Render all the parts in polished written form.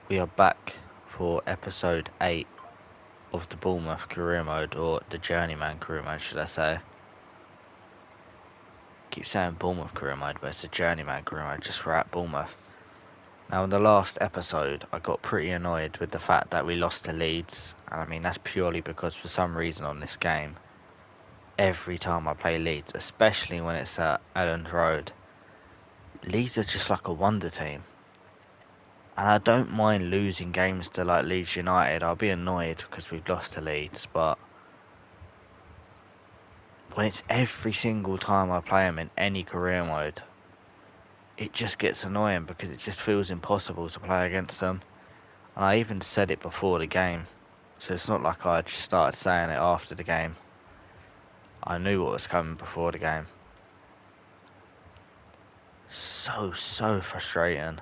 We are back for episode 8 of the Bournemouth career mode, or the Journeyman career mode, should I say. Keep saying Bournemouth career mode, but it's the Journeyman career mode, just we're at Bournemouth. Now, in the last episode, I got pretty annoyed with the fact that we lost to Leeds, and I mean, that's purely because for some reason on this game, every time I play Leeds, especially when it's at Elland Road, Leeds are just like a wonder team. And I don't mind losing games to like Leeds United. I'll be annoyed because we've lost to Leeds, but when it's every single time I play them in any career mode, it just gets annoying because it just feels impossible to play against them. And I even said it before the game, so it's not like I just started saying it after the game. I knew what was coming before the game. So frustrating.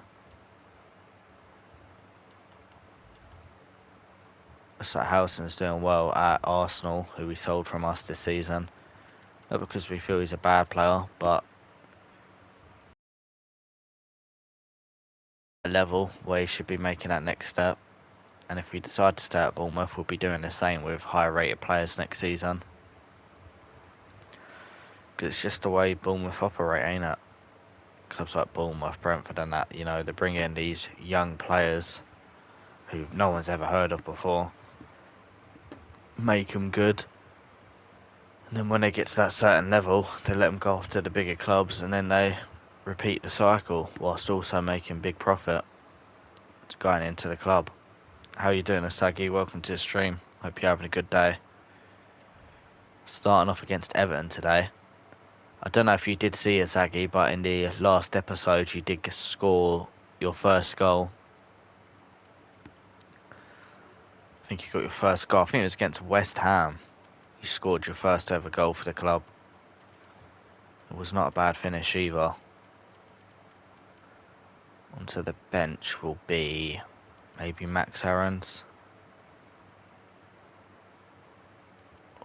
It's like Howson's doing well at Arsenal, who we sold from us this season. Not because we feel he's a bad player, but a level where he should be making that next step. And if we decide to stay at Bournemouth, we'll be doing the same with higher rated players next season. Because it's just the way Bournemouth operate, ain't it? Clubs like Bournemouth, Brentford and that, you know, they bring in these young players who no one's ever heard of before. Make them good. And then when they get to that certain level, they let them go off to the bigger clubs and then they repeat the cycle whilst also making big profit going into the club. How are you doing, Asagi? Welcome to the stream. Hope you're having a good day. Starting off against Everton today. I don't know if you did see Asagi, but in the last episode you did score your first goal. I think you got your first goal. I think it was against West Ham. You scored your first ever goal for the club. It was not a bad finish either. Onto the bench will be maybe Max Aarons.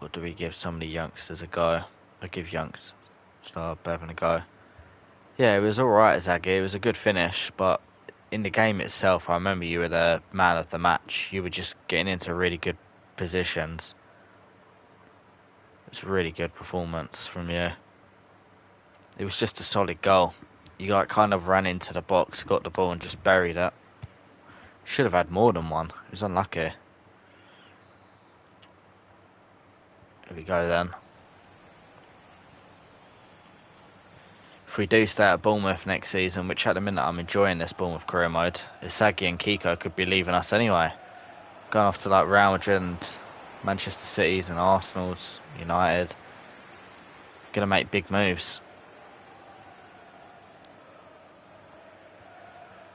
Or do we give some of the youngsters a go? I'll give Bevan a go. Yeah, it was alright, Zaggy. It was a good finish, but in the game itself, I remember you were the man of the match. You were just getting into really good positions. It was a really good performance from you. It was just a solid goal. You like kind of ran into the box, got the ball and just buried it. Should have had more than one. It was unlucky. Here we go then. If we do stay at Bournemouth next season, which at the minute I'm enjoying this Bournemouth career mode, Isagi and Kiko could be leaving us anyway. Going off to like Real Madrid and Manchester Cities and Arsenal's, United. Gonna make big moves.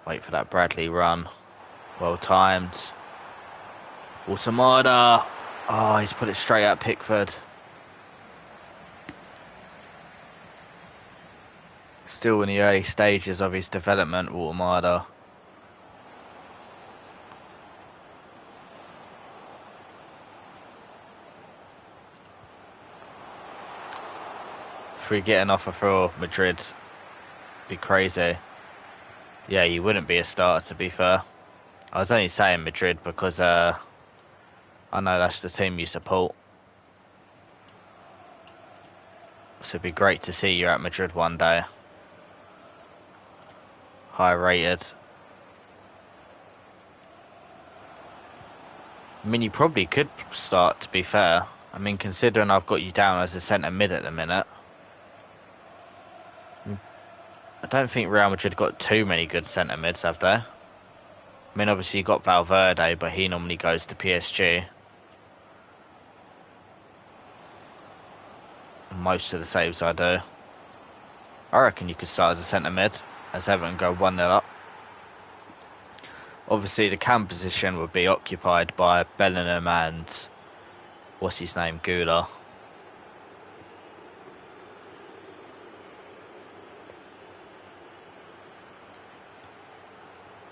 Wait for that Bradley run. Well timed. Automada. Oh, he's put it straight at Pickford. Still in the early stages of his development, Automada. If we get an offer for Madrid, be crazy. Yeah, you wouldn't be a starter, to be fair. I was only saying Madrid because I know that's the team you support. So it'd be great to see you at Madrid one day. High rated. I mean, you probably could start, to be fair. I mean, considering I've got you down as a centre mid at the minute. I don't think Real Madrid got too many good centre mids, have they? I mean, obviously you got Valverde, but he normally goes to PSG. Most of the saves I do. I reckon you could start as a centre mid, as Everton go 1-0 up. Obviously the cam position would be occupied by Bellingham and what's his name, Gula.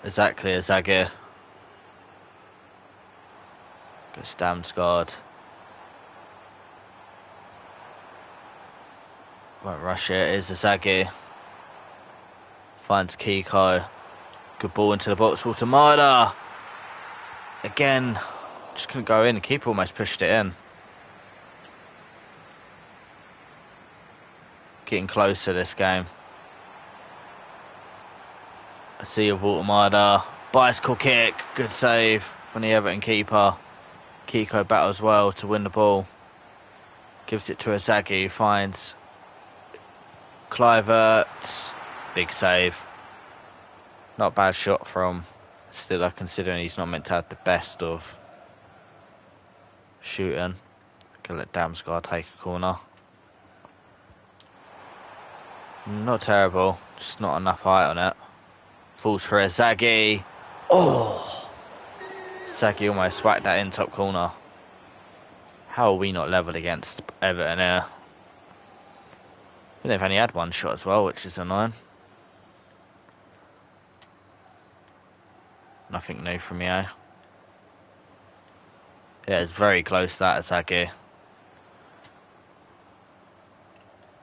Exactly, Azagir. Goes Damsgaard. Won't rush it, is Azagir. Finds Kiko. Good ball into the box for Tamada. Again, just couldn't go in. The keeper almost pushed it in. Getting closer this game. I see a Watermada. Bicycle kick. Good save from the Everton keeper. Kiko battles well to win the ball. Gives it to Azagi, who finds Clivert. Big save. Not a bad shot from Stiller, considering he's not meant to have the best of shooting. Gonna let Damsgaard take a corner. Not terrible, just not enough height on it. Falls for Azagi. Oh! Azagi almost whacked that in top corner. How are we not levelled against Everton here? I think they've only had one shot as well, which is annoying. Nothing new from me, eh? Yeah, it's very close, that Azagi.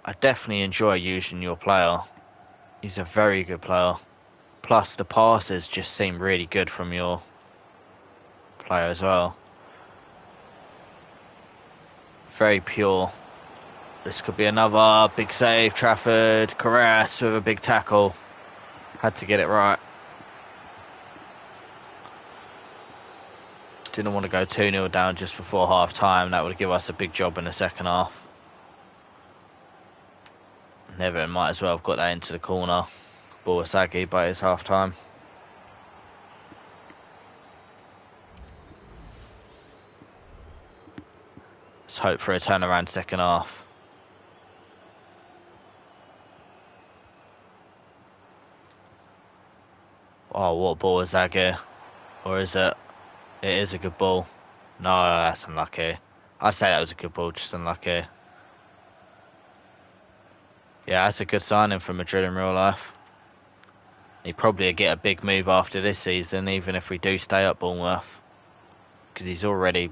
I definitely enjoy using your player. He's a very good player. Plus, the passes just seem really good from your player as well. Very pure. This could be another big save. Trafford, Carras with a big tackle. Had to get it right. Didn't want to go 2-0 down just before half time. That would give us a big job in the second half. Everton might as well have got that into the corner. Borisagi by his half time. Let's hope for a turnaround second half. Oh, what a ball is that here? Or is it? It is a good ball. No, that's unlucky. I'd say that was a good ball, just unlucky. Yeah, that's a good signing for Madrid in real life. He'd probably get a big move after this season, even if we do stay at Bournemouth. Because he's already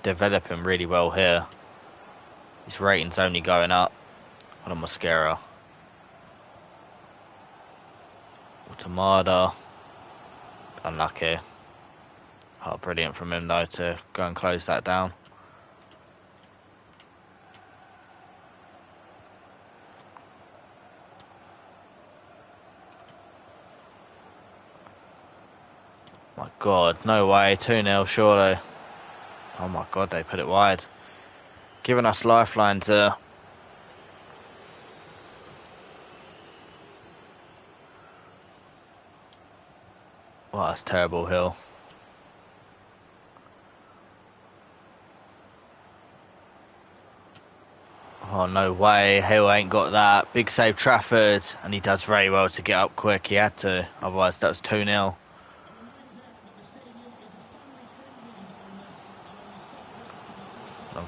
developing really well here. His rating's only going up. What a mascara. Automada. Unlucky. Oh, brilliant from him though to go and close that down. My God, no way. 2-0 surely. Oh my God, they put it wide. Giving us lifelines there. Wow, that's terrible, Hill. Oh, no way. Hill ain't got that. Big save Trafford. And he does very well to get up quick. He had to. Otherwise, that was 2-0.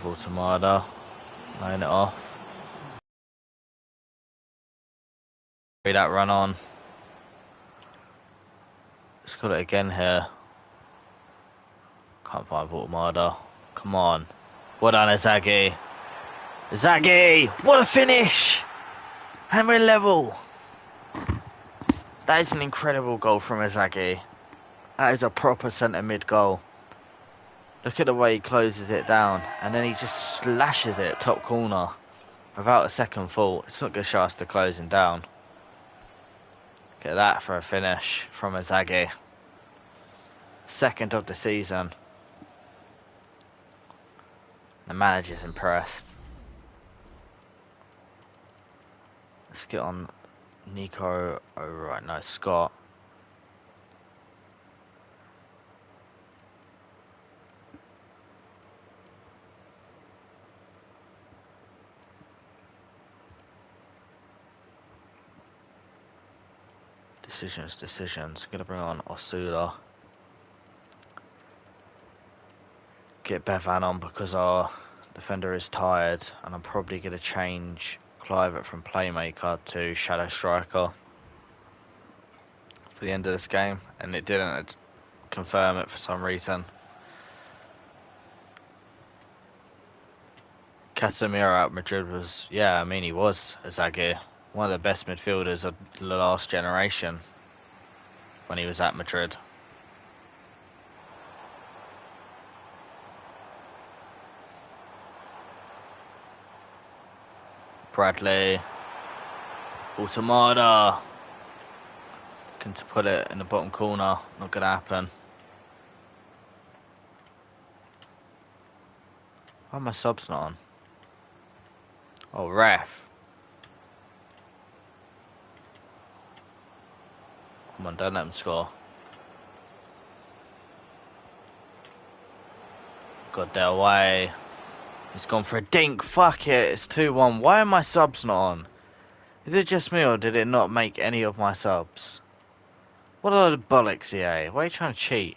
Automada. Laying it off. That run on. Just got it again here. Can't find Automada. Come on. Well done, Azagi. Azagi! What a finish! And we're level. That is an incredible goal from Azagi. That is a proper centre mid goal. Look at the way he closes it down. And then he just slashes it top corner. Without a second thought. It's not going to show us the closing down. Get that for a finish from Azagi. Second of the season. The manager's impressed. Let's get on Nico. Oh, right, no, Scott. Decisions. Gonna bring on Osula. Get Bevan on because our defender is tired, and I'm probably gonna change Clivert from playmaker to shadow striker for the end of this game, and it didn't confirm it for some reason. Casemiro at Madrid was, yeah, I mean he was Azagi, one of the best midfielders of the last generation when he was at Madrid. Bradley. Automata. Looking to put it in the bottom corner. Not going to happen. Why are my subs not on? Oh, ref. Come on, don't let him score. Got that away. He's gone for a dink. Fuck it. It's 2-1. Why are my subs not on? Is it just me or did it not make any of my subs? What are the bollocks, EA? Why are you trying to cheat?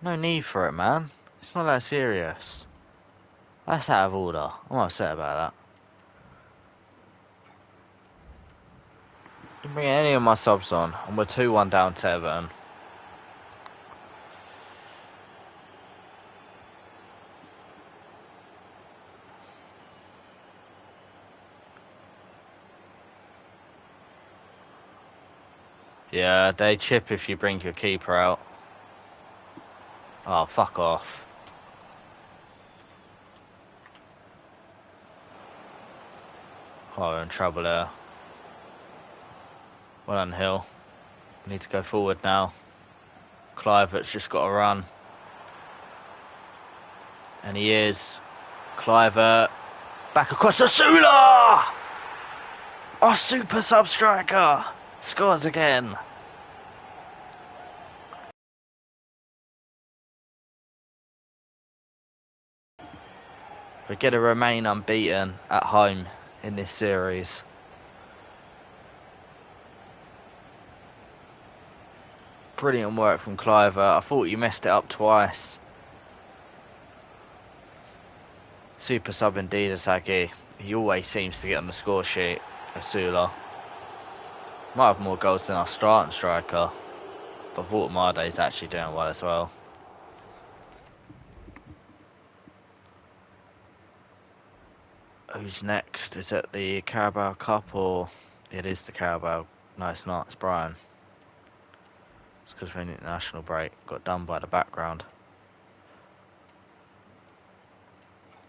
No need for it, man. It's not that serious. That's out of order. I'm upset about that. Didn't bring any of my subs on, and we're 2-1 down to Everton. Yeah, they chip if you bring your keeper out. Oh, fuck off. Oh, we're in trouble there. Well done, Hill. We need to go forward now. Clivert's just got to run. And he is. Clivert. Back across the Sula! Our super sub striker scores again. We're going to remain unbeaten at home in this series. Brilliant work from Clivert. I thought you messed it up twice. Super sub indeed, Asagi. He always seems to get on the score sheet. Asula. Might have more goals than our starting striker. But Vortamade's actually doing well as well. Who's next? Is it the Carabao Cup or... It is the Carabao. No, it's not. It's Brian. It's because we're in the international break. Got done by the background.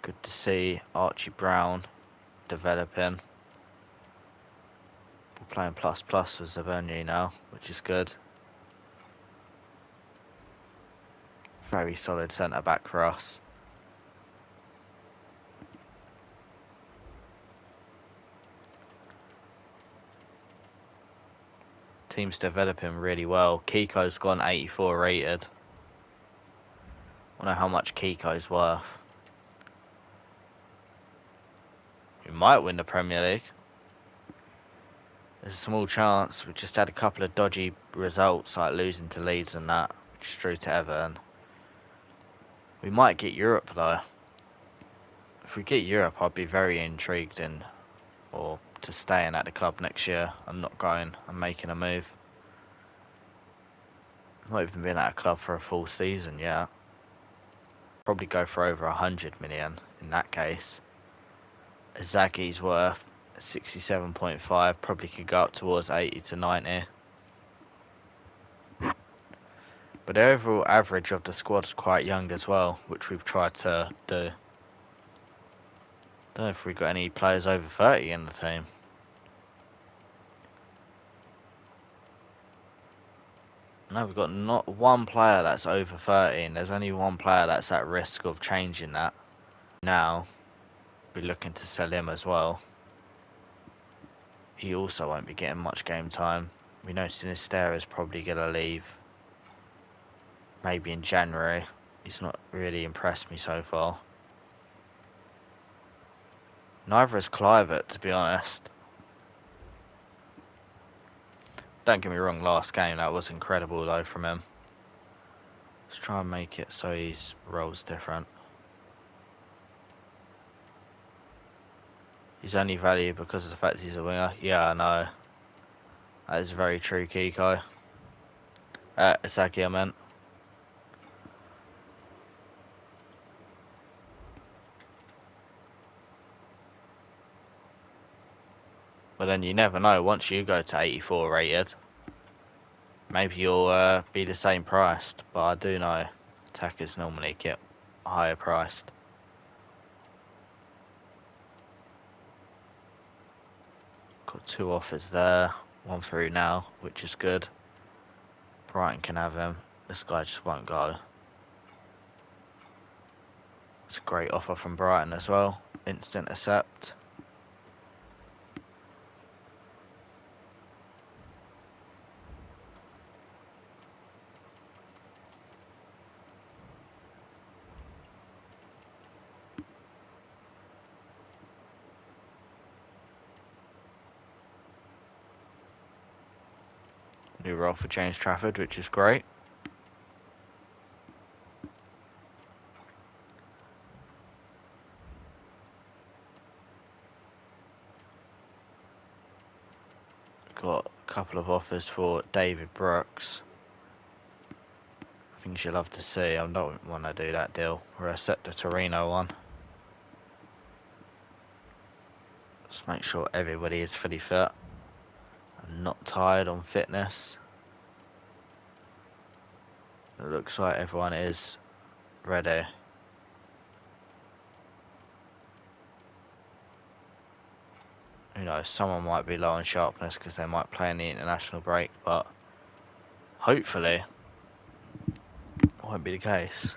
Good to see Archie Brown developing. We're playing plus with Zaverny now, which is good. Very solid centre back for us. Team's developing really well. Kiko's gone 84 rated. I don't know how much Kiko's worth. We might win the Premier League. There's a small chance. We just had a couple of dodgy results, like losing to Leeds and that, which drew to Everton. We might get Europe though. If we get Europe, I'd be very intrigued in, or to staying at the club next year. I'm not going. I'm making a move. I've not even been at a club for a full season yet. Probably go for over 100 million in that case. Zagi's worth 67.5. Probably could go up towards 80 to 90. But the overall average of the squad's quite young as well, which we've tried to do. Don't know if we've got any players over 30 in the team. No, we've got not one player that's over 30, and there's only one player that's at risk of changing that. Now, we're looking to sell him as well. He also won't be getting much game time. We know Sinisterra is probably going to leave. Maybe in January. He's not really impressed me so far. Neither is Clivert, to be honest. Don't get me wrong, last game that was incredible though from him. Let's try and make it so his role's different. He's only valued because of the fact he's a winger. Yeah, I know. That is very true, Kiko. Isaki, I meant. But then you never know, once you go to 84 rated, maybe you'll be the same priced. But I do know attackers normally get higher priced. Got 2 offers there, 1 through now, which is good. Brighton can have him. This guy just won't go. It's a great offer from Brighton as well. Instant accept. New role for James Trafford, which is great. Got a couple of offers for David Brooks. Things you'll love to see. I don't want to do that deal. We're going to set the Torino one. Just make sure everybody is fully fit. I'm not tired on fitness. It looks like everyone is ready. Who knows, someone might be low on sharpness because they might play in the international break, but hopefully it won't be the case.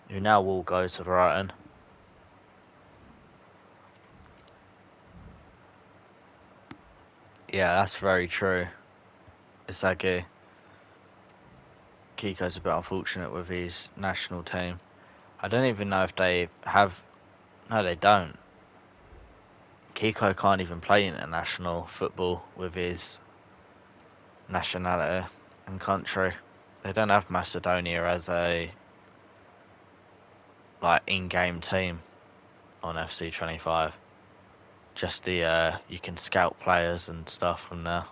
You now will go to Brighton. Yeah, that's very true. Isagi. Kiko's a bit unfortunate with his national team. I don't even know if they have... No, they don't. Kiko can't even play international football with his nationality and country. They don't have Macedonia as a in-game team on FC25. Just the you can scout players and stuff from there.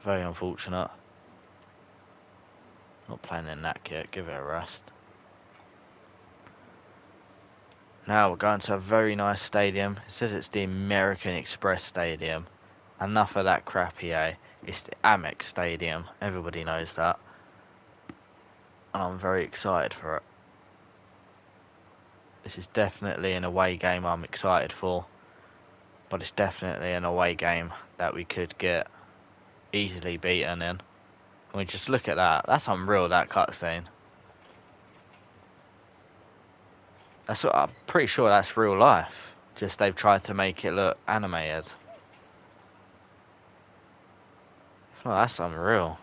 Very unfortunate. Not playing in that kit, give it a rest. Now we're going to a very nice stadium. It says it's the American Express Stadium. Enough of that crap, EA. It's the Amex Stadium. Everybody knows that. And I'm very excited for it. This is definitely an away game I'm excited for. But it's definitely an away game that we could get easily beaten in. I mean, just look at that. That's unreal, that cutscene. That's what, I'm pretty sure that's real life. Just they've tried to make it look animated. Oh, that's unreal.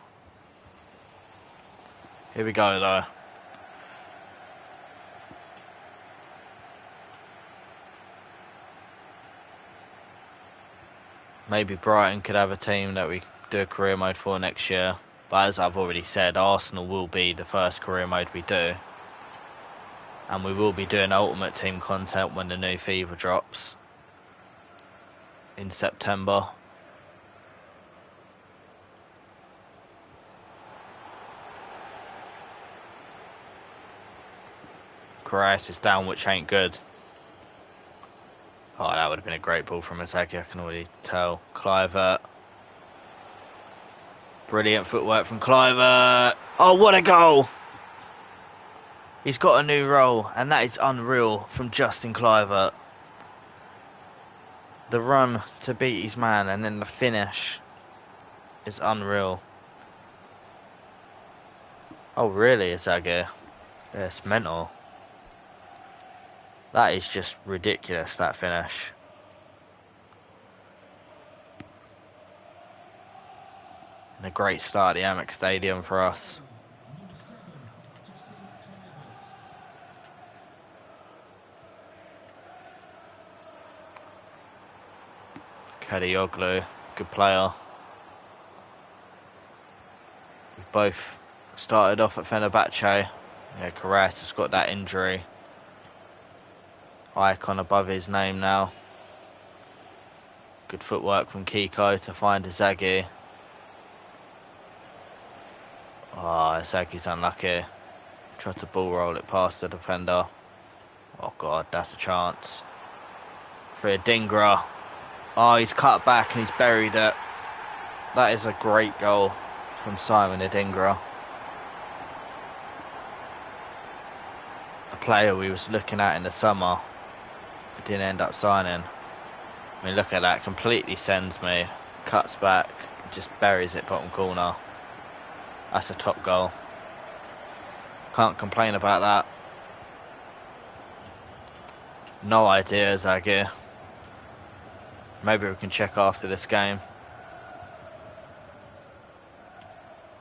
Here we go, though. Maybe Brighton could have a team that we do a career mode for next year. But as I've already said, Arsenal will be the first career mode we do. And we will be doing Ultimate Team content when the new FIFA drops in September. Christ is down, which ain't good. Oh, that would have been a great ball from Isagi, I can already tell. Kluivert. Brilliant footwork from Kluivert. Oh, what a goal! He's got a new role, and that is unreal from Justin Kluivert. The run to beat his man, and then the finish is unreal. Oh, really, Isagi? Yeah, it's mental. That is just ridiculous, that finish. And a great start at the Amex Stadium for us. Kadioglu, good player. We both started off at Fenerbahce. Yeah, Carras has got that injury. Icon above his name now. Good footwork from Kiko to find Isagi. Oh, Isagi's unlucky. Tried to ball roll it past the defender. Oh god, that's a chance. For Adingra. Oh, he's cut back and he's buried it. That is a great goal from Simon Adingra. A player we was looking at in the summer. We didn't end up signing. I mean, look at that. Completely sends me. Cuts back. Just buries it bottom corner. That's a top goal. Can't complain about that. No idea, Zaggy. Maybe we can check after this game.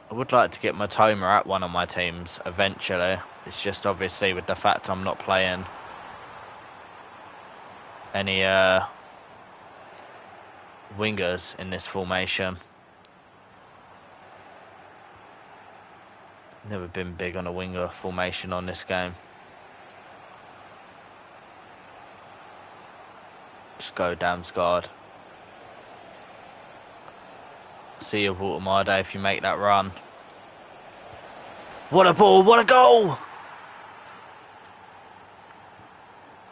I would like to get Matoma at one of my teams eventually. It's just obviously with the fact I'm not playing any wingers in this formation. Never been big on a winger formation on this game. Just go Damsgaard. See you, Watermarde, if you make that run. What a ball, what a goal!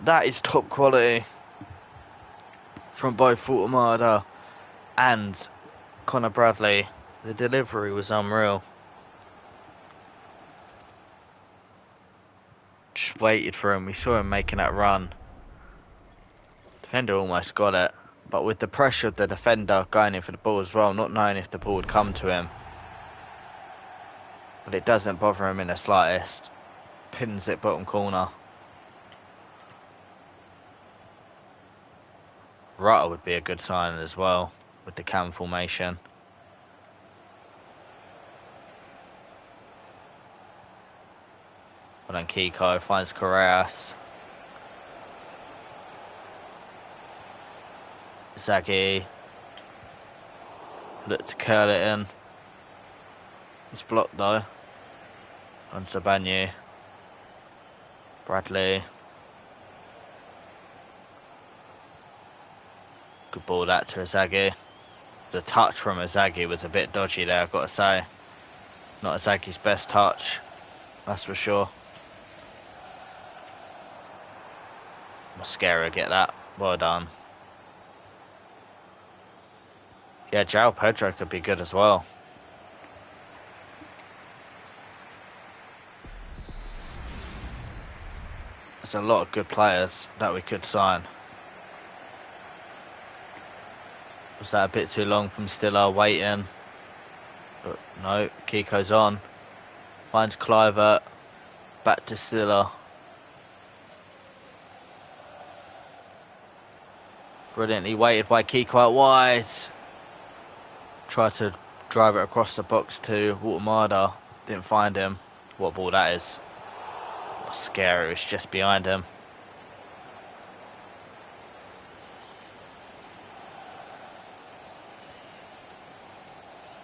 That is top quality from both Watermarde and Connor Bradley. The delivery was unreal. Just waited for him. We saw him making that run. Defender almost got it. But with the pressure of the defender going in for the ball as well, not knowing if the ball would come to him. But it doesn't bother him in the slightest. Pins it bottom corner. Rutter would be a good sign as well with the cam formation. Well done, Kiko. Finds Correas. Zaggy. Look to curl it in. It's blocked though. On Sabanye. Bradley. Good ball that to Azagi. The touch from Azagi was a bit dodgy there, I've got to say. Not Azagi's best touch, that's for sure. Mosquera get that. Well done. Yeah, João Pedro could be good as well. There's a lot of good players that we could sign. Was that a bit too long from Stiller waiting? But no, Kiko's on. Finds Kluivert. Back to Stiller. Brilliantly weighted by Kiko out wide. Tried to drive it across the box to Watermarde. Didn't find him. What ball that is. Scary, it's just behind him.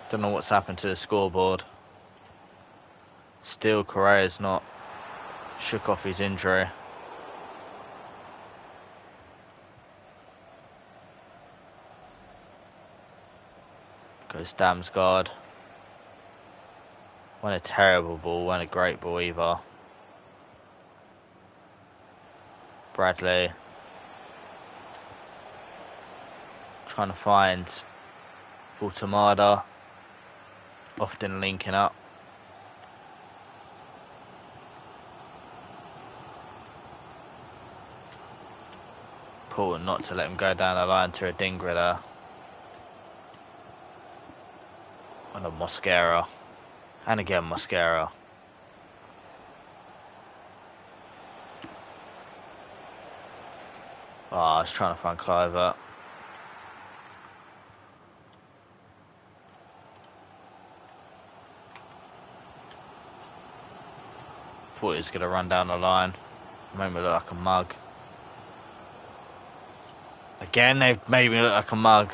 Don't know what's happened to the scoreboard. Still, Correa's not shook off his injury. Goes Damsgaard. Wasn't a terrible ball, wasn't a great ball either. Bradley. Trying to find Watermarde. Often linking up. Important not to let him go down the line to a Dingra there. And a Mosquera. And again Mosquera. Oh, I was trying to find Kluivert. Thought he was going to run down the line. Made me look like a mug. Again, they've made me look like a mug.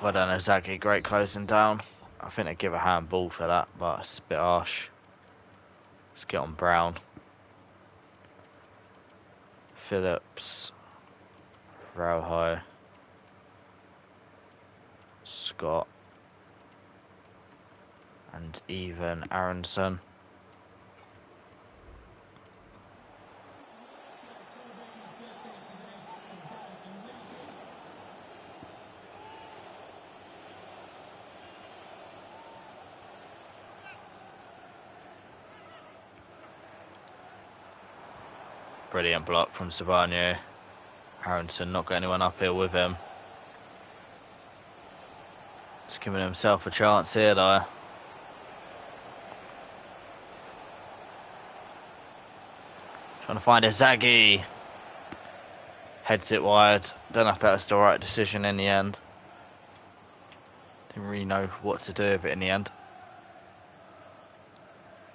Well done, Azagi. Great closing down. I think they give a handball for that, but it's a bit harsh. Let's get on Brown. Phillips. Rauho. Scott. And even Aronson. Brilliant block from Sabanu. Harrington not got anyone up here with him. Just giving himself a chance here though. Trying to find Izagi. Heads it wide. Don't know if that was the right decision in the end. Didn't really know what to do with it in the end.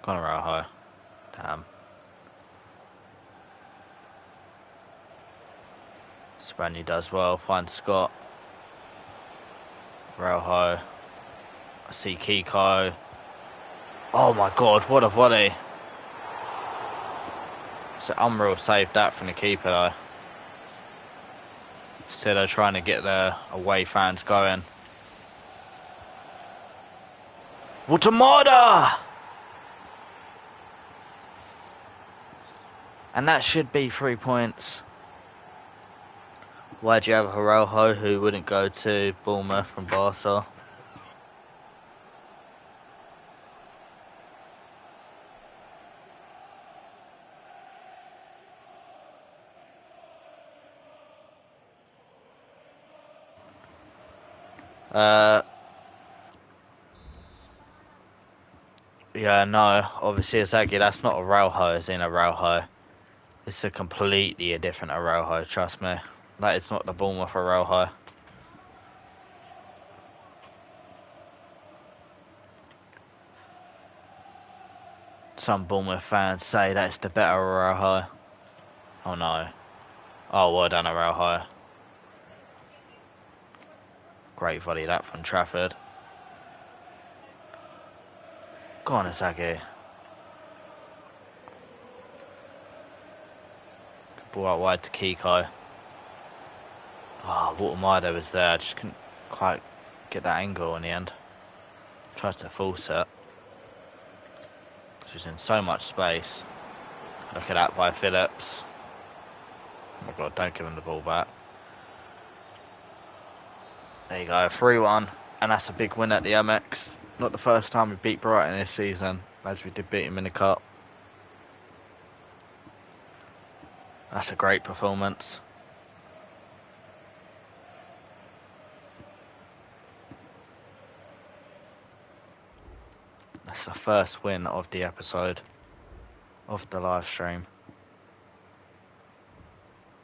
Gone around high. Damn. Spaniard does well. Finds Scott. Rauho. I see Kiko. Oh my god, what a volley. So Unreal saved that from the keeper though. Still they're trying to get their away fans going. Watamada! And that should be 3 points. Why'd you have Araujo who wouldn't go to Bournemouth from Barca? Yeah, no, obviously Izagi, that's not Araujo, it's in Araujo. It's a completely different Araujo, trust me. That is not the Bournemouth Araujo. Some Bournemouth fans say that's the better Araujo. Oh no. Oh, well done Araujo. Great volley that from Trafford. Go on, Izagi. Good ball out wide to Kiko. Oh, Watermido was there. I just couldn't quite get that angle in the end. Tried to force it. Because he was in so much space. Look at that by Phillips. Oh my god, don't give him the ball back. There you go, 3-1. And that's a big win at the MX. Not the first time we beat Brighton this season, as we did beat him in the Cup. That's a great performance. That's the first win of the episode, of the live stream.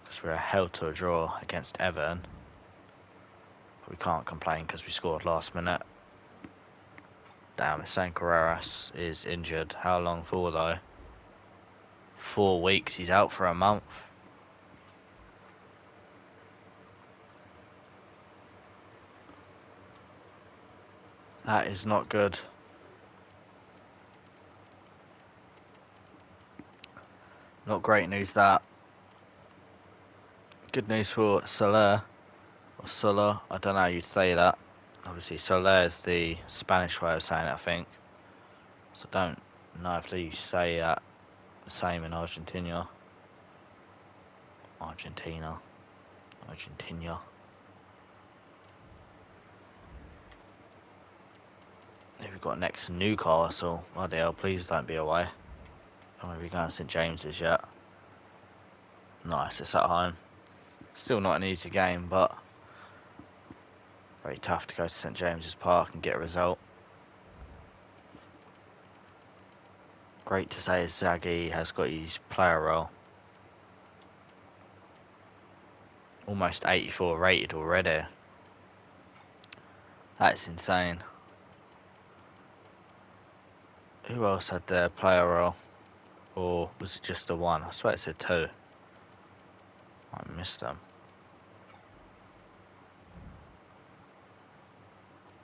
Because we were held to a draw against Everton. But we can't complain because we scored last minute. Damn, San Carreras is injured. How long for though? 4 weeks, he's out for a month. That is not good. Not great news that. Good news for Soler. Or Soler, I don't know how you'd say that. Obviously Soler is the Spanish way of saying it, I think. So I don't know if they say that the same in Argentina. Argentina. Who we've got next? Newcastle. Oh dear, please don't be away. I won't be going to St James's yet. Nice, it's at home. Still not an easy game, but very tough to go to St James's Park and get a result. Great to say Zaggy has got his player role. Almost 84 rated already. That's insane. Who else had their player role? Or was it just the one? I swear it said 2. I missed them.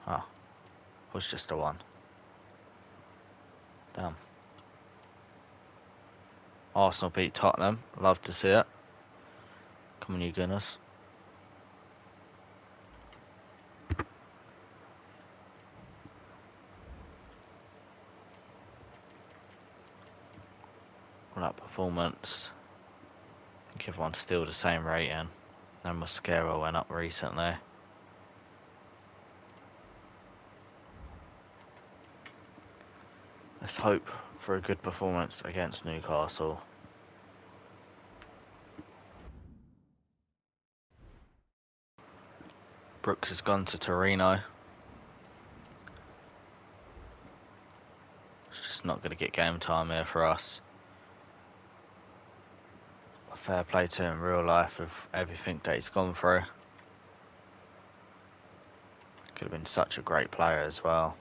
Oh, it was just the 1. Damn. Arsenal beat Tottenham. Love to see it. Come on, you Gunners. Well, that performance. I think everyone's still the same rating. No, Mascara went up recently. Let's hope for a good performance against Newcastle. Brooks has gone to Torino. It's just not going to get game time here for us. Fair play to him in real life with everything that he's gone through. Could have been such a great player as well.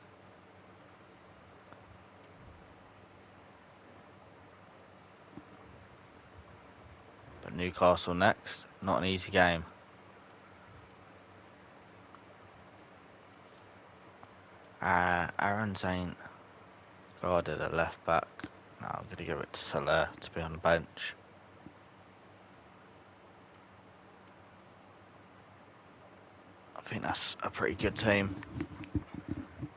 But Newcastle next, not an easy game. Aaron's ain't guarded a left back. No, I'm going to give it to Soler to be on the bench. I think that's a pretty good team.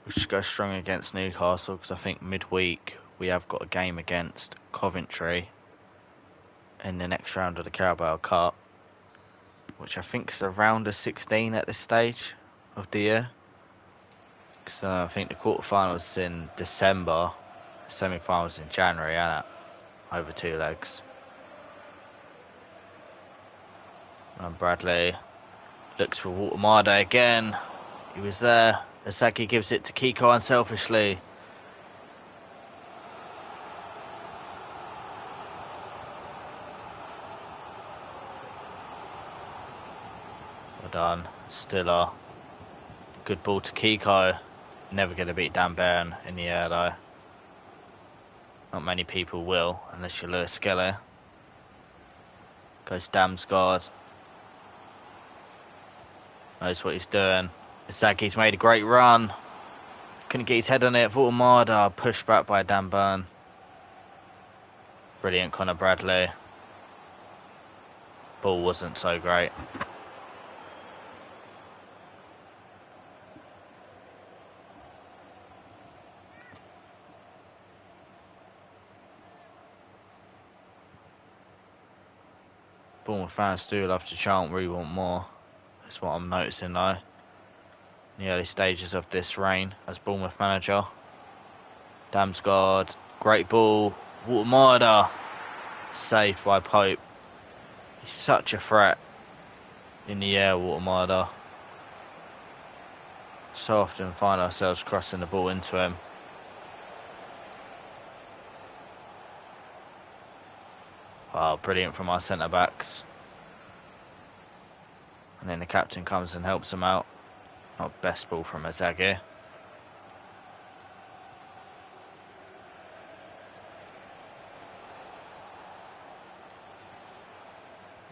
We should go strong against Newcastle because I think midweek we have got a game against Coventry in the next round of the Caraboa Cup, which I think is around a 16 at this stage of the year. Because I think the quarterfinals in December, the semi-finals in January, and over 2 legs. And Bradley looks for Watermada again. He was there. Asaki gives it to Kiko unselfishly. Well done. Stiller. Good ball to Kiko. Never going to beat Dan Barron in the air though. Not many people will, unless you're Lewis Skelly. Goes Damsgaard. Knows what he's doing. Isagi's made a great run. Couldn't get his head on it. Watermada pushed back by Dan Burn. Brilliant Connor Bradley. Ball wasn't so great. Bournemouth fans do love to chant, "We want more." That's what I'm noticing though. In the early stages of this reign as Bournemouth manager. Damsgaard, great ball. Watermada, saved by Pope. He's such a threat in the air, Watermada. So often find ourselves crossing the ball into him. Oh, brilliant from our centre-backs. And then the captain comes and helps him out. Not best ball from Azagi.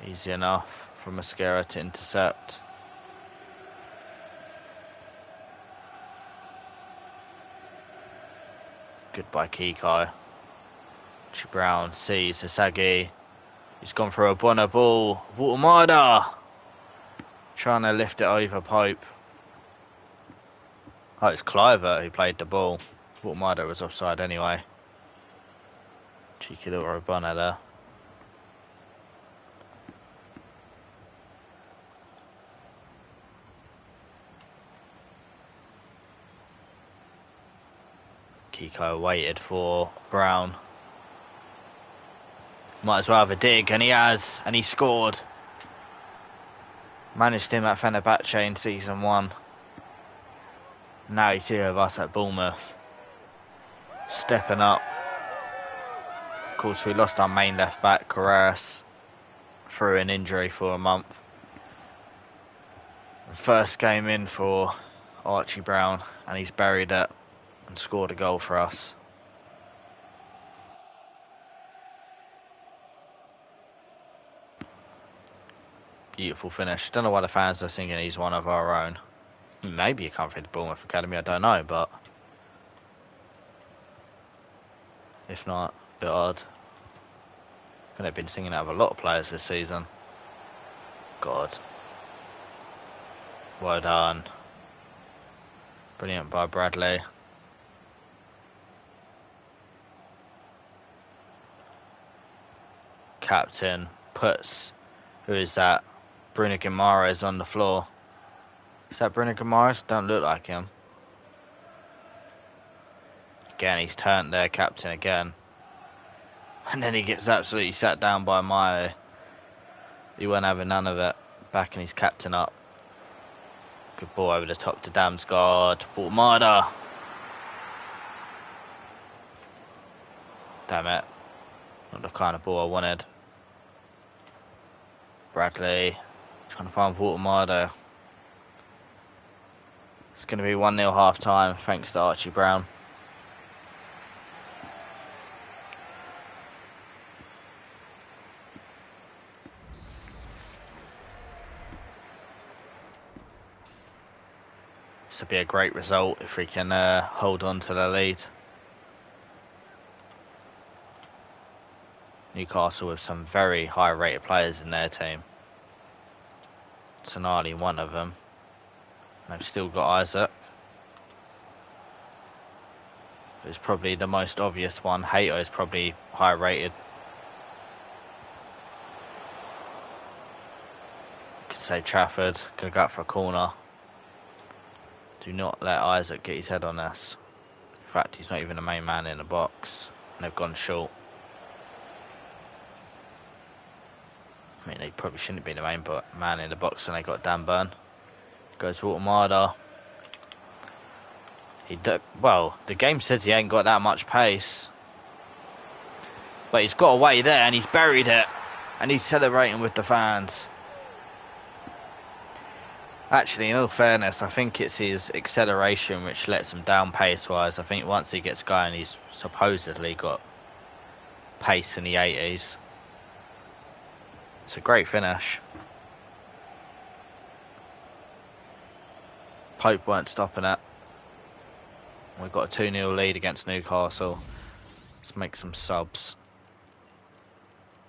Easy enough for Mascara to intercept. Goodbye Kiko. Brown sees Asagi. He's gone for a Bonner ball. Watermada trying to lift it over Pope. Oh, it's Cliver who played the ball. Watermada was offside anyway. Cheeky little Bonner there. Kiko waited for Brown. Might as well have a dig, and he has, and he scored. Managed him at Fenerbahce in season 1. Now he's here with us at Bournemouth. Stepping up. Of course, we lost our main left back, Carreras, through an injury for a month. The first game in for Archie Brown, and he's buried it and scored a goal for us. Beautiful finish. Don't know why the fans are singing he's one of our own. Maybe he come through the Bournemouth Academy, I don't know, but if not, a bit odd. And they've been singing out of a lot of players this season. God. Well done. Brilliant by Bradley. Captain puts, who is that? Bruno Guimaraes on the floor. Is that Bruno Guimaraes? Don't look like him. Again, he's turned their captain again. And then he gets absolutely sat down by Mayo. He won't have none of it. Backing his captain up. Good ball over the top to Damsgaard. Watermada. Damn it. Not the kind of ball I wanted. Bradley. Trying to find Watermada. It's going to be 1-0 half time, thanks to Archie Brown. This would be a great result if we can hold on to the lead. Newcastle with some very high rated players in their team. Tonali, one of them. They've still got Isaac. It's probably the most obvious one. Hato is probably high rated. Could say Trafford. Gonna go out for a corner. Do not let Isaac get his head on this. In fact, he's not even the main man in the box. And they've gone short. I mean, they probably shouldn't be the main man in the box when they got Dan Burn. Goes Watermada. Well, the game says he ain't got that much pace. But he's got away there and he's buried it. And he's celebrating with the fans. Actually, in all fairness, I think it's his acceleration which lets him down pace-wise. I think once he gets going, he's supposedly got pace in the 80s. It's a great finish. Pope weren't stopping it. We've got a 2-0 lead against Newcastle. Let's make some subs.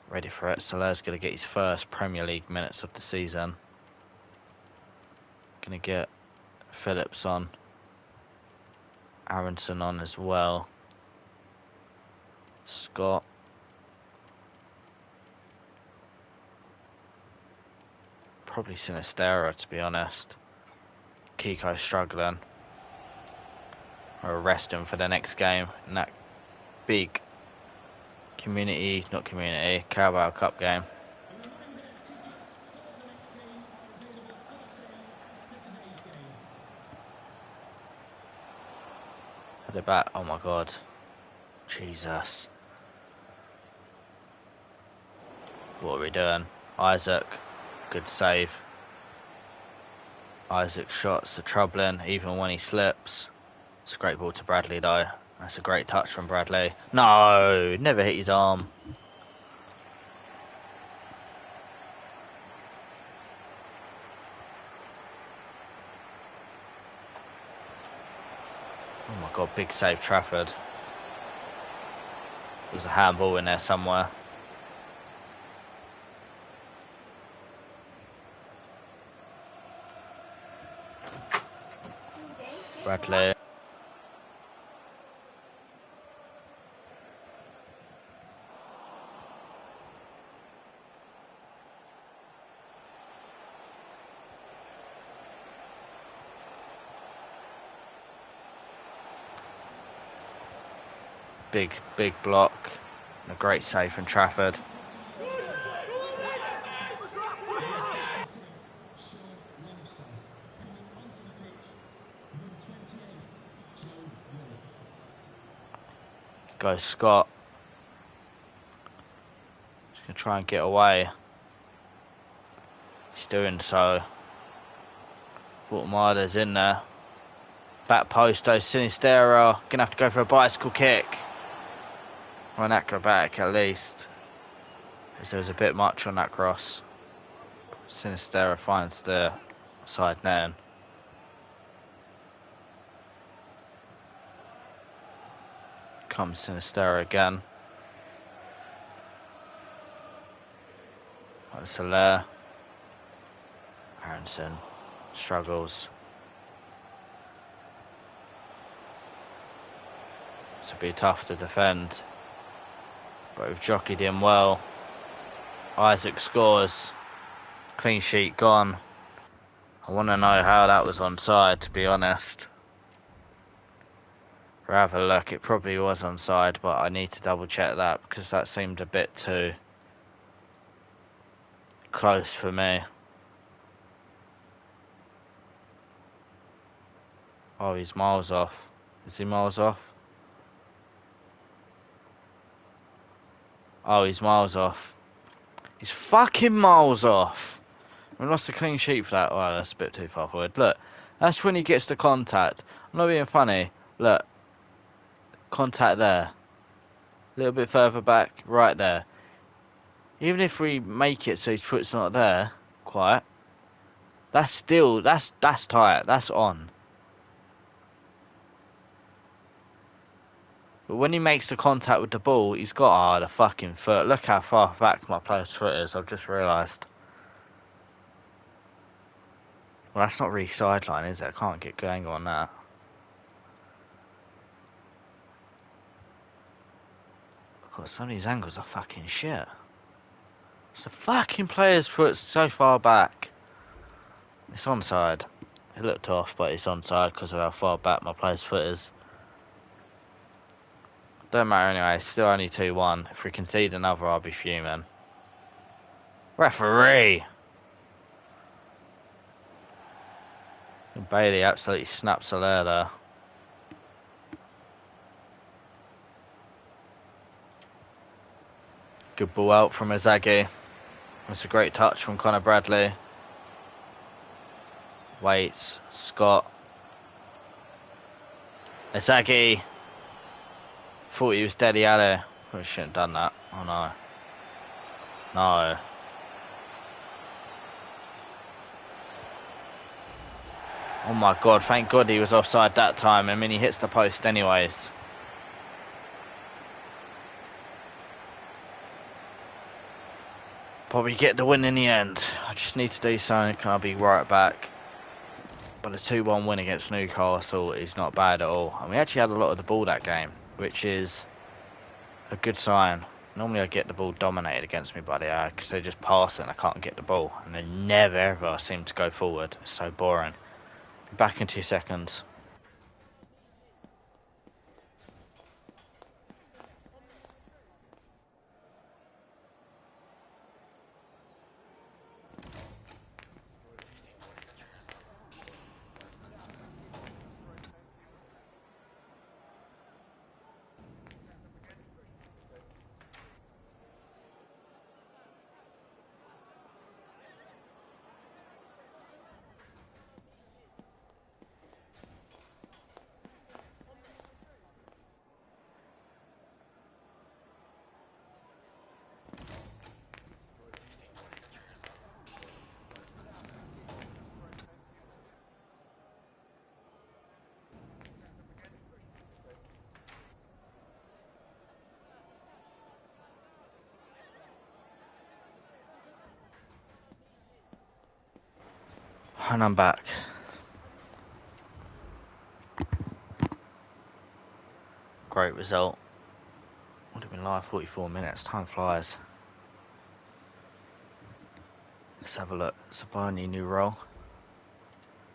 Ready for it. Soler's going to get his first Premier League minutes of the season. Going to get Phillips on. Aronson on as well. Scott. Probably Sinistera, to be honest. Kiko struggling. Or arrest him for the next game in that big Carabao Cup game. At the back, oh my god. Jesus. What are we doing? Isaac, good save. Isaac's shots are troubling, even when he slips. It's a great ball to Bradley though. That's a great touch from Bradley. No, never hit his arm. Oh my god, big save Trafford. There's a handball in there somewhere. Bradley. Big block. And a great save from Trafford. Goes Scott. He's going to try and get away. He's doing so. Watermada's in there. Back post though, Sinistera. Going to have to go for a bicycle kick. Or an acrobatic at least. Because there was a bit much on that cross. Sinistera finds the side net. Comes Sinistera again. Soler. Aronson struggles. This will be tough to defend. But we've jockeyed him well. Isaac scores. Clean sheet gone. I want to know how that was onside, to be honest. For have a look, it probably was onside, but I need to double check that because that seemed a bit too close for me. Oh, he's miles off. Is he miles off? Oh, he's miles off. He's fucking miles off. We lost a clean sheet for that. Oh, that's a bit too far forward. Look, that's when he gets the contact. I'm not being funny. Look, contact there. A little bit further back, right there. Even if we make it so his foot's not there, quite, that's still, that's tight. That's on. But when he makes the contact with the ball, he's got, the fucking foot. Look how far back my player's foot is. I've just realised. Well, that's not really sideline, is it? I can't get going on that. God, some of these angles are fucking shit. It's the fucking player's foot so far back. It's onside. It looked off, but it's onside because of how far back my player's foot is. Don't matter anyway, it's still only 2-1. If we concede another, I'll be fuming. Referee! And Bailey absolutely snaps a layer there. Good ball out from Izagi. That's a great touch from Connor Bradley. Waits, Scott. Izagi. Thought he was Deli Ali. Probably shouldn't have done that. Oh no. No. Oh my god, thank god he was offside that time. I mean, he hits the post anyways. Probably get the win in the end. I just need to do something. I'll be right back. But a 2-1 win against Newcastle is not bad at all. And we actually had a lot of the ball that game, which is a good sign. Normally I get the ball dominated against me by the air because they just pass it and I can't get the ball. And they never ever seem to go forward. It's so boring. Be back in 2 seconds. And I'm back. Great result. Would have been live 44 minutes. Time flies. Let's have a look. Sabani new role.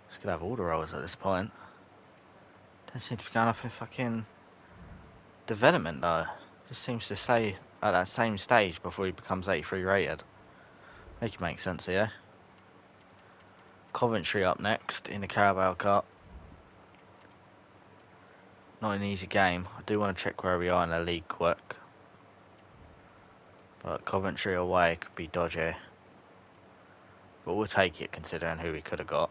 Just could have all the roles at this point. Don't seem to be going up in fucking development though. Just seems to stay at that same stage before he becomes 83 rated. Make it make sense here. Coventry up next in the Caraboa Cup. Not an easy game. I do want to check where we are in the league quick. But Coventry away could be dodgy. But we'll take it considering who we could have got.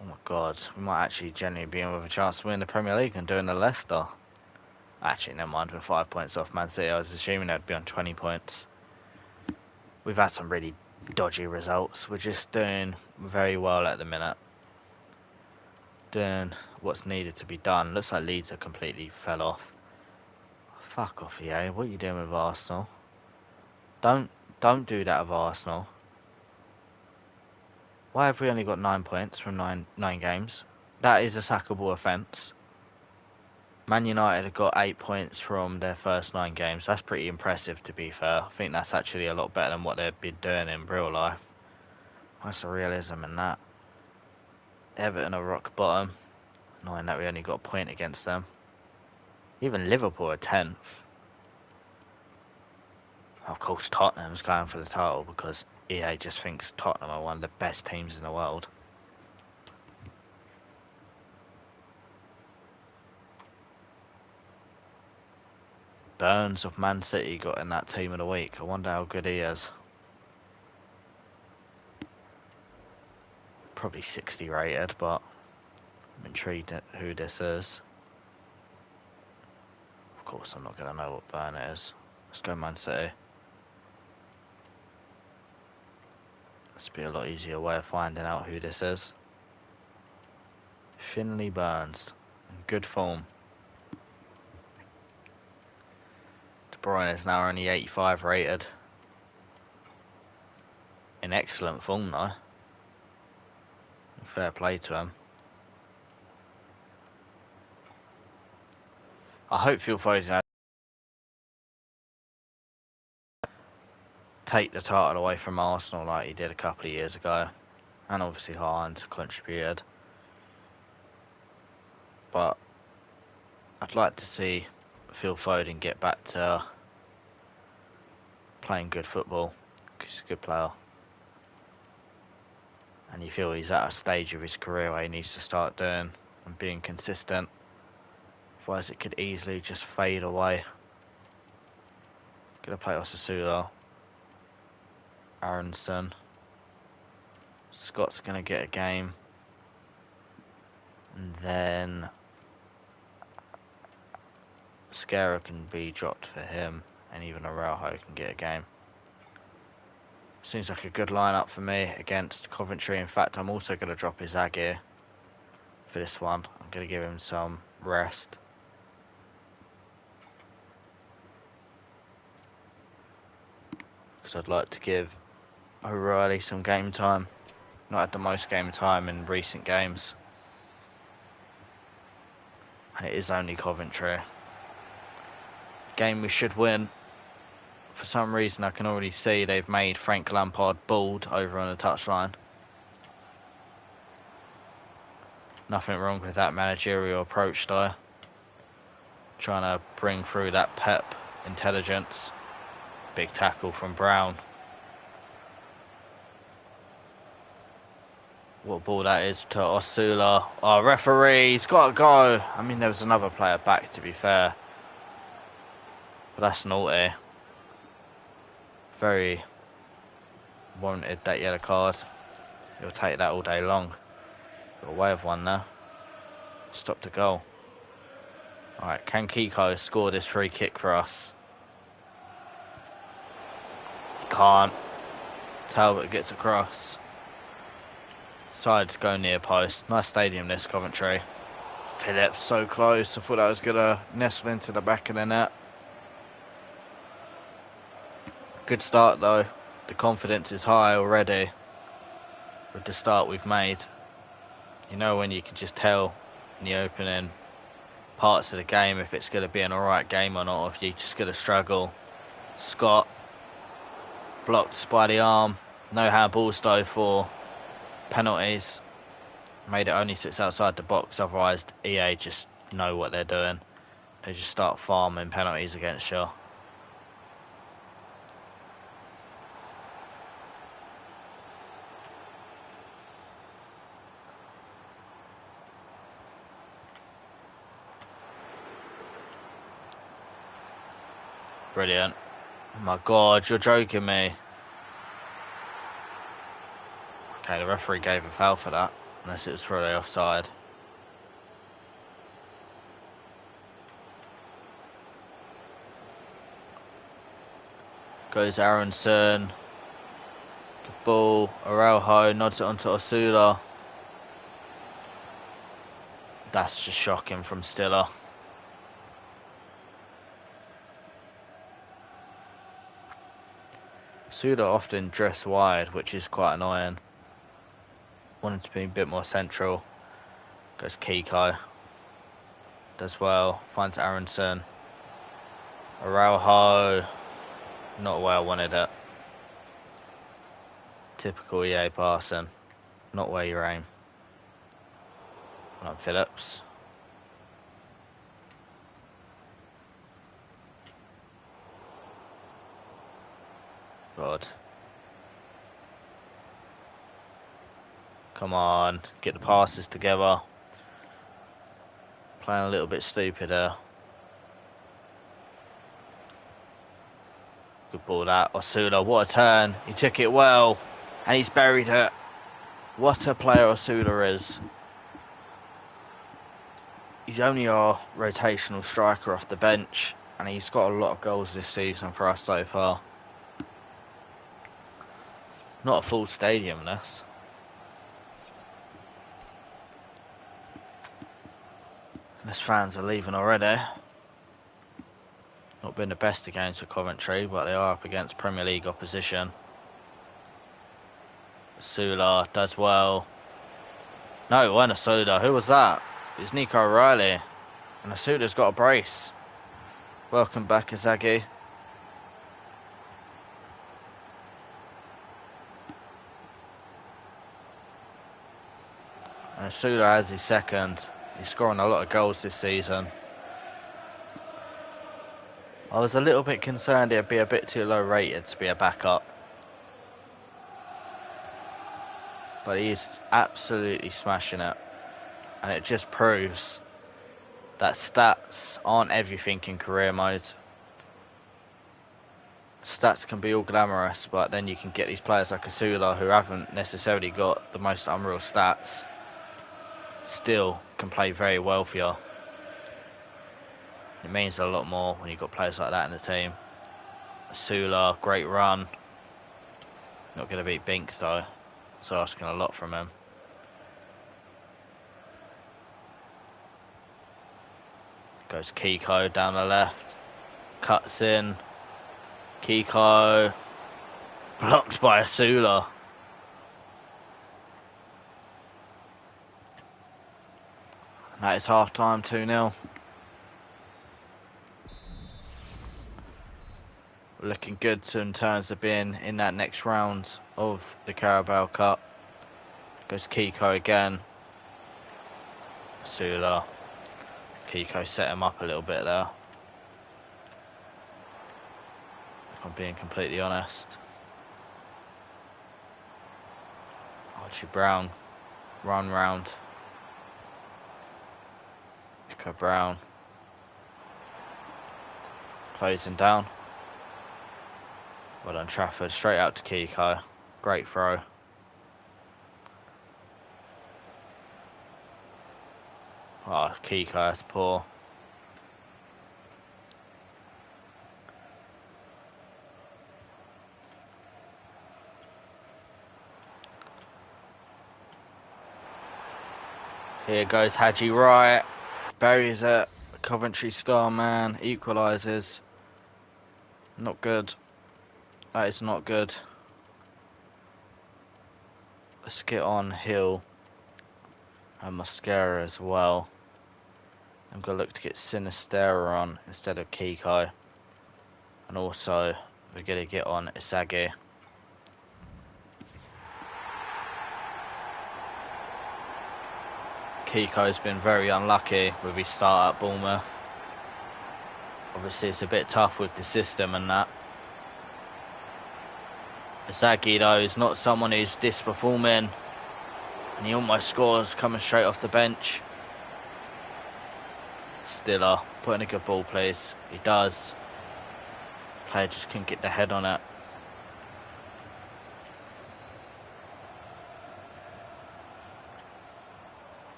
Oh my god, we might actually genuinely be in with a chance to win the Premier League and doing the Leicester. Actually, never mind, we're 5 points off Man City. I was assuming they'd be on 20 points. We've had some really dodgy results. We're just doing very well at the minute. Doing what's needed to be done. Looks like Leeds have completely fell off. Fuck off, EA. What are you doing with Arsenal? Don't do that with Arsenal. Why have we only got 9 points from nine games? That is a sackable offence. Man United have got 8 points from their first 9 games. That's pretty impressive, to be fair. I think that's actually a lot better than what they've been doing in real life. What's the realism in that? Everton are rock bottom, knowing that we only got a point against them. Even Liverpool are 10th. Of course, Tottenham's going for the title because EA just thinks Tottenham are one of the best teams in the world. Burns of Man City got in that team of the week. I wonder how good he is. Probably 60 rated, but I'm intrigued at who this is. Of course, I'm not going to know what Burn it is. Let's go Man City. This will be a lot easier way of finding out who this is. Finley Burns, in good form. De Bruyne is now only 85 rated. In excellent form though. Fair play to him. I hope Phil Foden take the title away from Arsenal like he did a couple of years ago. And obviously Haaland contributed. But I'd like to see Phil Foden get back to playing good football. Because he's a good player. And you feel he's at a stage of his career where he needs to start doing and being consistent. Otherwise it could easily just fade away. Gonna play Osasuna. Aronson. Scott's gonna get a game. And then Scara can be dropped for him. And even Araujo can get a game. Seems like a good lineup for me against Coventry. In fact, I'm also going to drop Izagir for this one. I'm going to give him some rest. Because I'd like to give O'Reilly some game time. Not had the most game time in recent games. And it is only Coventry. Game we should win. For some reason I can already see they've made Frank Lampard bald over on the touchline. Nothing wrong with that managerial approach though. Trying to bring through that Pep intelligence. Big tackle from Brown. What ball that is to Osula. Oh, referee's got to go. I mean, there was another player back to be fair. But that's naughty. Very wanted that yellow card. He'll take that all day long. Got away with one now. Stop the goal. Alright, can Kiko score this free kick for us? He can't. Talbot gets across. Sides go near post. Nice stadium this, Coventry. Phillips so close. I thought that was going to nestle into the back of the net. Good start though. The confidence is high already with the start we've made. You know when you can just tell in the opening parts of the game if it's going to be an alright game or not, or if you're just going to struggle. Scott blocked by the arm. No handballs though for penalties. Made it only 6 outside the box, otherwise EA just know what they're doing. They just start farming penalties against you. Brilliant. Oh my god, you're joking me. Okay, the referee gave a foul for that, unless it was for the offside. Goes Aronson. Good ball. Araujo nods it onto Osula. That's just shocking from Stiller. Suda often dress wide, which is quite annoying. Wanted to be a bit more central. Goes Kiko. Does well. Finds Aronson. Araujo. Not where I wanted it. Typical EA passing. Not where you aim. Like Phillips. God. Come on, get the passes together. Playing a little bit stupid there. Good ball that. Osula, what a turn. He took it well. And he's buried it. What a player Osula is. He's only our rotational striker off the bench. And he's got a lot of goals this season for us so far. Not a full stadium, this. Unless fans are leaving already. Not been the best of games for Coventry, but they are up against Premier League opposition. Sula does well. No, it wasn't Asula. Who was that? It was Nico O'Reilly. And Asula's got a brace. Welcome back, Izagi. And Asula has his second. He's scoring a lot of goals this season. I was a little bit concerned it'd be a bit too low rated to be a backup. But he's absolutely smashing it. And it just proves that stats aren't everything in career mode. Stats can be all glamorous, but then you can get these players like Asula who haven't necessarily got the most unreal stats. Still can play very well for you. It means a lot more when you've got players like that in the team. Asula, great run. Not going to beat Binks though. So asking a lot from him. Goes Kiko down the left. Cuts in. Kiko. Blocked by Asula. That is half time, 2-0. Looking good in terms of being in that next round of the Caraboa Cup. Goes Kiko again. Sula. Kiko set him up a little bit there. If I'm being completely honest. Archie Brown. Run round. Kiko Brown. Closing down. Well done, Trafford. Straight out to Kiko. Great throw. Oh, Kiko, that's poor. Here goes Haji Wright. Buries it. Coventry star man. Equalises. Not good. That is not good. Let's get on Hill and Mascara as well. I'm going to look to get Sinistera on instead of Kiko. And also, we're going to get on Isagi. Kiko's been very unlucky with his start at Bournemouth. Obviously, it's a bit tough with the system and that. Isagi, though, is not someone who's disperforming. And he almost scores coming straight off the bench. Stiller, put in a good ball, please. He does. Player just couldn't get the head on it.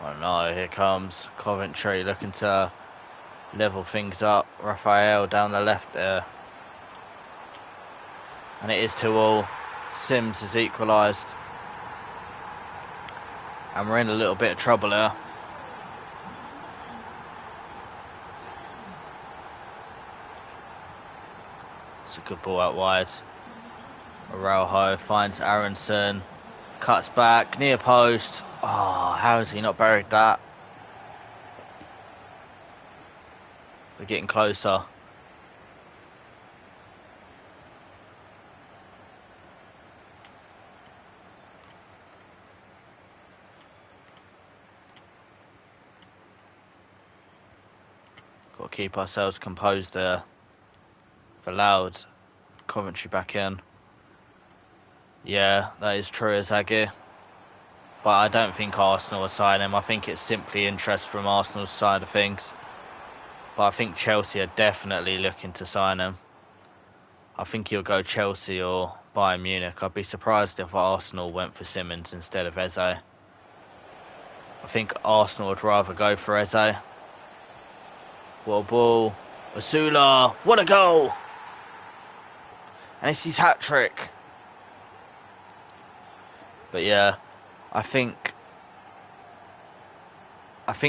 Oh no, here comes Coventry looking to level things up. Raphael down the left there. And it is 2-2. Sims has equalised. And we're in a little bit of trouble here. It's a good ball out wide. Araujo finds Aronson. Cuts back, near post. Oh, how has he not buried that? We're getting closer. Got to keep ourselves composed there. If allowed, Coventry back in. Yeah, that is true, Izagi. But I don't think Arsenal will sign him. I think it's simply interest from Arsenal's side of things. But I think Chelsea are definitely looking to sign him. I think he'll go Chelsea or Bayern Munich. I'd be surprised if Arsenal went for Simmons instead of Eze. I think Arsenal would rather go for Eze. What a ball. Asula, what a goal! And it's his hat-trick. But yeah, I think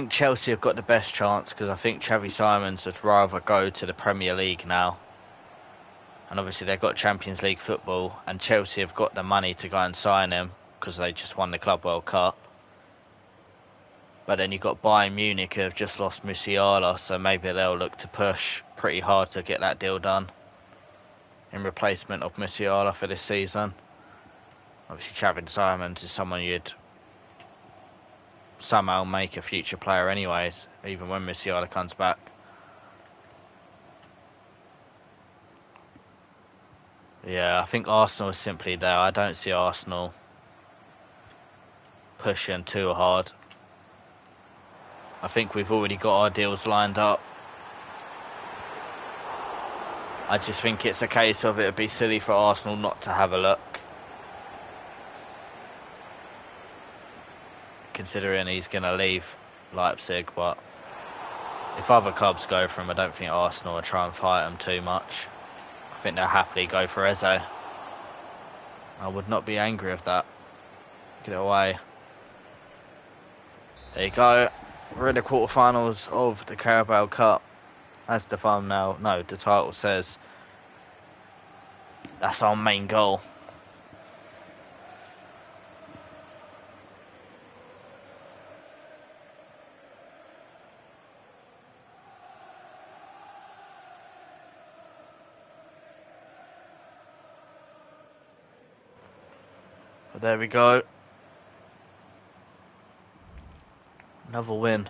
Chelsea have got the best chance because I think Xavi Simons would rather go to the Premier League now. And obviously they've got Champions League football, and Chelsea have got the money to go and sign him because they just won the Club World Cup. But then you've got Bayern Munich who have just lost Musiala, so maybe they'll look to push pretty hard to get that deal done in replacement of Musiala for this season. Obviously Xavi Simons is someone you'd somehow make a future player anyways, even when Musiala comes back. Yeah, I think Arsenal is simply there. I don't see Arsenal pushing too hard. I think we've already got our deals lined up. I just think it's a case of it would be silly for Arsenal not to have a look. Considering he's going to leave Leipzig, but if other clubs go for him, I don't think Arsenal will try and fight him too much. I think they'll happily go for Eze. I would not be angry with that. Get it away. There you go. We're in the quarterfinals of the Carabao Cup. As the thumbnail, no, the title says. That's our main goal. But there we go. Another win.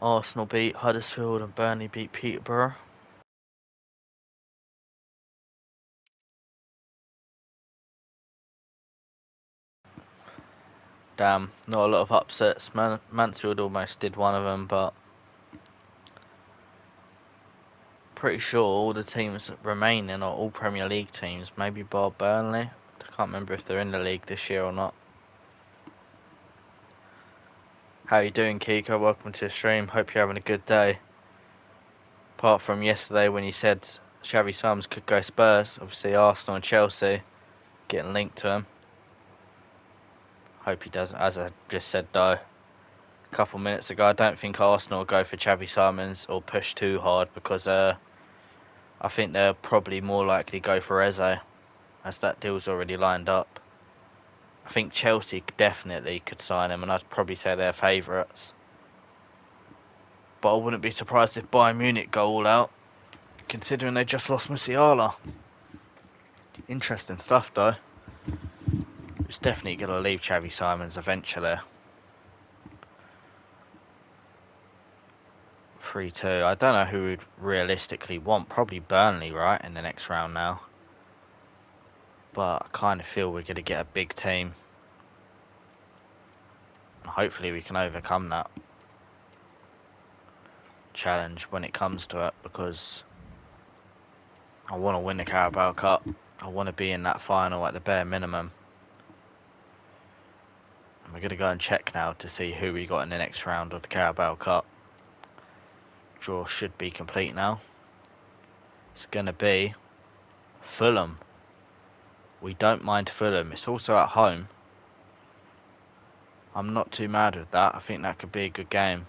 Arsenal beat Huddersfield and Burnley beat Peterborough. Damn, not a lot of upsets. Mansfield almost did one of them, but pretty sure all the teams remaining are all Premier League teams. Maybe bar Burnley. I can't remember if they're in the league this year or not. How you doing, Kiko? Welcome to the stream. Hope you're having a good day. Apart from yesterday when you said Xavi Simons could go Spurs, obviously Arsenal and Chelsea getting linked to him. Hope he doesn't, as I just said though a couple minutes ago, I don't think Arsenal will go for Xavi Simons or push too hard because I think they'll probably more likely go for Eze, as that deal's already lined up. I think Chelsea definitely could sign him, and I'd probably say they're favourites. But I wouldn't be surprised if Bayern Munich go all out, considering they just lost Musiala. Interesting stuff though. It's definitely going to leave Xavi Simons eventually. 3-2. I don't know who we'd realistically want. Probably Burnley, right, in the next round now. But I kind of feel we're going to get a big team. And hopefully we can overcome that challenge when it comes to it, because I want to win the Carabao Cup. I want to be in that final at the bare minimum. And we're going to go and check now to see who we got in the next round of the Carabao Cup. Draw should be complete now. It's going to be Fulham. We don't mind Fulham. It's also at home. I'm not too mad with that. I think that could be a good game.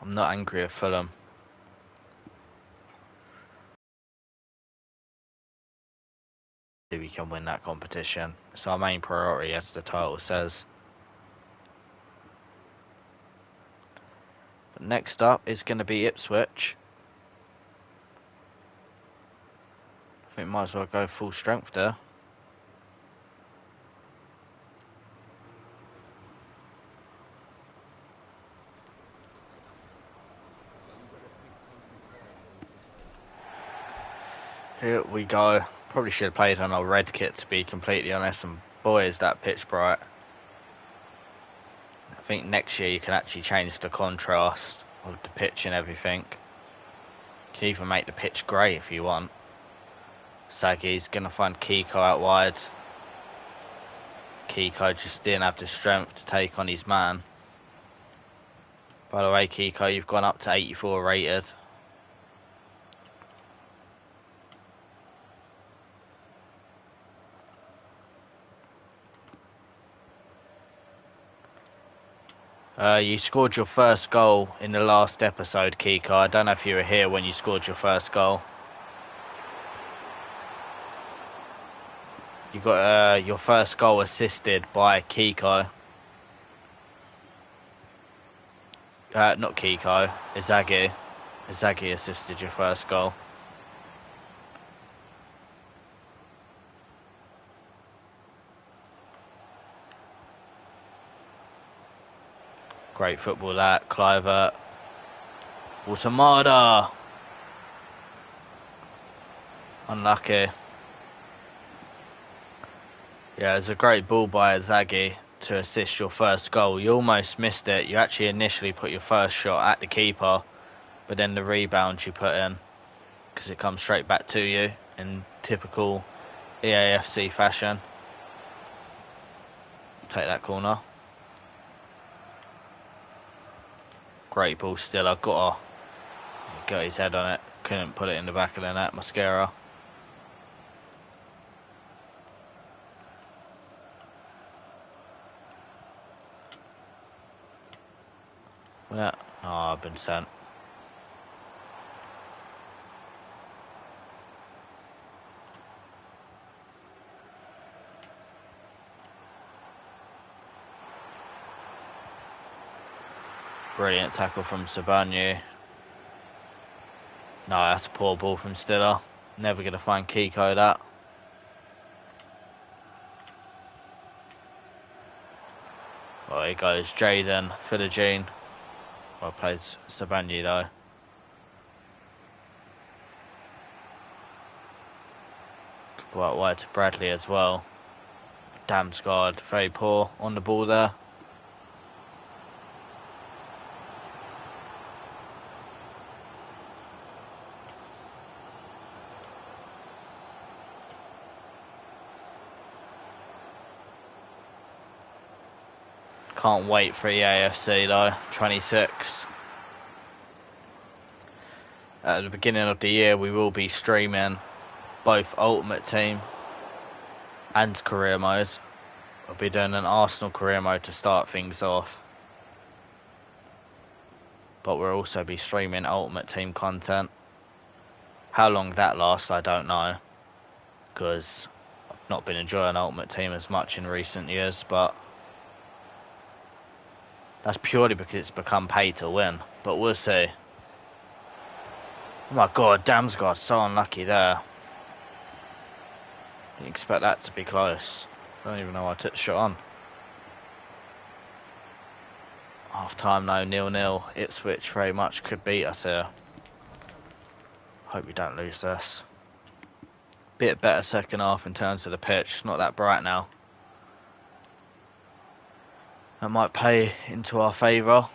I'm not angry with Fulham. We can win that competition. It's our main priority, as the title says. But next up is going to be Ipswich. I think might as well go full strength there. Here we go. Probably should have played on our red kit, to be completely honest, and boy is that pitch bright. I think next year you can actually change the contrast of the pitch and everything. You can even make the pitch grey if you want. Sagi's going to find Kiko out wide. Kiko just didn't have the strength to take on his man. By the way, Kiko, you've gone up to 84 rated. You scored your first goal in the last episode, Kiko. I don't know if you were here when you scored your first goal. You got your first goal assisted by Kiko. Not Kiko, Izagi. Izagi assisted your first goal. Great football that, Clivert. Watamada. Unlucky. Yeah, it was a great ball by Izagi to assist your first goal. You almost missed it. You actually initially put your first shot at the keeper, but then the rebound you put in, because it comes straight back to you in typical EAFC fashion. Take that corner. Great ball still. I've got his head on it. Couldn't put it in the back of the net. Mascara. Yeah. Oh, I've been sent. Brilliant tackle from Sabanu. No, that's a poor ball from Stiller. Never going to find Kiko that. Well, here goes Jaden Philogene. Well played Sabanu though. Good ball out wide to Bradley as well. Damsgaard, very poor on the ball there. Can't wait for EAFC though, 26. At the beginning of the year we will be streaming both Ultimate Team and Career Mode. I'll be doing an Arsenal Career Mode to start things off. But we'll also be streaming Ultimate Team content. How long that lasts I don't know, because I've not been enjoying Ultimate Team as much in recent years, but that's purely because it's become pay to win, but we'll see. Oh my god, Damsgaard's so unlucky there. Didn't expect that to be close. I don't even know why I took the shot on. Half time now, 0-0. Ipswich very much could beat us here. Hope we don't lose this. Bit better second half in terms of the pitch, not that bright now. That might play into our favour.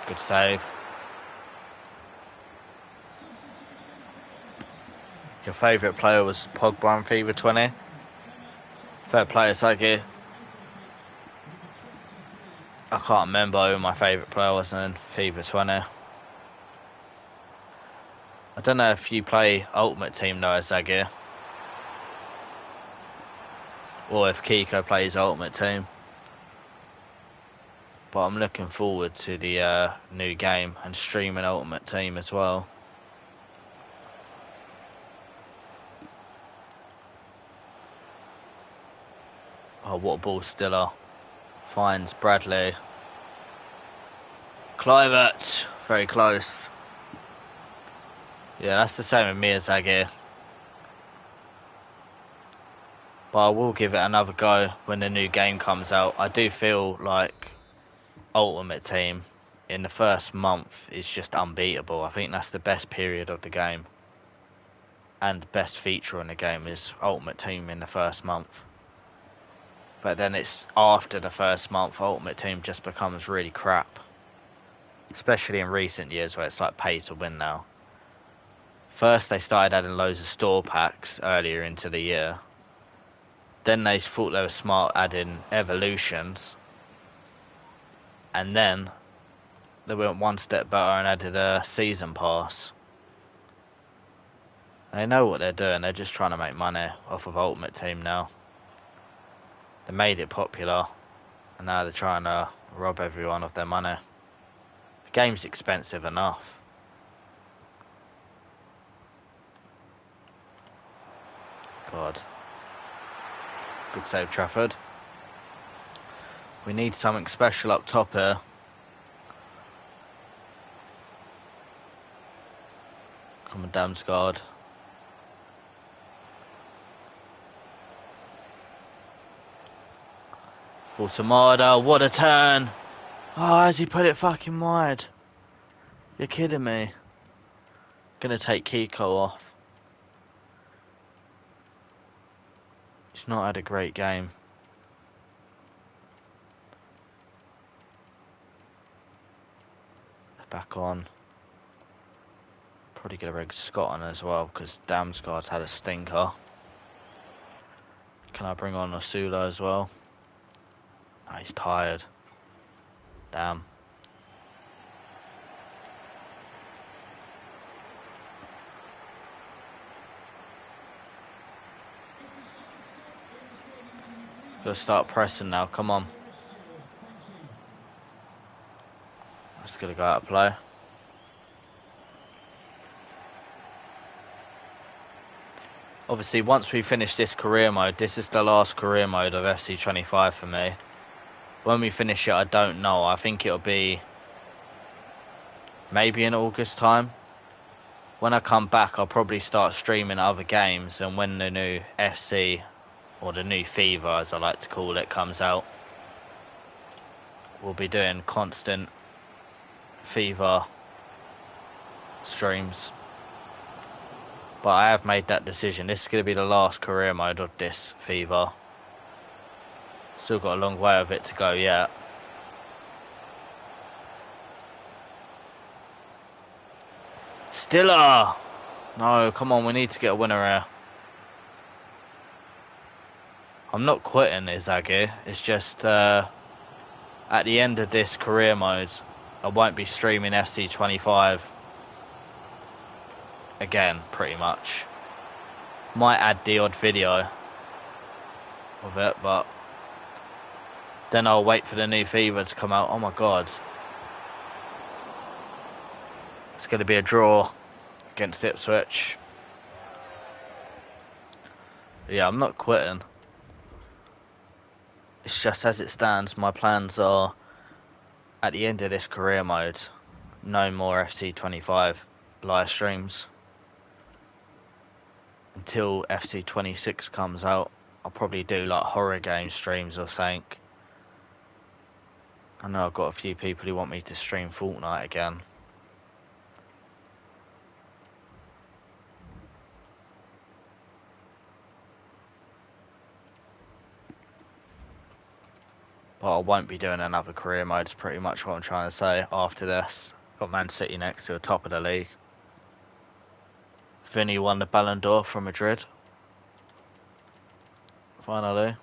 Good save. Your favourite player was Pogba in FIFA 20. Fair play, Saki. I can't remember who my favourite player was in FIFA 20. I don't know if you play Ultimate Team though, Zagir. Or if Kiko plays Ultimate Team. But I'm looking forward to the new game and streaming Ultimate Team as well. Oh, what a ball Stiller. Finds Bradley. Clivert, very close. Yeah, that's the same with me as Zagir. But I will give it another go when the new game comes out. I do feel like Ultimate Team in the first month is just unbeatable. I think that's the best period of the game. and best feature in the game is Ultimate Team in the first month. But then it's after the first month, Ultimate Team just becomes really crap. Especially in recent years where it's like pay to win now. First they started adding loads of store packs earlier into the year. Then they thought they were smart adding evolutions. And then they went one step better and added a season pass. They know what they're doing, they're just trying to make money off of Ultimate Team now. They made it popular, and now they're trying to rob everyone of their money. The game's expensive enough. God. Good save, Trafford. We need something special up top here. Come on, Damsgaard. Automada, what a turn! Oh, has he put it fucking wide? You're kidding me. Gonna take Kiko off. He's not had a great game. Back on. Probably gonna bring Scott on as well because Damsgaard's had a stinker. Can I bring on Osula as well? Oh, he's tired. Damn. Gotta start pressing now, come on. That's gonna go out of play. Obviously, once we finish this career mode, this is the last career mode of FC25 for me. When we finish it, I don't know. I think it'll be maybe in August time. When I come back, I'll probably start streaming other games, and when the new FC, or the new FIFA as I like to call it, comes out, we'll be doing constant FIFA streams. But I have made that decision. This is going to be the last career mode of this FIFA. Still got a long way of it to go yet. Stiller! No, come on, we need to get a winner here. I'm not quitting Izagi. It's just at the end of this career mode, I won't be streaming FC25 again, pretty much. Might add the odd video of it, but then I'll wait for the new FIFA to come out. Oh my god. It's going to be a draw against Ipswich. Yeah, I'm not quitting. It's just as it stands, my plans are at the end of this career mode, no more FC25 live streams. Until FC26 comes out, I'll probably do like horror game streams or something. I know I've got a few people who want me to stream Fortnite again. But I won't be doing another career mode, is pretty much what I'm trying to say after this. Got Man City next to the top of the league. Vinny won the Ballon d'Or from Madrid. Finally.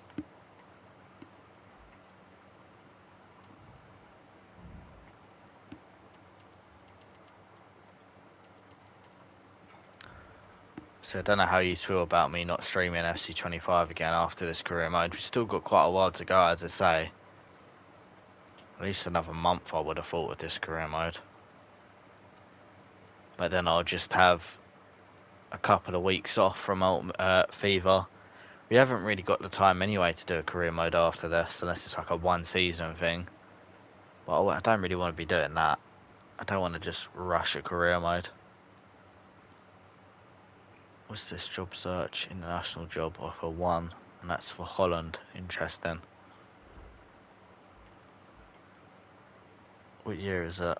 So I don't know how you feel about me not streaming FC25 again after this career mode. We've still got quite a while to go, as I say. At least another month I would have thought with this career mode. But then I'll just have a couple of weeks off from FIFA. We haven't really got the time anyway to do a career mode after this, unless it's like a one season thing. But I don't really want to be doing that. I don't want to just rush a career mode. What's this job search? International job offer 1, and that's for Holland. Interesting. What year is it?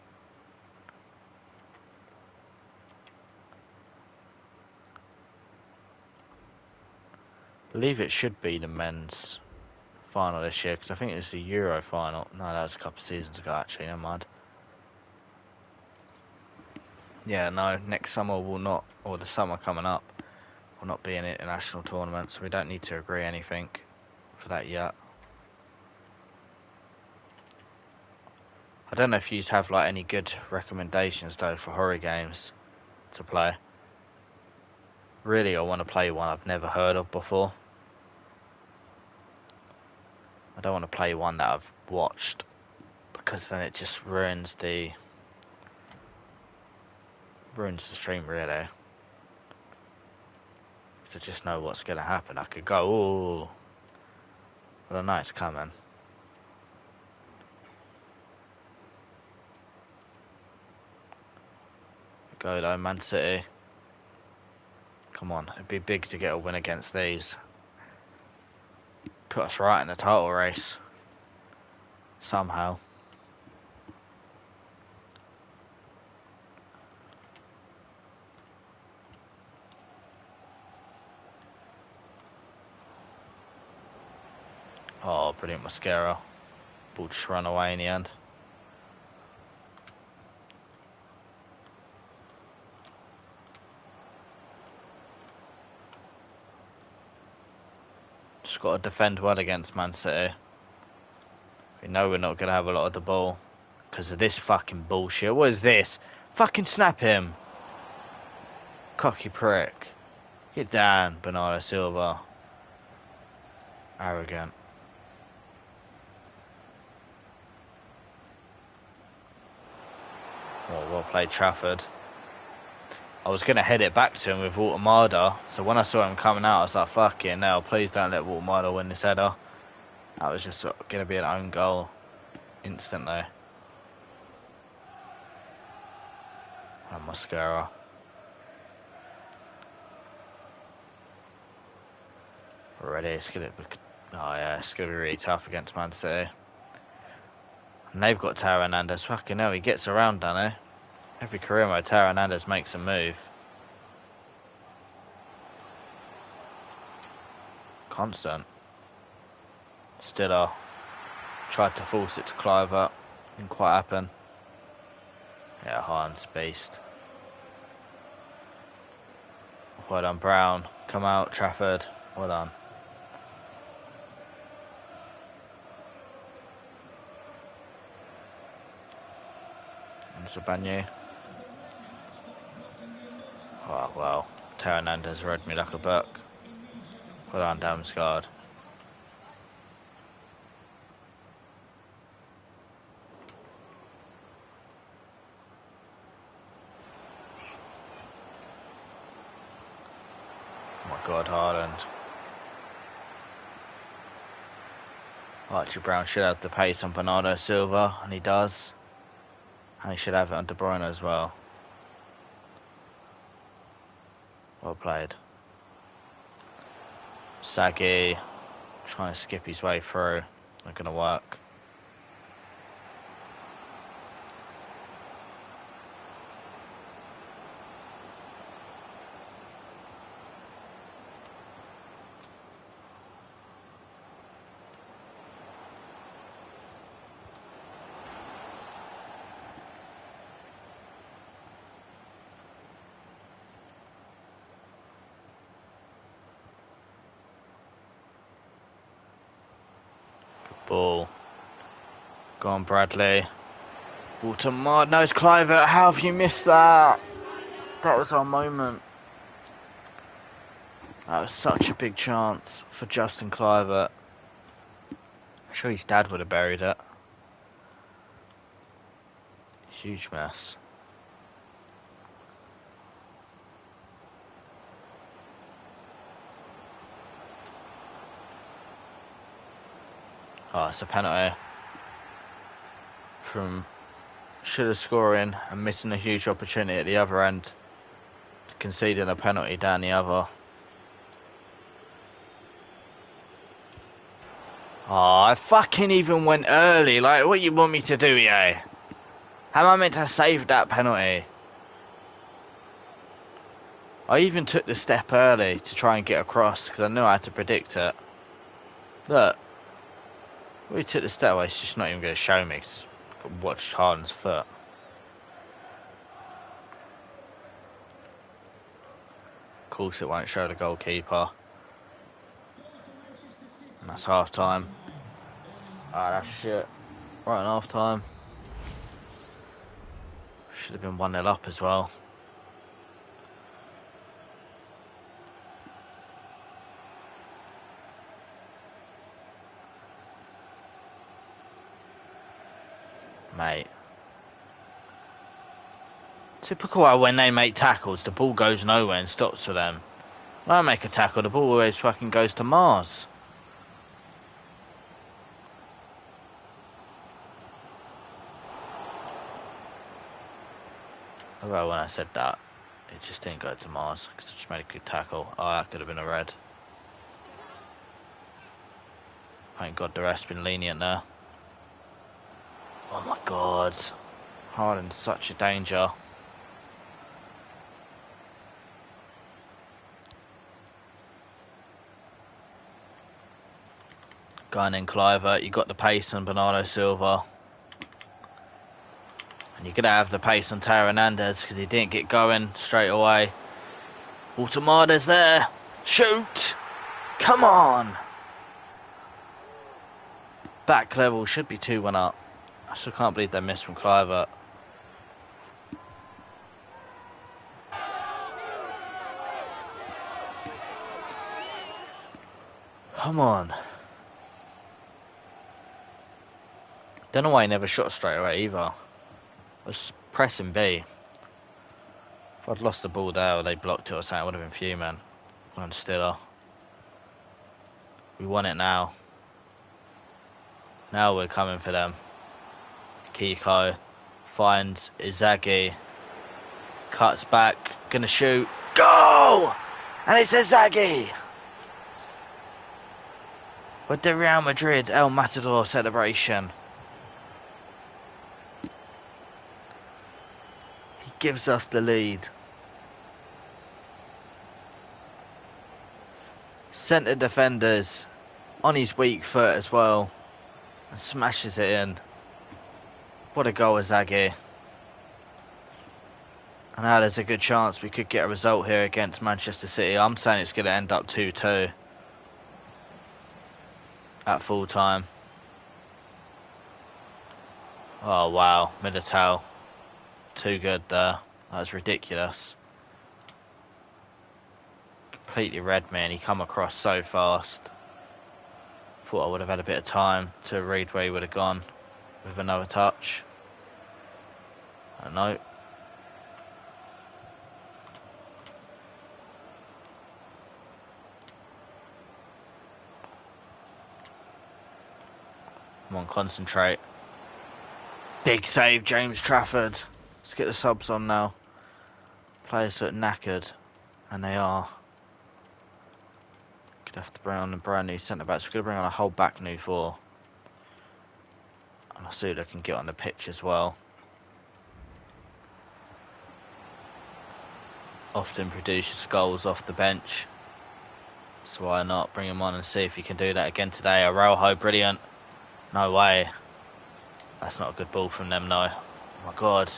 believe it should be the men's final this year, because I think it's the Euro final. No, that was a couple of seasons ago, actually, never mind. Yeah, no, next summer will not, or the summer coming up, will not be an international tournament, so we don't need to agree anything for that yet. I don't know if you have like any good recommendations though for horror games to play. Really, I want to play one I've never heard of before. I don't want to play one that I've watched, because then it just ruins the stream really. Because I just know what's going to happen. I could go, ooh, but I know it's coming. Go though, Man City. Come on, it'd be big to get a win against these. Put us right in the title race. Somehow. Oh, brilliant mascara. Ball just run away in the end. Just got to defend well against Man City. We know we're not going to have a lot of the ball because of this fucking bullshit. What is this? Fucking snap him. Cocky prick. Get down, Bernardo Silva. Arrogant. Oh, well played, Trafford. I was going to head it back to him with Walter, so when I saw him coming out, I was like, fucking hell, please don't let Walter win this header. That was just going to be an own goal instantly. And mascara. Already, it's going to be... Oh yeah, it's going to be really tough against Man City. And they've got Teo Hernandez. Fucking hell, he gets around, doesn't he? Every career mode, Teo Hernandez makes a move. Constant. Stiller tried to force it to Cliver. Didn't quite happen. Yeah, Hines beast. Well done, Brown. Come out, Trafford. Well done. And Zabanye. Oh, well. Teo Hernandez read me like a book. Well done, Damsgaard. Oh my God, Haaland. Archie Brown should have the pace on Bernardo Silva, and he does. And he should have it on De Bruyne as well. Well played. Saggy trying to skip his way through. Not going to work. Ball. Go on, Bradley. Ball to no, it's Cliver. How have you missed that? That was our moment. That was such a big chance for Justin Cliver. I'm sure his dad would have buried it. Huge mess. Oh, it's a penalty from Schiller scoring and missing a huge opportunity at the other end, conceding a penalty down the other. Oh, I fucking even went early. Like, what you want me to do here? How am I meant to save that penalty? I even took the step early to try and get across because I knew I had to predict it. Look, we took the step away. It's just not even going to show me. Cause I watched Harden's foot. Of course, it won't show the goalkeeper. And that's half time. Ah, that's shit. Right in half time. Should have been 1-0 up as well. Mate. Typical when they make tackles, the ball goes nowhere and stops for them. When I make a tackle, the ball always fucking goes to Mars. Although when I said that, it just didn't go to Mars because I just made a good tackle. Oh, that could have been a red. Thank God the ref's been lenient there. Oh my God. Harden's such a danger. Going in Cliver, you got the pace on Bernardo Silva. And you're going to have the pace on Teo Hernandez because he didn't get going straight away. Altamada's there. Shoot! Come on! Back level should be 2-1 up. I still can't believe they missed from Cliver. Come on. Don't know why he never shot straight away either. I was pressing B. If I'd lost the ball there or they blocked it or something, I would have been fuming. On Stiller. We won it now. Now we're coming for them. Kiko finds Izagi. Cuts back. Gonna shoot. Goal! And it's Izagi! With the Real Madrid El Matador celebration. He gives us the lead. Centre defenders on his weak foot as well. And smashes it in. What a goal, Izagi. And now there's a good chance we could get a result here against Manchester City. I'm saying it's going to end up 2-2 at full time. Oh wow, Militao. Too good there. That was ridiculous. Completely read me and he come across so fast. Thought I would have had a bit of time to read where he would have gone with another touch. I don't know. Come on, concentrate. Big save, James Trafford. Let's get the subs on now. Players look knackered, and they are. Could have to bring on a brand new centre backs. We're going to bring on a whole back new four. And I'll see if they can get on the pitch as well. Often produces goals off the bench. So why not bring him on and see if he can do that again today. Araujo, brilliant. No way. That's not a good ball from them, no. Oh my God.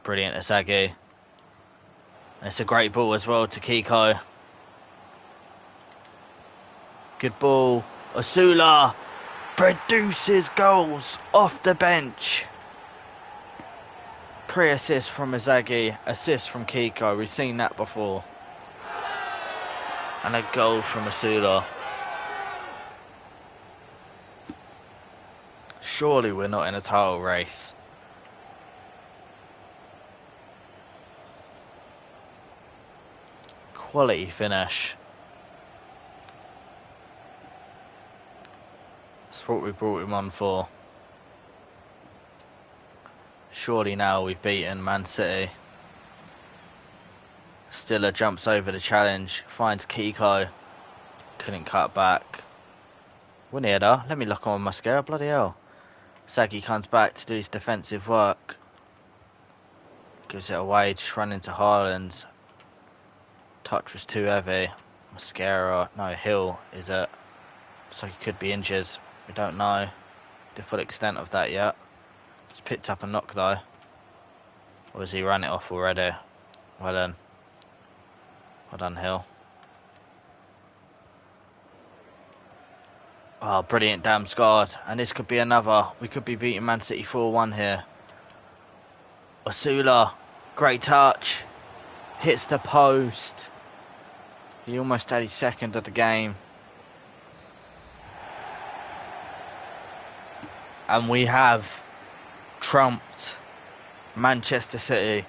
Brilliant, Izagi. It's a great ball as well to Kiko. Good ball. Osula produces goals off the bench. Pre-assist from Izagi, assist from Kiko. We've seen that before. And a goal from Osula. Surely we're not in a title race. Quality finish. That's what we brought him on for. Surely now we've beaten Man City. Stiller jumps over the challenge, finds Kiko. Couldn't cut back. We're near though. Let me lock on my mascara, bloody hell. Sagi comes back to do his defensive work. Gives it away, just run into Haaland. Touch was too heavy. Mascara, no, Hill is it. So he could be injured. We don't know the full extent of that yet. He's picked up a knock though. Or has he run it off already? Well done. Well done, Hill. Oh, brilliant Damsgaard. And this could be another. We could be beating Man City 4-1 here. Osula. Great touch. Hits the post. He almost had his second of the game. And we have trumped Manchester City.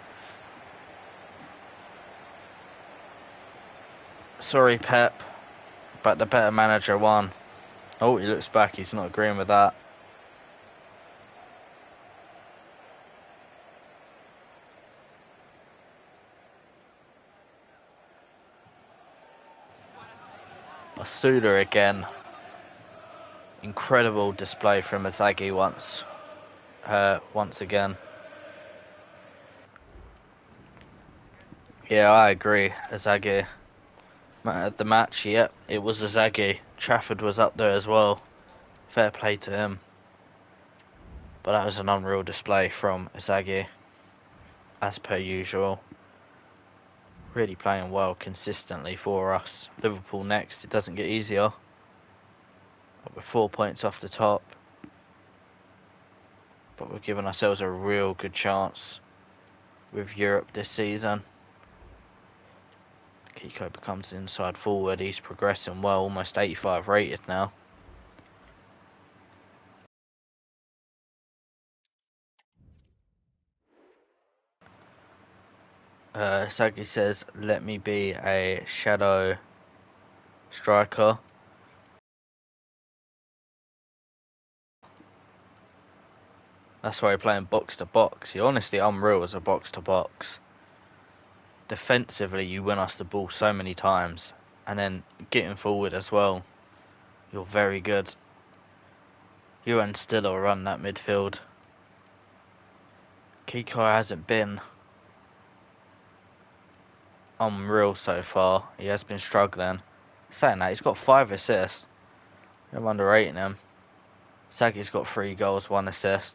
Sorry, Pep, but the better manager won. Oh, he looks back. He's not agreeing with that. Masuda again. Incredible display from Inzaghi once again. Yeah, I agree. Inzaghi. The match, yep, it was Inzaghi. Trafford was up there as well. Fair play to him. But that was an unreal display from Inzaghi, as per usual. Really playing well consistently for us. Liverpool next, it doesn't get easier. We're 4 points off the top. But we're giving ourselves a real good chance with Europe this season. Kiko becomes inside forward. He's progressing well, almost 85 rated now. Sagi says, let me be a shadow striker. That's why you're playing box to box. You're honestly unreal as a box to box. Defensively, you win us the ball so many times. And then getting forward as well. You're very good. You and Stiller run that midfield. Kiko hasn't been unreal so far. He has been struggling. Saying that, he's got 5 assists. I'm underrating him. Sagi's got 3 goals, 1 assist.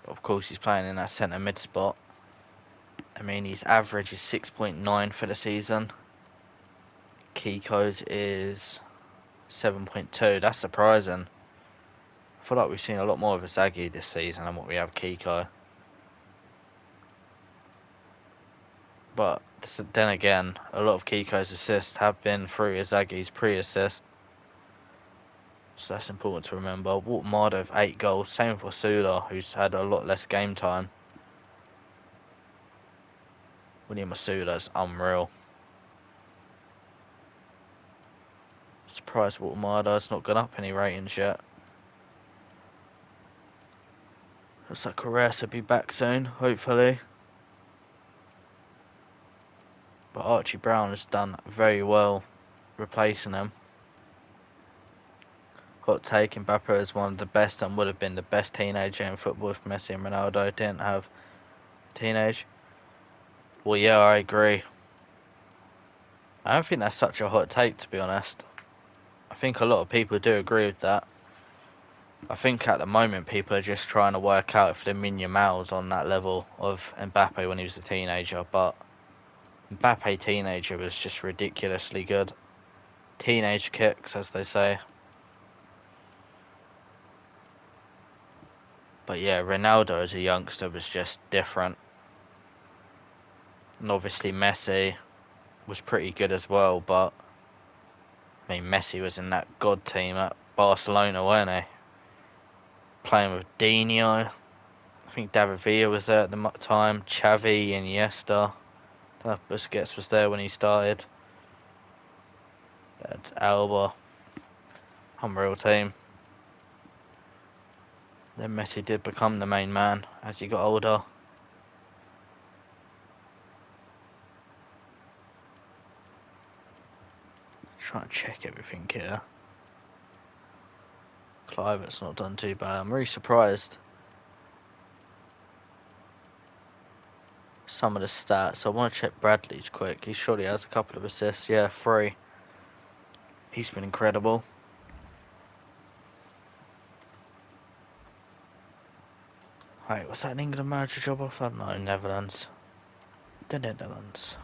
But of course, he's playing in that centre mid spot. I mean, his average is 6.9 for the season. Kiko's is 7.2. That's surprising. I feel like we've seen a lot more of Inzaghi this season than what we have Kiko. But then again, a lot of Kiko's assists have been through Inzaghi's pre-assist. So that's important to remember. Waltmard with 8 goals. Same for Sula, who's had a lot less game time. William Masula's unreal. Surprised Waltmar's not gone up any ratings yet. Looks like Caress will be back soon, hopefully. But Archie Brown has done very well replacing him. Hot take, Mbappe is one of the best and would have been the best teenager in football if Messi and Ronaldo didn't have teenage. Well, yeah, I agree. I don't think that's such a hot take, to be honest. I think a lot of people do agree with that. I think at the moment people are just trying to work out if Lamine Yamal's on that level of Mbappe when he was a teenager, but Mbappe teenager was just ridiculously good. Teenage kicks, as they say. But yeah, Ronaldo as a youngster was just different. And obviously Messi was pretty good as well, but I mean Messi was in that god team at Barcelona, weren't he? Playing with Dino. I think David Villa was there at the time. Xavi, Iniesta. Busquets was there when he started. That's Alba. Unreal team. Then Messi did become the main man as he got older. Trying to check everything here. Clive's not done too bad. I'm really surprised. some of the stats. I want to check Bradley's quick. He surely has a couple of assists. Yeah, 3. He's been incredible. Wait, was that an England manager job offer? No, Netherlands. The Netherlands.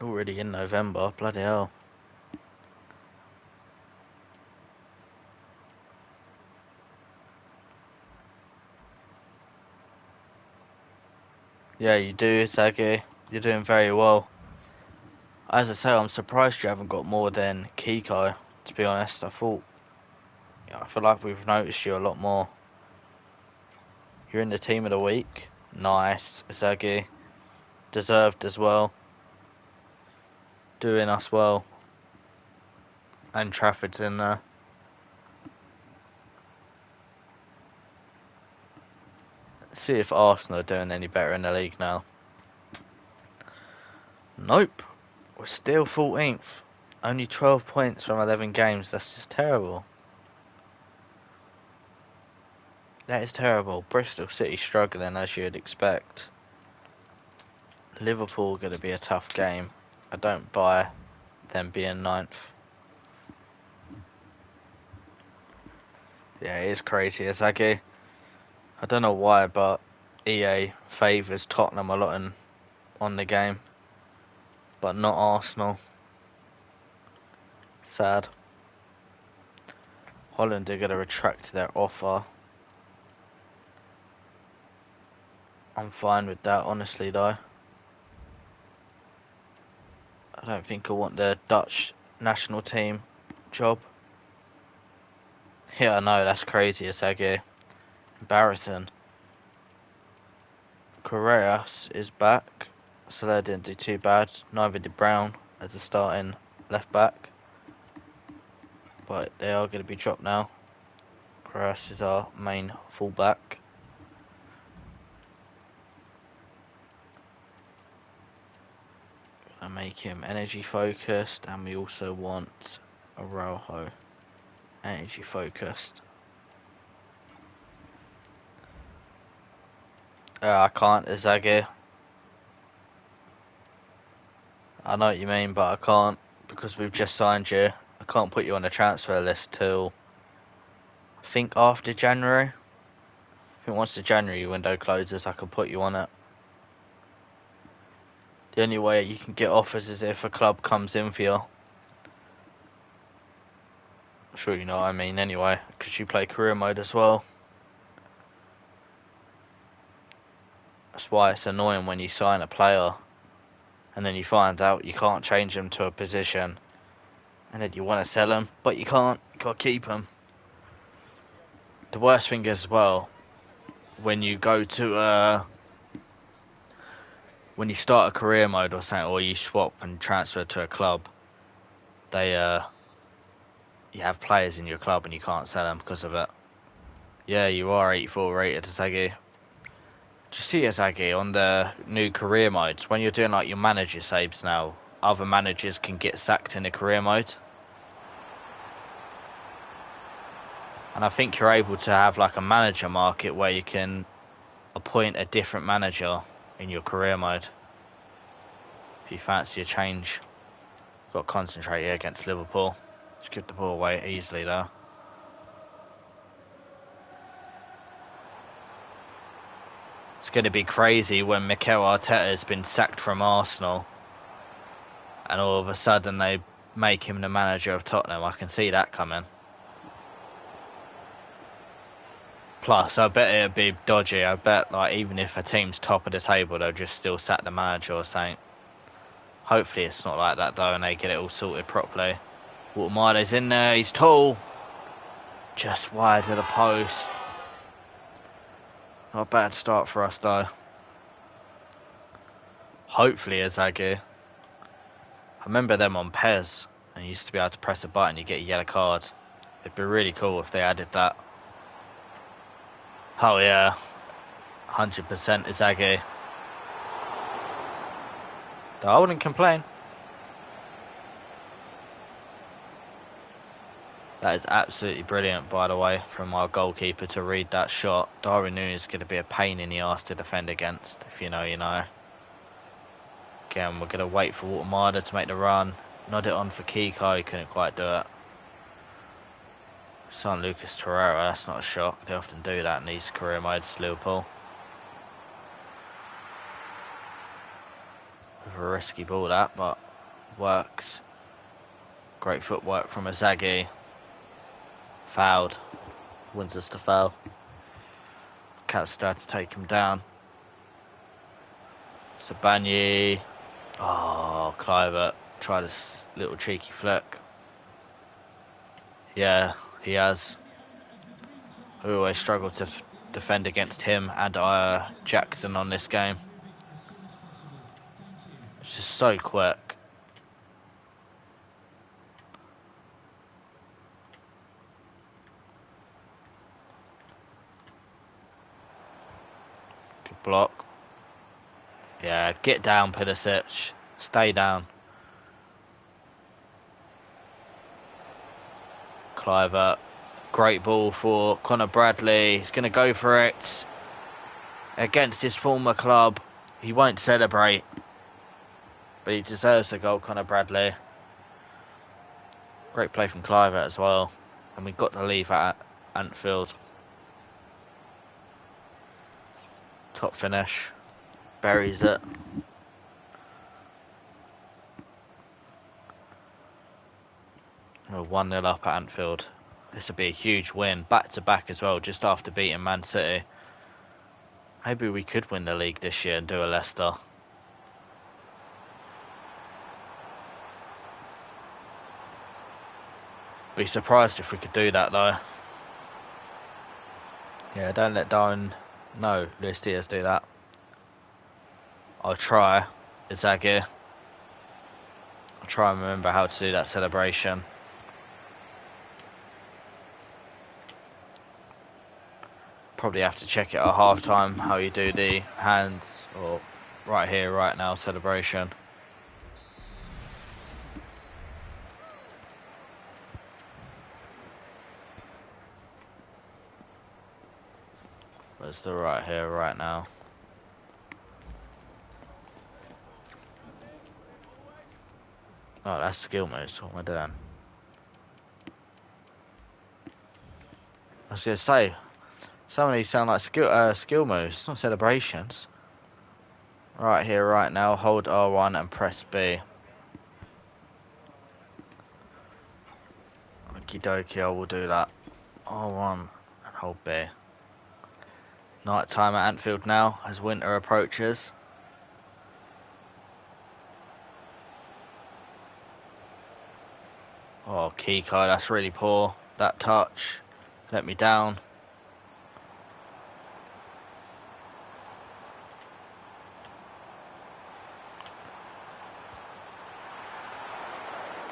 Already in November, bloody hell. Yeah, you do, Zaggy. You're doing very well. As I say, I'm surprised you haven't got more than Kiko, to be honest. I feel like we've noticed you a lot more. You're in the team of the week. Nice, Zaggy. Deserved as well. Doing us well. And Trafford's in there. Let's see if Arsenal are doing any better in the league now. Nope. We're still 14th. Only 12 points from 11 games. That's just terrible. That is terrible. Bristol City struggling as you'd expect. Liverpool going to be a tough game. I don't buy them being 9th. Yeah, it is crazy, Izagi. I don't know why, but EA favours Tottenham a lot on the game, but not Arsenal. Sad. Holland are going to retract their offer. I'm fine with that, honestly, though. I don't think I want the Dutch national team job. Yeah, I know, that's crazy, Izagi. Embarrassing. Correas is back, so they didn't do too bad. Neither did Brown as a starting left back, but they are going to be dropped now. Correas is our main fullback. Gonna make him energy focused, and we also want Araujo energy focused. I can't, Izagi. I know what you mean, but I can't because we've just signed you. I can't put you on the transfer list till I think after January. I think once the January window closes, I can put you on it. The only way you can get offers is if a club comes in for you. I'm sure you know what I mean anyway, because you play career mode as well. That's why it's annoying when you sign a player and then you find out you can't change them to a position and then you want to sell them, but you can't. You got to keep them. The worst thing as well, when you go to when you start a career mode or something, or you swap and transfer to a club, they you have players in your club and you can't sell them because of it. Yeah, you are 84 rated, Izagi. Do you see, Izagi, on the new career modes, when you're doing like your manager saves now, other managers can get sacked in the career mode? And I think you're able to have like a manager market where you can appoint a different manager in your career mode. If you fancy a change. Got to concentrate here against Liverpool. Just give the ball away easily there. It's going to be crazy when Mikel Arteta has been sacked from Arsenal and all of a sudden they make him the manager of Tottenham. I can see that coming. Plus, I bet it'd be dodgy. I bet like even if a team's top of the table, they'll just still sack the manager or something. Hopefully it's not like that though and they get it all sorted properly. Watermile's in there, he's tall. Just wide of the post. Not a bad start for us though. Hopefully Izagi. I remember them on PES and you used to be able to press a button, you get a yellow card. It'd be really cool if they added that. Oh yeah, 100% Izagi. I wouldn't complain. That is absolutely brilliant, by the way, from our goalkeeper to read that shot. Darwin Núñez is going to be a pain in the arse to defend against, if you know, you know. Again, we're going to wait for Watermada to make the run. Nod it on for Kiko, he couldn't quite do it. San Lucas Torreira, that's not a shock. They often do that in these career modes, Liverpool. With a risky ball that, but works. Great footwork from Azagi. Fouled. Wins us the foul. Catstad to take him down. Sabanyi. Oh, Clivert tried this little cheeky flick. Yeah, he has. We always struggle to defend against him and Jackson on this game. It's just so quick. Good block. Yeah, get down, Pulisic. Stay down. Clivert. Great ball for Connor Bradley. He's going to go for it. Against his former club. He won't celebrate. But he deserves a goal, Connor Bradley. Great play from Clivert as well. And we got the lead at Anfield. Top finish. Buries it. We're 1-0 up at Anfield. This would be a huge win. Back to back as well, just after beating Man City. Maybe we could win the league this year and do a Leicester. Be surprised if we could do that though. Yeah, don't let Darwin... No, Luis Diaz do that. I'll try. Izagir. I'll try and remember how to do that celebration. Probably have to check it at half time how you do the hands or right here, right now celebration. Where's the right here, right now? Oh, that's skill moves. What am I doing? I was going to say, some of these sound like skill moves, not celebrations. Right here, right now, hold R1 and press B. Okie dokie, I will do that. R1 and hold B. Night time at Anfield now, as winter approaches. Oh, Kiko, that's really poor. That touch let me down.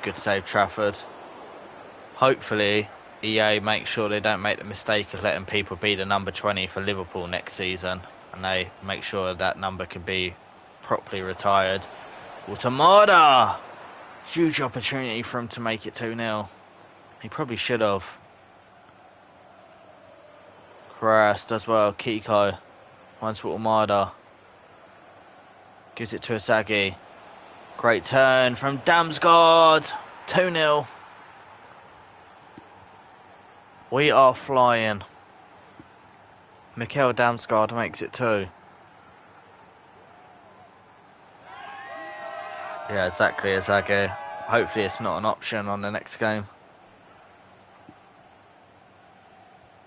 Good save, Trafford. Hopefully, EA make sure they don't make the mistake of letting people be the number 20 for Liverpool next season, and they make sure that number can be properly retired. Watermada! Huge opportunity for him to make it 2-0. He probably should have. Carreras does well. Kiko finds Watermada. Gives it to Asagi. Great turn from Damsgaard. 2-0. We are flying. Mikel Damsgaard makes it 2. Yeah, exactly, Azagi. Hopefully it's not an option on the next game.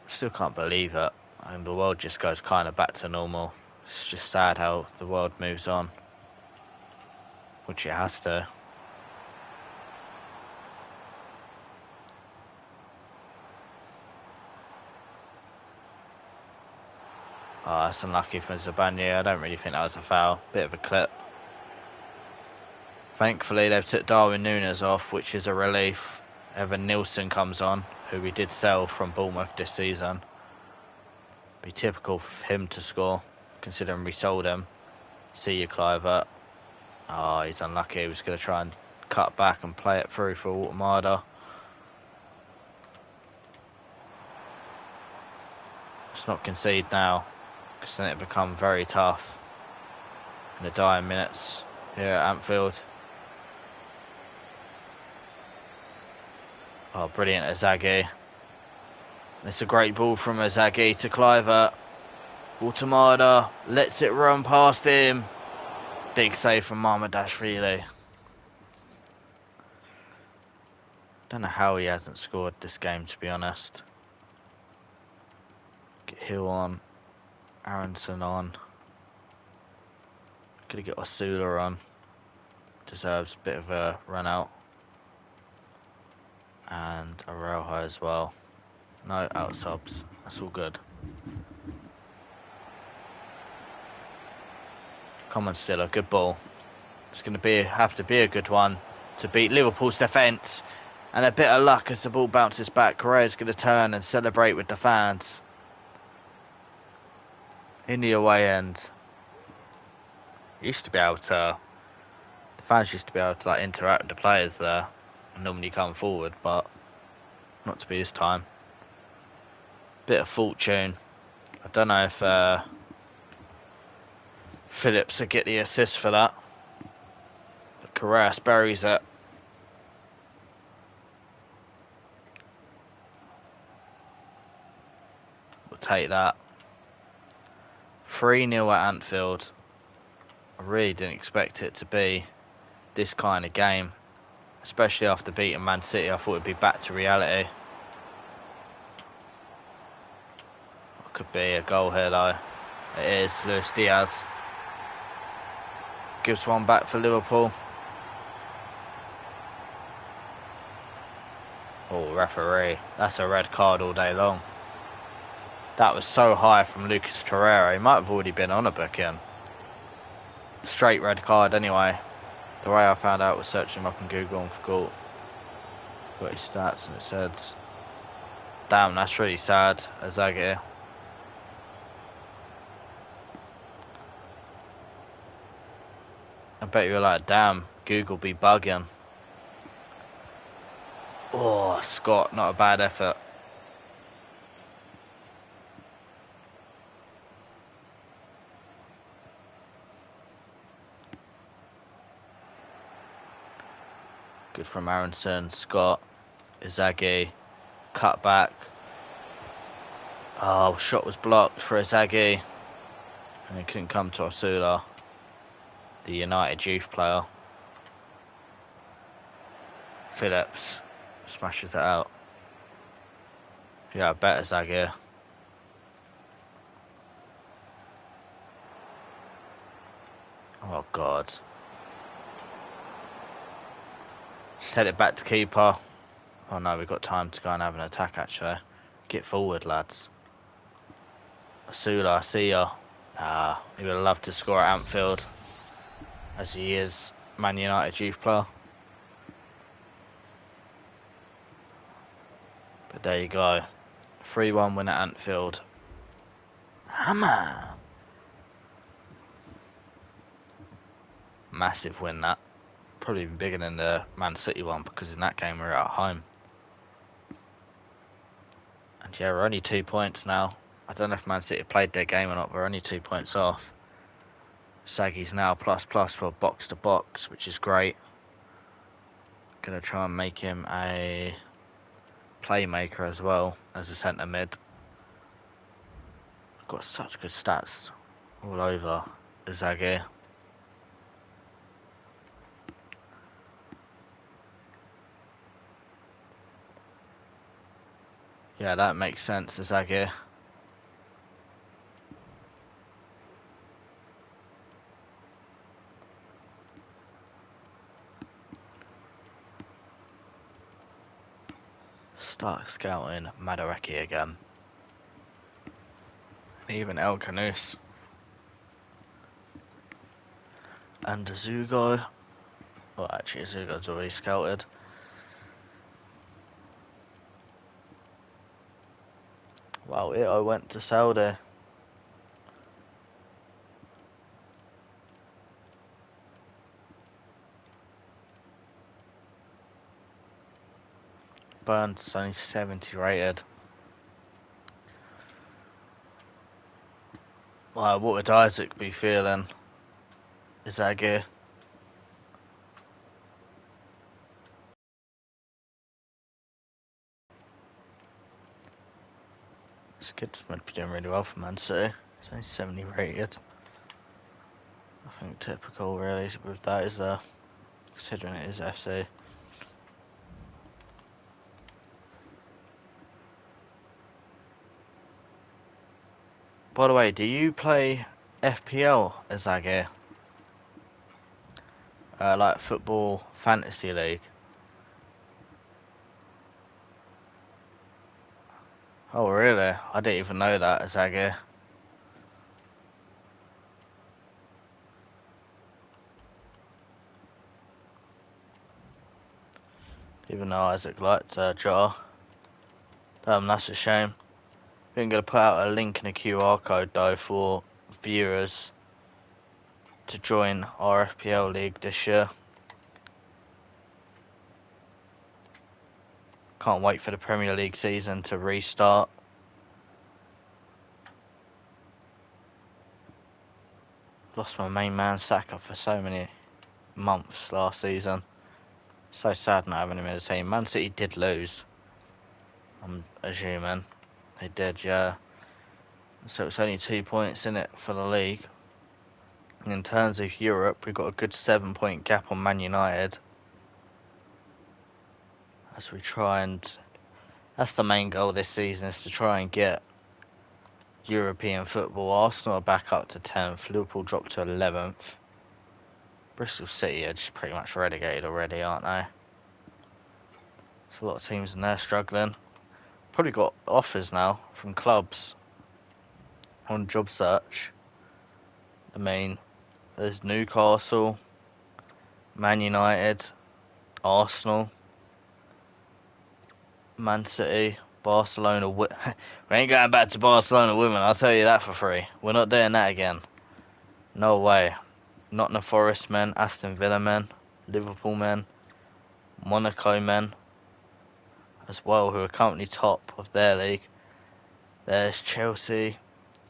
Still can't believe it. And the world just goes kind of back to normal. It's just sad how the world moves on. Which it has to. Oh, that's unlucky for Zabanya. I don't really think that was a foul. Bit of a clip. Thankfully, they've took Darwin Núñez off, which is a relief. Evan Nilsson comes on, who we did sell from Bournemouth this season. Be typical for him to score, considering we sold him. See you, Clivert. Oh, he's unlucky. He was going to try and cut back and play it through for Watermada. Let's not concede now, because then it become very tough in the dying minutes here at Anfield. Oh, brilliant Azagi. It's a great ball from Azagi to Cliver. Automada lets it run past him. Big save from Mamardashvili. Don't know how he hasn't scored this game, to be honest. Get Hill on. Aronson on. Gonna get Osula on. Deserves a bit of a run out. And Araujo as well. No out subs. That's all good. Come on, Stiller. Good ball. It's going to have to be a good one to beat Liverpool's defence. And a bit of luck as the ball bounces back. Correa's going to turn and celebrate with the fans. In the away end. Used to be able to... The fans used to be able to like interact with the players there. And normally come forward, but not to be this time. Bit of fortune. I don't know if Phillips will get the assist for that. But Correa buries it. We'll take that. 3-0 at Anfield. I really didn't expect it to be this kind of game. Especially after beating Man City, I thought it'd be back to reality. Could be a goal here though. It is. Luis Diaz gives one back for Liverpool. Oh, referee. That's a red card all day long. That was so high from Lucas Torreira. He might have already been on a booking. Straight red card anyway. The way I found out was searching him up on Google and forgot his stats, and it said, damn, that's really sad. Azagi. I bet you were like, damn, Google be bugging. Oh, Scott, not a bad effort. Good from Aronson, Scott, Izagi, cut back. Oh, shot was blocked for Izagi. And it couldn't come to Osula, the United youth player. Phillips smashes it out. Yeah, I bet Izagi. Oh, God. Just head it back to keeper. Oh no, we've got time to go and have an attack actually. Get forward, lads. Osula, I see ya. He would have loved to score at Anfield, as he is Man United youth player. But there you go. 3-1 win at Anfield. Hammer! Massive win that. Probably even bigger than the Man City one, because in that game we were at home. And yeah, we're only 2 points now. I don't know if Man City played their game or not, but we're only 2 points off. Saggy's now ++ for box to box, which is great. Gonna try and make him a playmaker as well as a centre mid. Got such good stats all over Izagi. Yeah, that makes sense, Izagi. Start scouting Madaraki again. Even El Canus. And Zugo. Well, actually, Zugo's already scouted. Wow, I went to Saudi. Burns only 70 rated. What would Isaac be feeling? Is that good? This kid's meant to be doing really well for Man City. He's only 70 rated. I think typical really with that is considering it is FC. By the way, do you play FPL, Azagir? Like Football Fantasy League? Oh really? I didn't even know that, Azagir. Even though Isaac liked Jar. Damn, that's a shame. We're going to put out a link and a QR code though for viewers to join our FPL league this year. Can't wait for the Premier League season to restart. Lost my main man Saka for so many months last season. So sad not having him in the team. Man City did lose, I'm assuming. They did, yeah. So it's only 2 points in it for the league. And in terms of Europe, we've got a good 7-point gap on Man United. As we try and... That's the main goal this season, is to try and get European football. Arsenal are back up to 10th. Liverpool dropped to 11th. Bristol City are just pretty much relegated already, aren't they? There's a lot of teams in there struggling. Probably got offers now from clubs on job search. I mean, there's Newcastle, Man United, Arsenal, Man City, Barcelona. We ain't going back to Barcelona women, I'll tell you that for free. We're not doing that again. No way. Nottingham Forest men, Aston Villa men, Liverpool men, Monaco men as well, who are currently top of their league. There's Chelsea,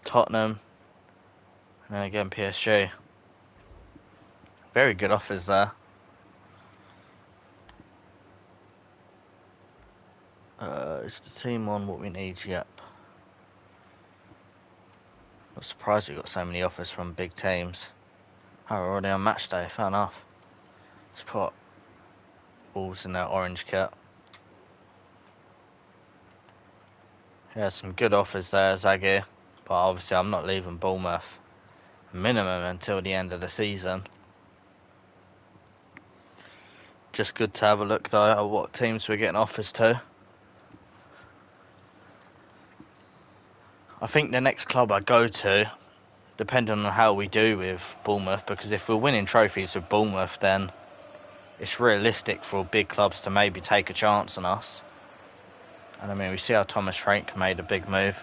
Tottenham, and then again PSG. Very good offers there. Is the team on what we need? Yep. Not surprised we got so many offers from big teams. Oh, we're already on match day, fair enough. Let's put Wolves in their orange kit. Yeah, some good offers there, Zaggy. But obviously I'm not leaving Bournemouth minimum until the end of the season. Just good to have a look though at what teams we're getting offers to. I think the next club I go to, depending on how we do with Bournemouth, because if we're winning trophies with Bournemouth, then it's realistic for big clubs to maybe take a chance on us. And I mean, we see how Thomas Frank made a big move.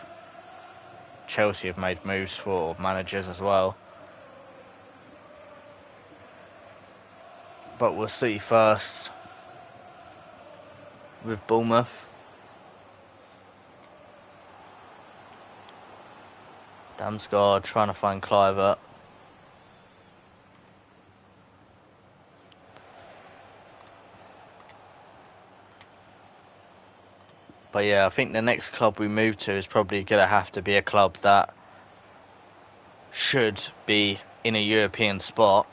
Chelsea have made moves for managers as well. But we'll see first with Bournemouth. Damsgaard trying to find Clivert. But yeah, I think the next club we move to is probably going to have to be a club that should be in a European spot.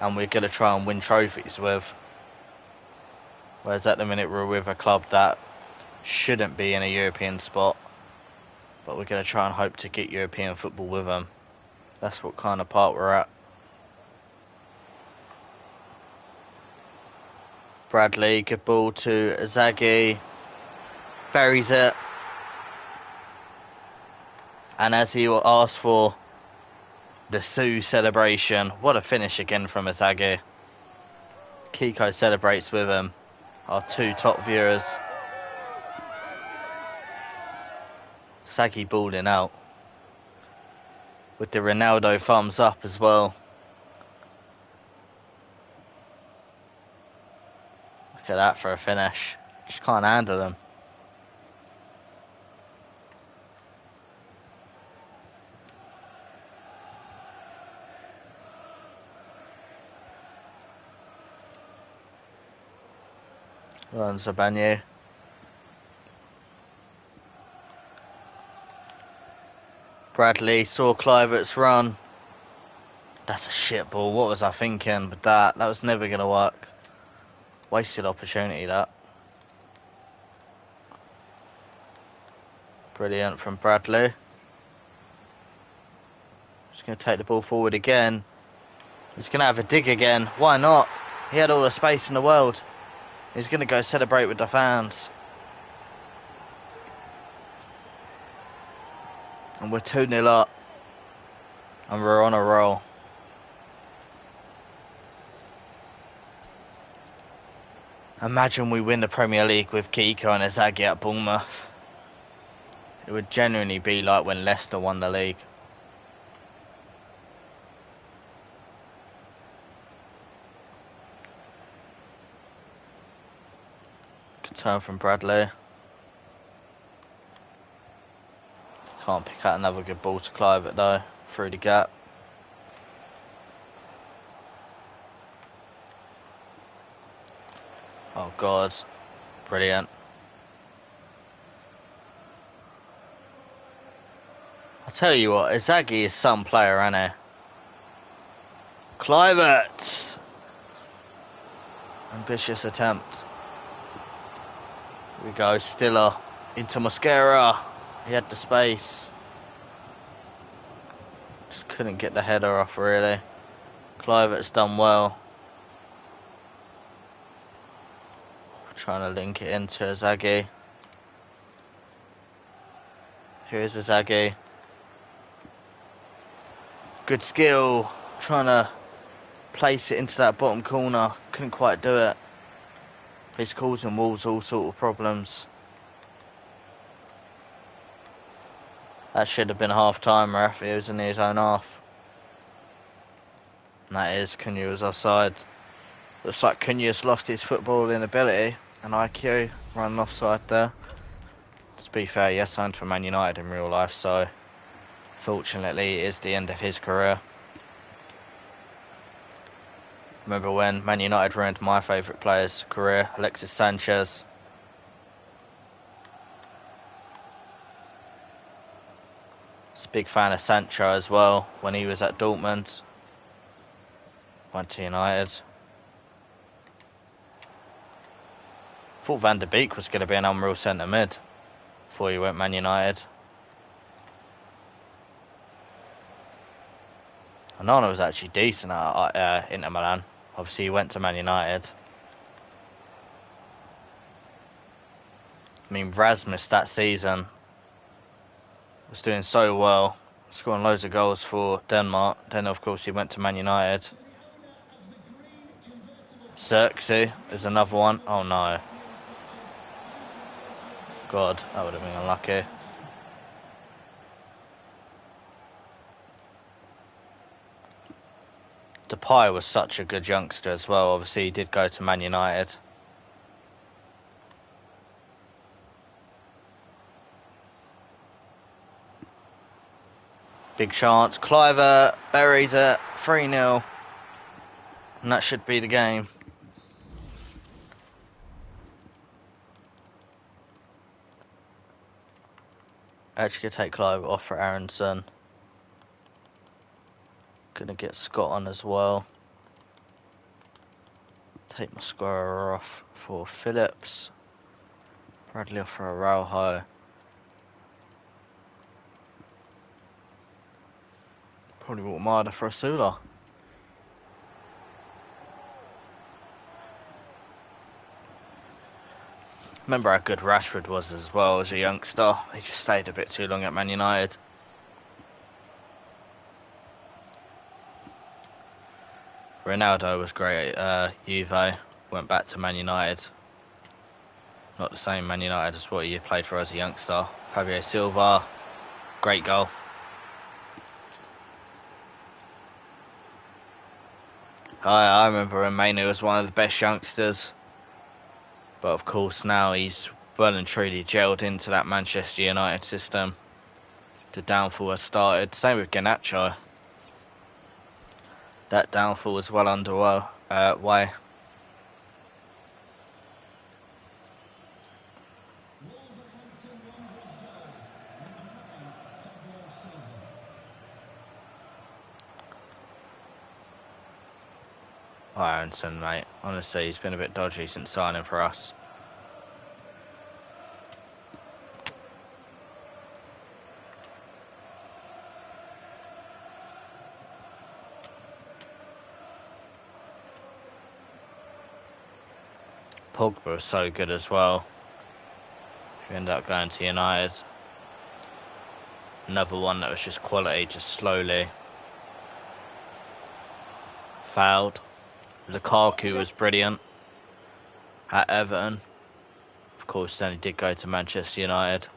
And we're going to try and win trophies with. Whereas at the minute we're with a club that shouldn't be in a European spot. But we're going to try and hope to get European football with them. That's what kind of part we're at. Bradley, good ball to Zaggy. Buries it. And as he asked for the Sue celebration, what a finish again from Zaggy. Kiko celebrates with him. Our two top viewers. Saggy balling out. With the Ronaldo thumbs up as well. Look at that for a finish. Just can't handle them. Well done, Zabanu. Bradley saw Kluivert's run. That's a shit ball. What was I thinking with that? That was never going to work. Wasted opportunity, that. Brilliant from Bradley. Just going to take the ball forward again. He's going to have a dig again. Why not? He had all the space in the world. He's going to go celebrate with the fans. And we're 2-0 up. And we're on a roll. Imagine we win the Premier League with Kiko and Inzaghi at Bournemouth. It would genuinely be like when Leicester won the league. Good turn from Bradley. Can't pick out another good ball to Kluivert though. Through the gap. Oh God. Brilliant. I'll tell you what, Inzaghi is some player, isn't he? Kluivert! Ambitious attempt. Here we go, Stiller into Mosquera. He had the space. Just couldn't get the header off, really. Kluivert's done well. Trying to link it into Inzaghi. Here's Inzaghi. Good skill. Trying to place it into that bottom corner. Couldn't quite do it. He's causing Wolves all sort of problems. That should have been half time, ref. He was in his own half. And that is Cunha was offside. Looks like Cunha's lost his footballing ability and IQ, running offside there. To be fair, he signed for Man United in real life, so fortunately it is the end of his career. Remember when Man United ruined my favourite player's career, Alexis Sanchez. Was a big fan of Sancho as well when he was at Dortmund. Went to United. Thought Van der Beek was going to be an unreal centre mid before he went Man United. Onana was actually decent at Inter Milan. Obviously he went to Man United. I mean, Rasmus that season was doing so well, scoring loads of goals for Denmark. Then of course he went to Man United. Xerxes is another one. Oh no. God, that would have been unlucky. Depay was such a good youngster as well. Obviously he did go to Man United. Big chance. Kluivert buries it. 3-0. And that should be the game. Actually going to take Kluivert off for Aronson. Gonna get Scott on as well. Take Mosquera off for Phillips. Bradley off for Araujo. Probably bought Marder for Asula. Remember how good Rashford was as well as a youngster. He just stayed a bit too long at Man United. Ronaldo was great at Juve. Went back to Man United. Not the same Man United as what he played for as a youngster. Fabio Silva, great goal. I remember when Mainu was one of the best youngsters. But of course now he's well and truly gelled into that Manchester United system. The downfall has started. Same with Garnacho. That downfall is well underway. Aronson, mate. Honestly, he's been a bit dodgy since signing for us. Pogba is so good as well. If you end up going to United. Another one that was just quality, just slowly failed. Lukaku was brilliant at Everton. Of course, then he did go to Manchester United.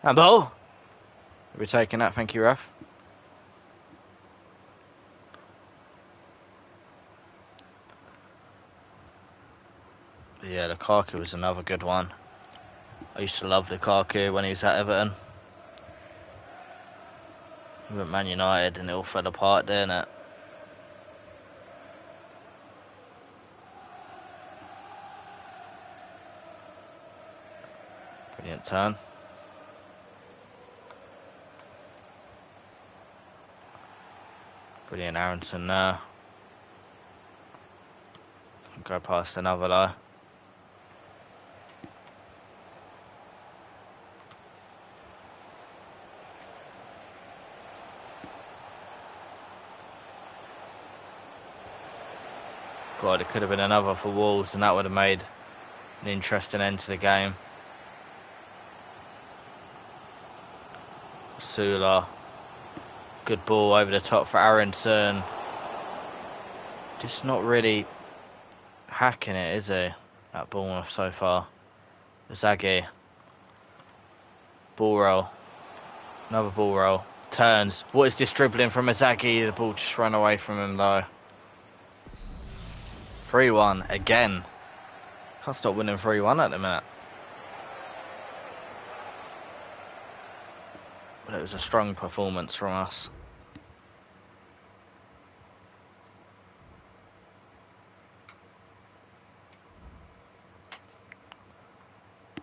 Handball! We're taking that, thank you, ref. Yeah, Lukaku was another good one. I used to love Lukaku when he was at Everton. He went Man United and it all fell apart, didn't it? Brilliant turn. Brilliant Aronson there. Go past another though. God, it could have been another for Wolves and that would have made an interesting end to the game. Sula. Good ball over the top for Aronson. Just not really hacking it, is he? At Bournemouth so far. Zaggy. Ball roll. Another ball roll. Turns. What is this dribbling from Zaggy? The ball just ran away from him though. 3-1 again. Can't stop winning 3-1 at the minute. But it was a strong performance from us.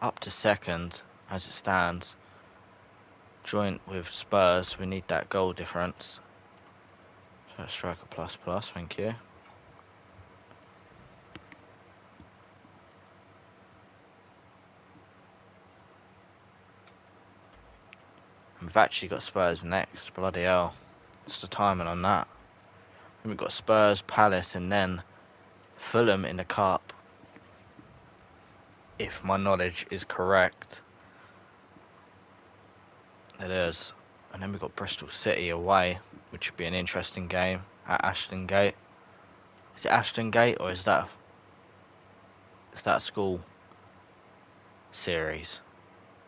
Up to second as it stands. Joint with Spurs. We need that goal difference. So striker plus, thank you. We've actually got Spurs next. Bloody hell. What's the timing on that? We've got Spurs, Palace, and then Fulham in the Cup. If my knowledge is correct. It is. And then we've got Bristol City away, which would be an interesting game at Ashton Gate. Is it Ashton Gate or is that school series?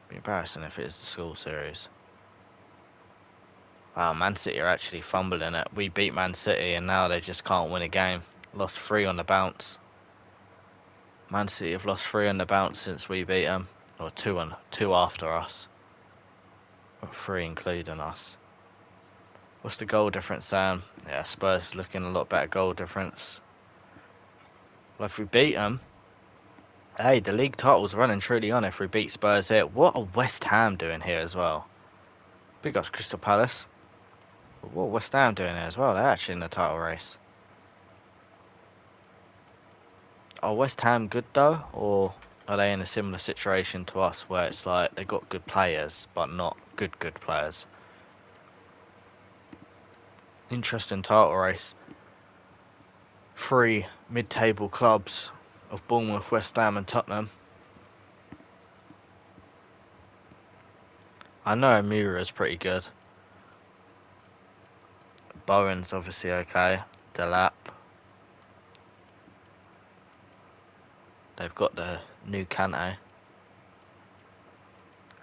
It'd be embarrassing if it is the school series. Wow, Man City are actually fumbling it. We beat Man City and now they just can't win a game. Lost 3 on the bounce. Man City have lost 3 on the bounce since we beat them. Or 2 after us. Or 3 including us. What's the goal difference, Sam? Yeah, Spurs looking a lot better goal difference. Well, if we beat them... Hey, the league title's running truly on if we beat Spurs here. What are West Ham doing here as well? Big ups Crystal Palace. What are West Ham doing here as well? They're actually in the title race. Are West Ham good though? Or are they in a similar situation to us where it's like they've got good players but not good players? Interesting title race. 3 mid-table clubs of Bournemouth, West Ham and Tottenham. I know Mura's pretty good. Bowen's obviously okay. Delap. They've got the new Kante.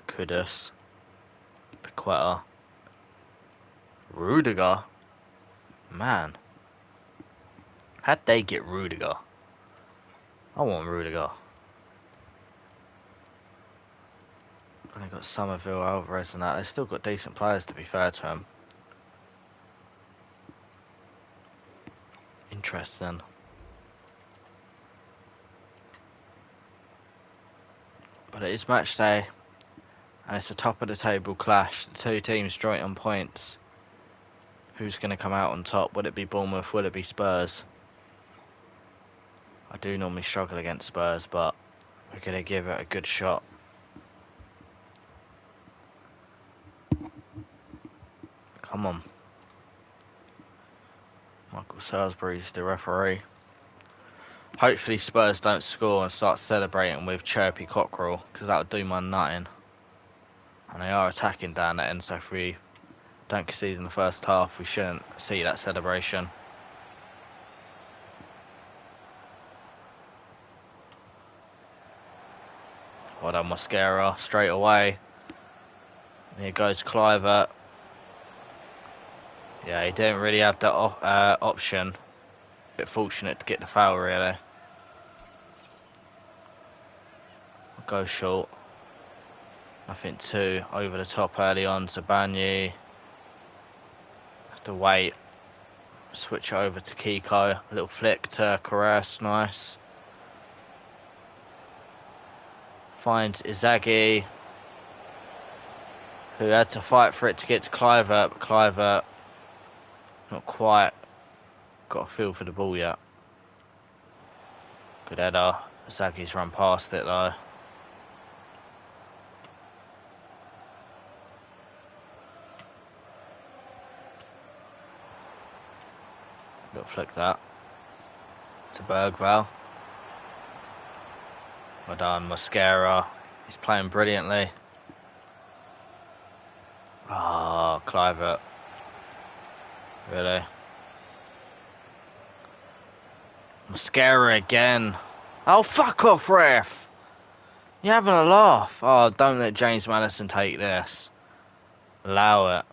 Kudus. Paqueta. Rudiger. Man. How'd they get Rudiger? I want Rudiger. And they got Somerville, Alvarez and that. They've still got decent players to be fair to them. Interesting. But it is match day. And it's a top of the table clash. The 2 teams joint on points. Who's going to come out on top? Would it be Bournemouth? Will it be Spurs? I do normally struggle against Spurs, but we're going to give it a good shot. Come on. Michael Salisbury's the referee. Hopefully Spurs don't score and start celebrating with Chirpy Cockerel, because that would do my nutting. And they are attacking down that end, so if we don't concede in the first half, we shouldn't see that celebration. Well done, Mosquera, straight away. Here goes Clivert. Yeah, he didn't really have that option. Bit fortunate to get the foul, really. Go short. Nothing too over the top early on. Zabanyi. Have to wait. Switch over to Kiko. A little flick to Carras. Nice. Finds Izagi, who had to fight for it to get to Clivert, but Clivert not quite got a feel for the ball yet. Good header. Izagi's run past it though. Little flick that to Bergvall. Well done, Mosquera. He's playing brilliantly. Ah, oh, Clivert. Really? Mosquera again. Oh, fuck off, ref! You're having a laugh. Oh, don't let James Maddison take this. Allow it.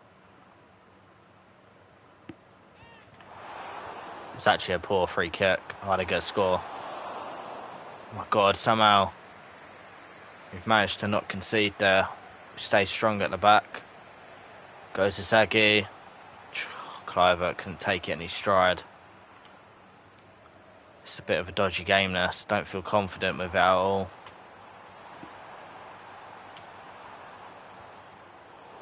It's actually a poor free kick. I had a good score. Oh my God, somehow we've managed to not concede there. We stay strong at the back. Goes to Zaghi. Clivert couldn't take it in his stride. It's a bit of a dodgy game this. Don't feel confident with it at all.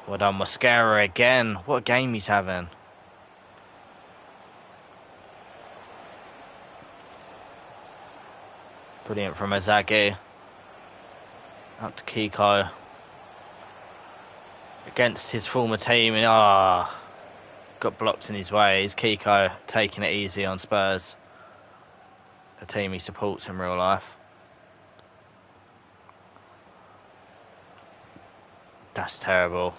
Well done, Mosquera again. What a game he's having. Brilliant from Izagi. Up to Kiko. Against his former team. Got blocked in his way. Is Kiko taking it easy on Spurs? The team he supports in real life. That's terrible.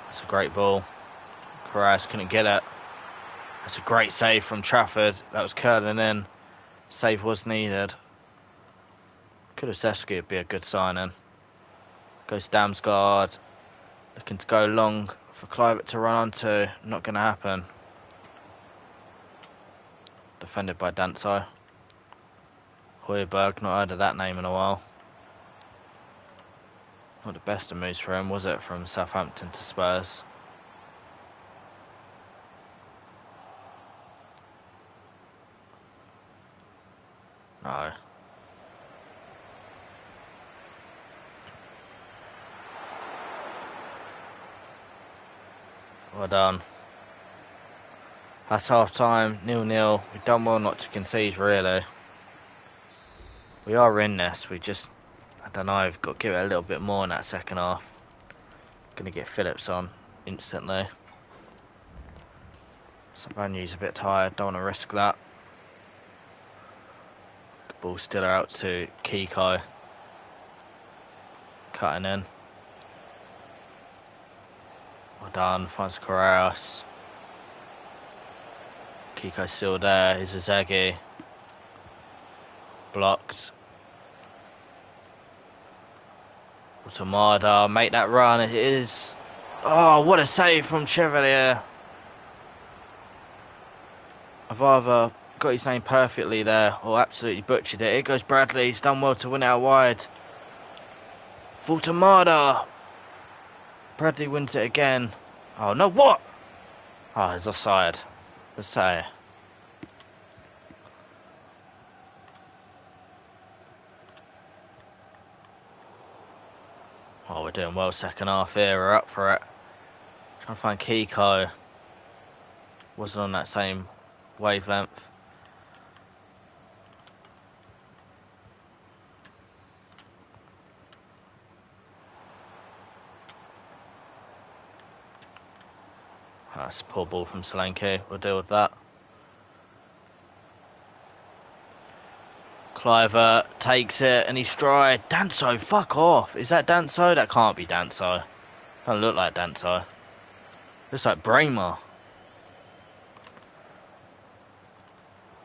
That's a great ball. Carras couldn't get it. That's a great save from Trafford. That was curling in. Save was needed. Kulusevski would be a good signing. Goes Damsgaard. Looking to go long for Clivert to run onto. Not going to happen. Defended by Danso. Højbjerg, not heard of that name in a while. Not the best of moves for him, was it, from Southampton to Spurs? No. Well done. That's half time, 0-0. We've done well not to concede, really. We are in this, we just, I don't know, we've got to give it a little bit more in that second half. Gonna get Phillips on instantly. Sabanyu's a bit tired, don't want to risk that. The ball still out to Kiko. Cutting in. Well done, finds Carras. Kiko's still there, here's Izagi. Blocked. Tamada, make that run, it is. Oh, what a save from Chevalier. I've either got his name perfectly there or absolutely butchered it. Here goes Bradley, he's done well to win out wide. Tamada. Bradley wins it again. Oh no, what? Oh, it's offside. Let's say. Oh, we're doing well second half here. We're up for it. Trying to find Kiko. Wasn't on that same wavelength. That's a poor ball from Solanke. We'll deal with that. Cliver takes it and he's stride. Danso, fuck off. Is that Danso? That can't be Danso. Doesn't look like Danso. Looks like Bramer.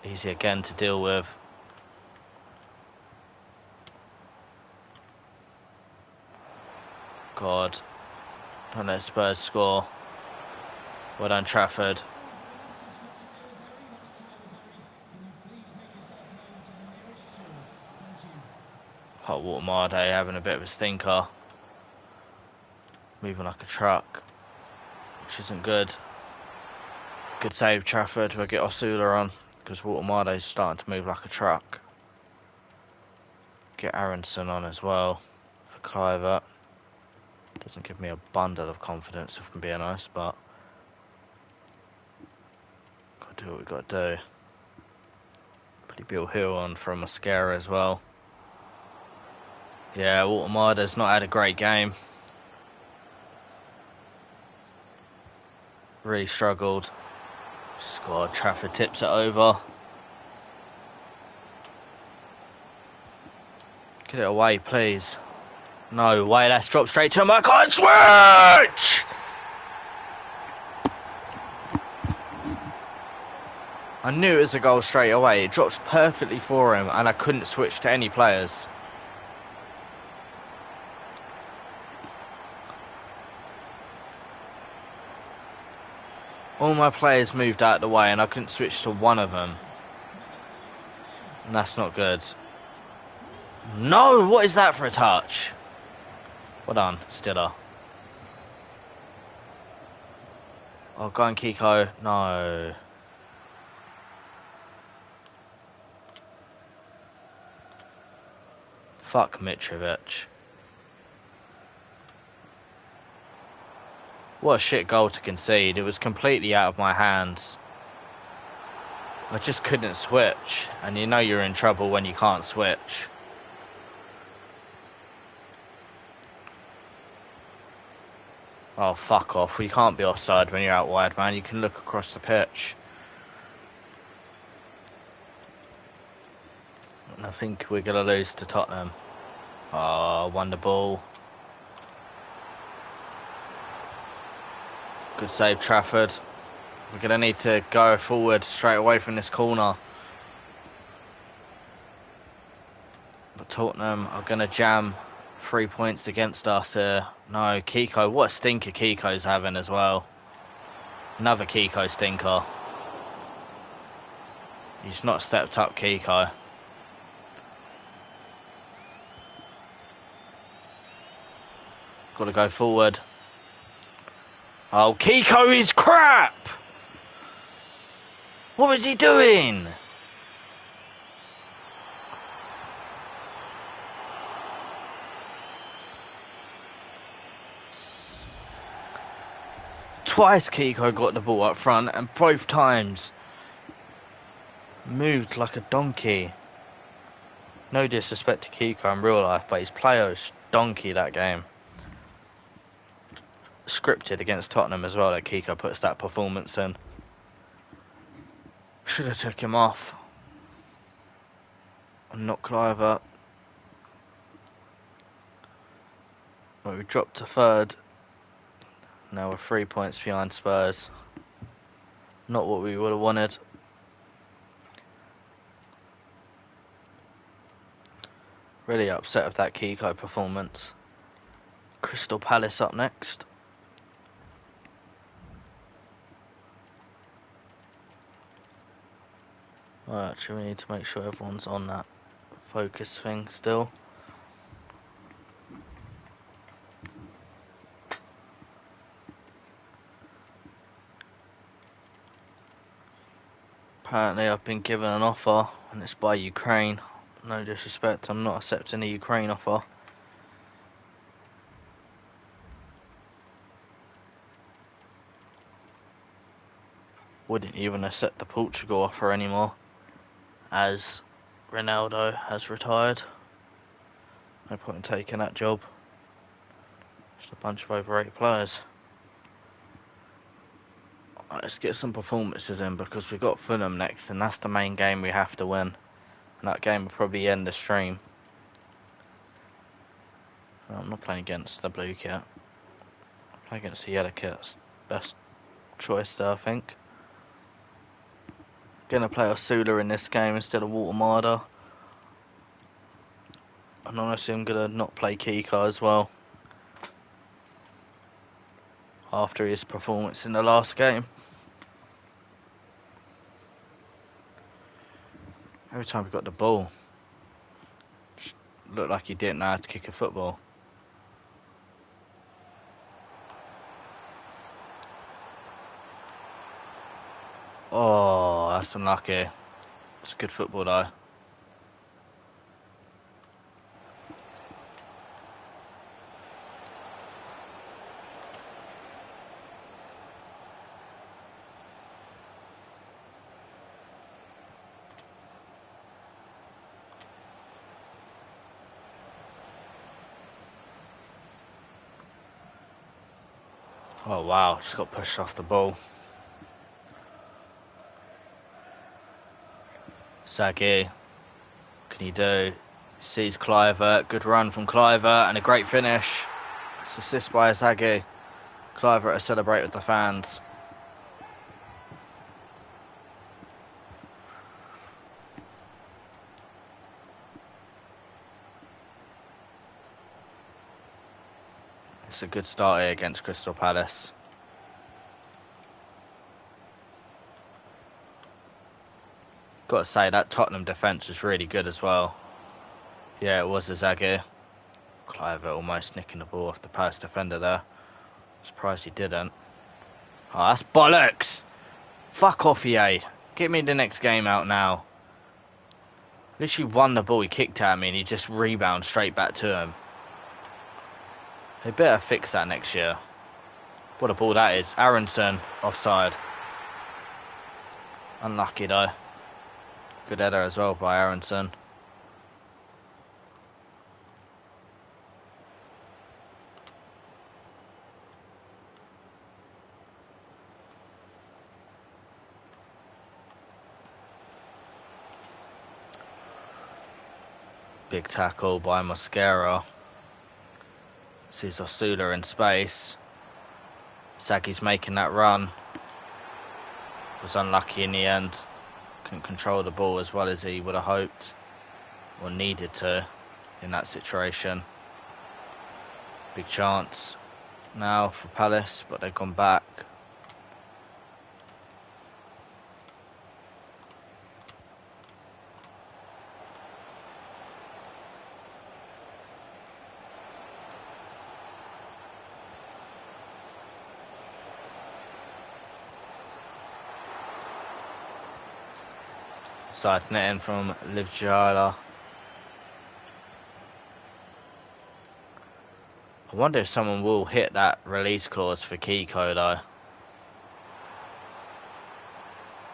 Easy again to deal with. God. Don't let Spurs score. Well done, Trafford. Hot water Marde having a bit of a stinker. Moving like a truck, which isn't good. Good save, Trafford. We'll get Osula on, because Watermarde's starting to move like a truck. Get Aronson on as well for Cliver. Doesn't give me a bundle of confidence, if I'm being honest, but gotta do what we gotta do. Put Bill Hill on for a mascara as well. Yeah, Watermarde's not had a great game. Really struggled. Scored. Trafford tips it over. Get it away, please. No way, that's dropped straight to him. I can't switch! I knew it was a goal straight away. It drops perfectly for him, and I couldn't switch to any players. All my players moved out of the way, and I couldn't switch to one of them. And that's not good. No, what is that for a touch? Well done, Stiller. Oh, go on, Kiko. No. Fuck Mitrovic. What a shit goal to concede. It was completely out of my hands. I just couldn't switch. And you know you're in trouble when you can't switch. Oh, fuck off. You can't be offside when you're out wide, man. You can look across the pitch. And I think we're going to lose to Tottenham. Oh, won the ball. Good save, Trafford. We're going to need to go forward straight away from this corner. But Tottenham are going to jam 3 points against us here. No, Kiko. What a stinker Kiko's having as well. Another Kiko stinker. He's not stepped up, Kiko. Got to go forward. Oh, Kiko is crap! What was he doing? Twice Kiko got the ball up front, and both times moved like a donkey. No disrespect to Kiko in real life, but his player was donkey that game. Scripted against Tottenham as well, that Kiko puts that performance in. Should have took him off. And not Cliver. Well, we dropped to third. Now we're 3 points behind Spurs. Not what we would have wanted. Really upset with that Kiko performance. Crystal Palace up next. Well, actually, we need to make sure everyone's on that focus thing still. Apparently I've been given an offer, and it's by Ukraine. No disrespect, I'm not accepting the Ukraine offer. wouldn't even accept the Portugal offer anymore, as Ronaldo has retired. No point in taking that job. Just a bunch of overrated players. Right, let's get some performances in, because we've got Fulham next, and that's the main game we have to win. And that game will probably end the stream. No, I'm not playing against the blue kit. I'm playing against the yellow kit. That's the best choice there, I think. Gonna play Osula in this game instead of Watermarder. And honestly, I'm gonna not play Kiko as well, after his performance in the last game. Every time we got the ball, just looked like he didn't know how to kick a football. Oh, that's unlucky. It's good football though. Oh wow, just got pushed off the ball. Sagi, can he do? Sees Cliver, good run from Cliver, and a great finish. It's assist by Sagi. Cliver to celebrate with the fans. It's a good start here against Crystal Palace. Got to say, that Tottenham defence was really good as well. Yeah, it was Azagi. Cliver almost nicking the ball off the Palace defender there. Surprised he didn't. Oh, that's bollocks! Fuck off, EA. Get me the next game out now. Literally won the ball, he kicked at me and he just rebounded straight back to him. They better fix that next year. What a ball that is. Aronson, offside. Unlucky though. Good header as well by Aronson. Big tackle by Mosquera. Sees Osula in space. Sagi's making that run. Was unlucky in the end. Couldn't control the ball as well as he would have hoped or needed to in that situation. Big chance now for Palace, but they've gone back. Side netting from Livjala. I wonder if someone will hit that release clause for Kiko though.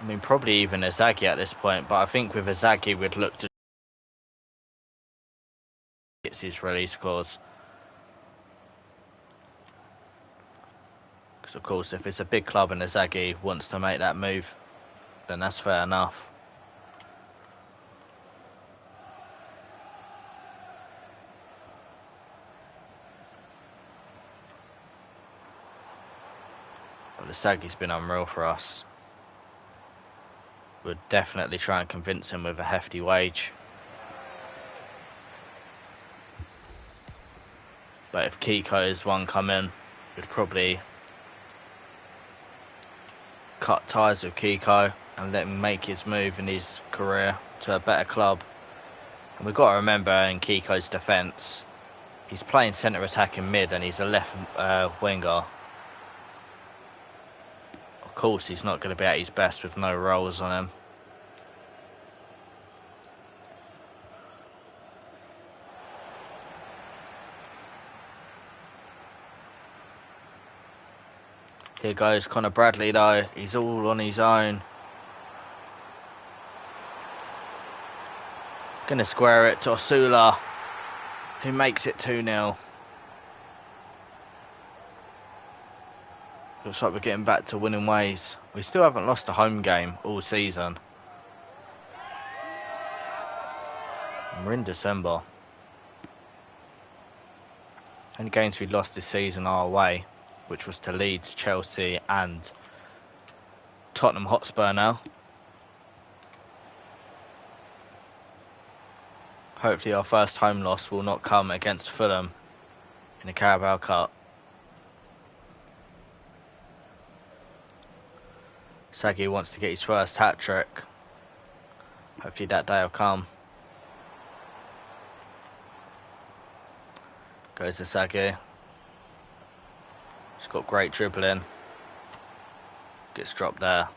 I mean, probably even Azagi at this point, but I think with Azagi we'd look to get his release clause. Because of course, if it's a big club and Azagi wants to make that move, then that's fair enough. But Asagi's been unreal for us. We'd definitely try and convince him with a hefty wage. But if Kiko's one come in, we'd probably cut ties with Kiko and let him make his move in his career to a better club. And we've got to remember, in Kiko's defence, he's playing centre attack in mid and he's a left winger. Of course he's not going to be at his best with no rolls on him. Here goes Connor Bradley though. He's all on his own. Gonna square it to Osula, who makes it 2-0. Looks like we're getting back to winning ways. We still haven't lost a home game all season. And we're in December. Only games we lost this season are away, which was to Leeds, Chelsea and Tottenham Hotspur now. Hopefully our first home loss will not come against Fulham in the Carabao Cup. Sagi wants to get his first hat-trick. Hopefully that day will come. Goes to Sagi. He's got great dribbling. Gets dropped there.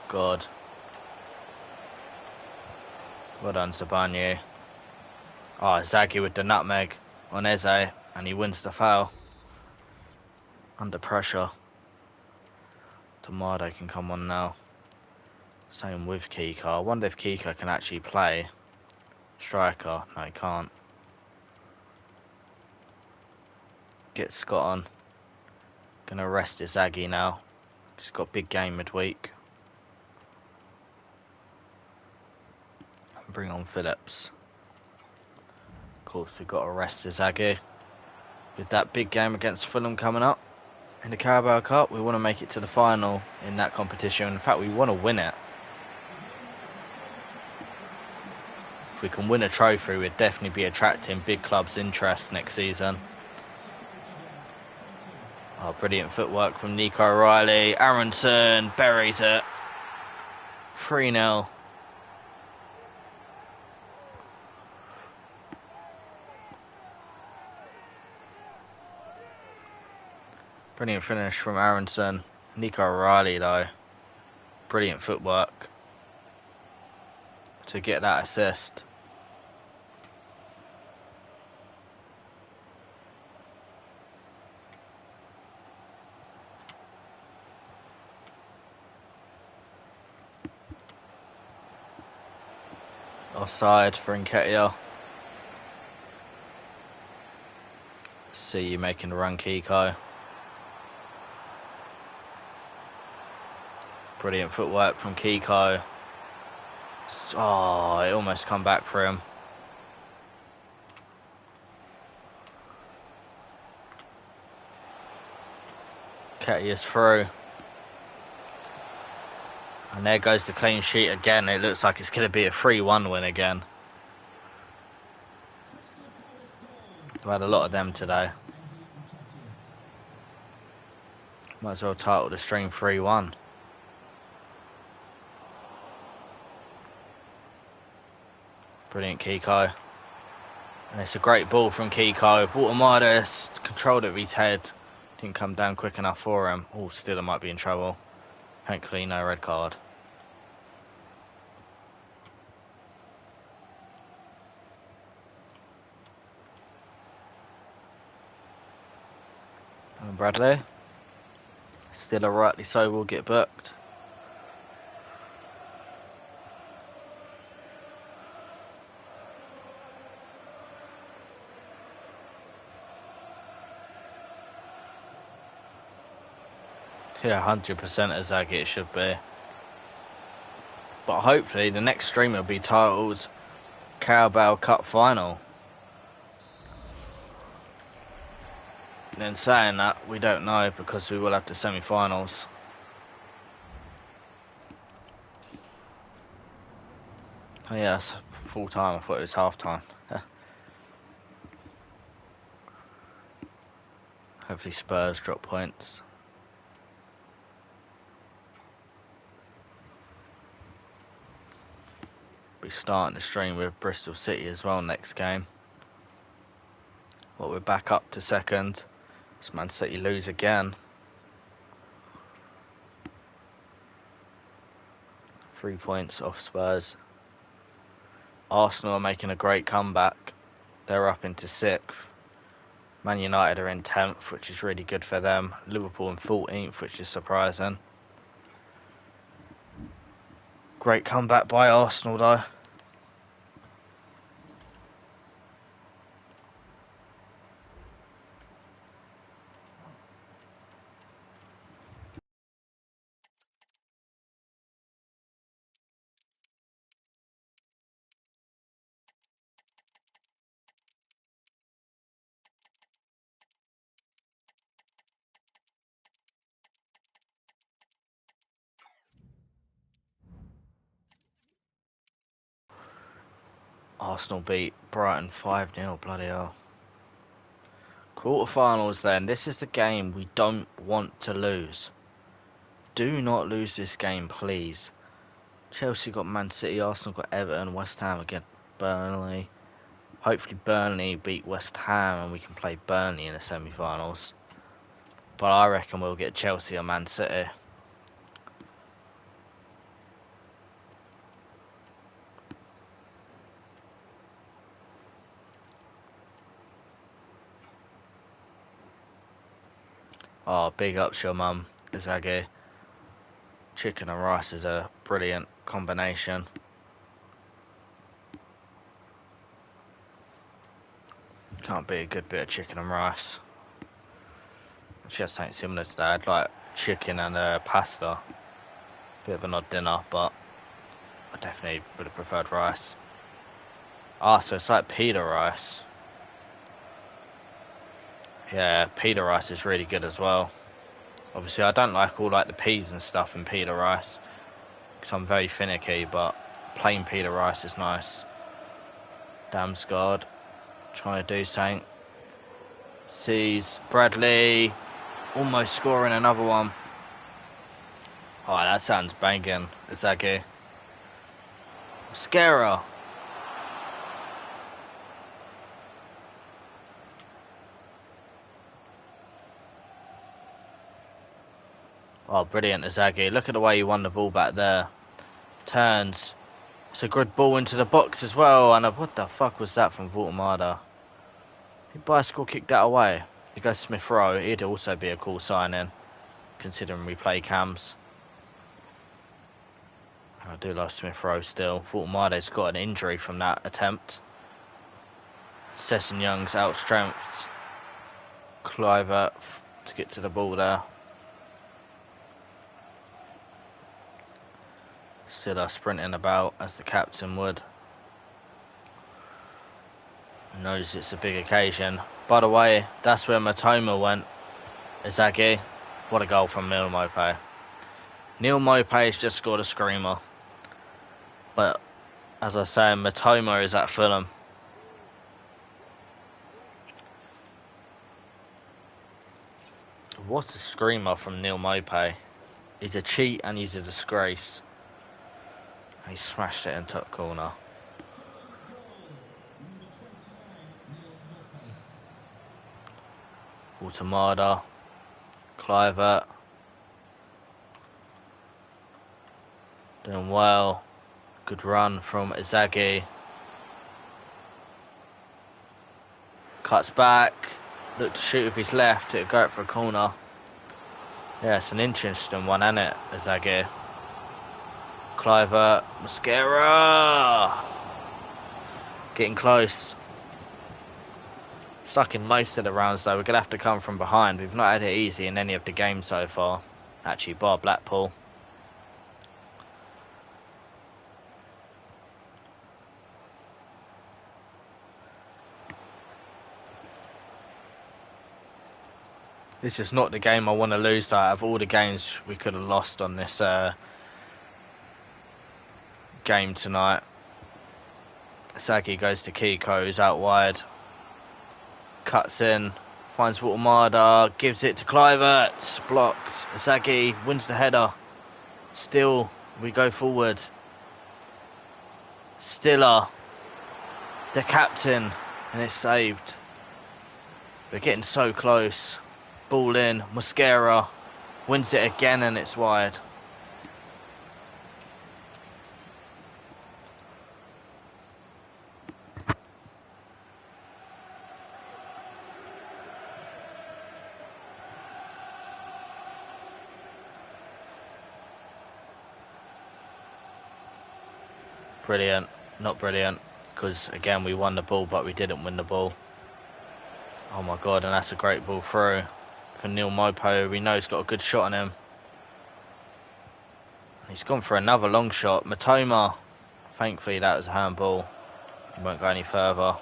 God. Well done, Sabanu. Oh, Zaghi with the nutmeg on Eze, and he wins the foul. Under pressure. Tomado can come on now. Same with Kika. I wonder if Kika can actually play striker. No, he can't. Get Scott on. Gonna rest Zaghi now. He's got a big game midweek. Bring on Phillips. Of course, we've got to rest Zaghi. With that big game against Fulham coming up in the Carabao Cup, we want to make it to the final in that competition. In fact, we want to win it. If we can win a trophy, we'd definitely be attracting big clubs' interest next season. Oh, brilliant footwork from Nico O'Reilly. Aronson buries it. 3-0. Brilliant finish from Aronson. Nico O'Reilly though. Brilliant footwork to get that assist. Offside for Nketiah. See you making a run, Kiko. Brilliant footwork from Kiko. Oh, it almost come back for him. Nketiah's through. And there goes the clean sheet again. It looks like it's going to be a 3-1 win again. We've had a lot of them today. Might as well title the stream 3-1. Brilliant Kiko. And it's a great ball from Kiko. Watermada controlled it with his head. Didn't come down quick enough for him. Oh, Stiller might be in trouble. Thankfully, no red card. And Bradley. Stiller, rightly so, will get booked. Yeah, 100% as Zaghi it should be. But hopefully the next stream will be titled Carabao Cup Final. And then saying that, we don't know because we will have the semi-finals. Oh yeah, it's full time. I thought it was half time. Hopefully Spurs drop points. Be starting the stream with Bristol City as well next game. Well, we're back up to second. As Man City lose again. 3 points off Spurs. Arsenal are making a great comeback. They're up into 6th. Man United are in 10th, which is really good for them. Liverpool in 14th, which is surprising. Great comeback by Arsenal, though. Arsenal beat Brighton 5-0, bloody hell. Quarterfinals then. This is the game we don't want to lose. Do not lose this game, please. Chelsea got Man City, Arsenal got Everton, West Ham again, Burnley. Hopefully Burnley beat West Ham and we can play Burnley in the semi-finals. But I reckon we'll get Chelsea or Man City. Oh, big ups your mum, Izagi. Chicken and rice is a brilliant combination. Can't beat a good bit of chicken and rice. She had something similar to that. I'd like chicken and pasta. Bit of an odd dinner, but I definitely would have preferred rice. Ah, so it's like pita rice. Yeah, pita rice is really good as well. Obviously, I don't like all like the peas and stuff in pita rice because I'm very finicky, but plain pita rice is nice. Damsgaard trying to do something. Sees Bradley almost scoring another one. Oh, that sounds banging. Izagi. Scara. Oh, brilliant, Izagi. Look at the way he won the ball back there. Turns. It's a good ball into the box as well. And what the fuck was that from Voltemada? Did Bicycle kick that away? He goes Smith Rowe. He'd also be a cool signing, considering we play cams. I do love Smith Rowe still. Voltemada's got an injury from that attempt. Sesson-Young's outstrengths Cliver to get to the ball there. Still are sprinting about as the captain would. Knows it's a big occasion. By the way, that's where Matoma went. Izagi. What a goal from Neil Maupay. Neil Maupay's just scored a screamer. But as I say, Matoma is at Fulham. What a screamer from Neil Maupay. He's a cheat and he's a disgrace. He smashed it in top corner. Automada. Clivert. Doing well. Good run from Izagi. Cuts back. Look to shoot with his left. It'll go for a corner. Yeah, it's an interesting one, isn't it, Izagi? Clivert. Mascara. Getting close. Stuck in most of the rounds though. We're going to have to come from behind. We've not had it easy in any of the games so far. Actually, bar Blackpool. This is not the game I want to lose though. Out of all the games we could have lost on this game tonight. Saki goes to Kiko, who's out wide. Cuts in, finds Watermada, gives it to Clivert, blocked. Saki wins the header. Still, we go forward. Stiller, the captain, and it's saved. We're getting so close. Ball in, Mascara wins it again and it's wide. Brilliant. Not brilliant. Because, again, we won the ball, but we didn't win the ball. Oh, my God. And that's a great ball through for Neil Mopo. We know he's got a good shot on him. He's gone for another long shot. Matoma. Thankfully, that was a handball. He won't go any further.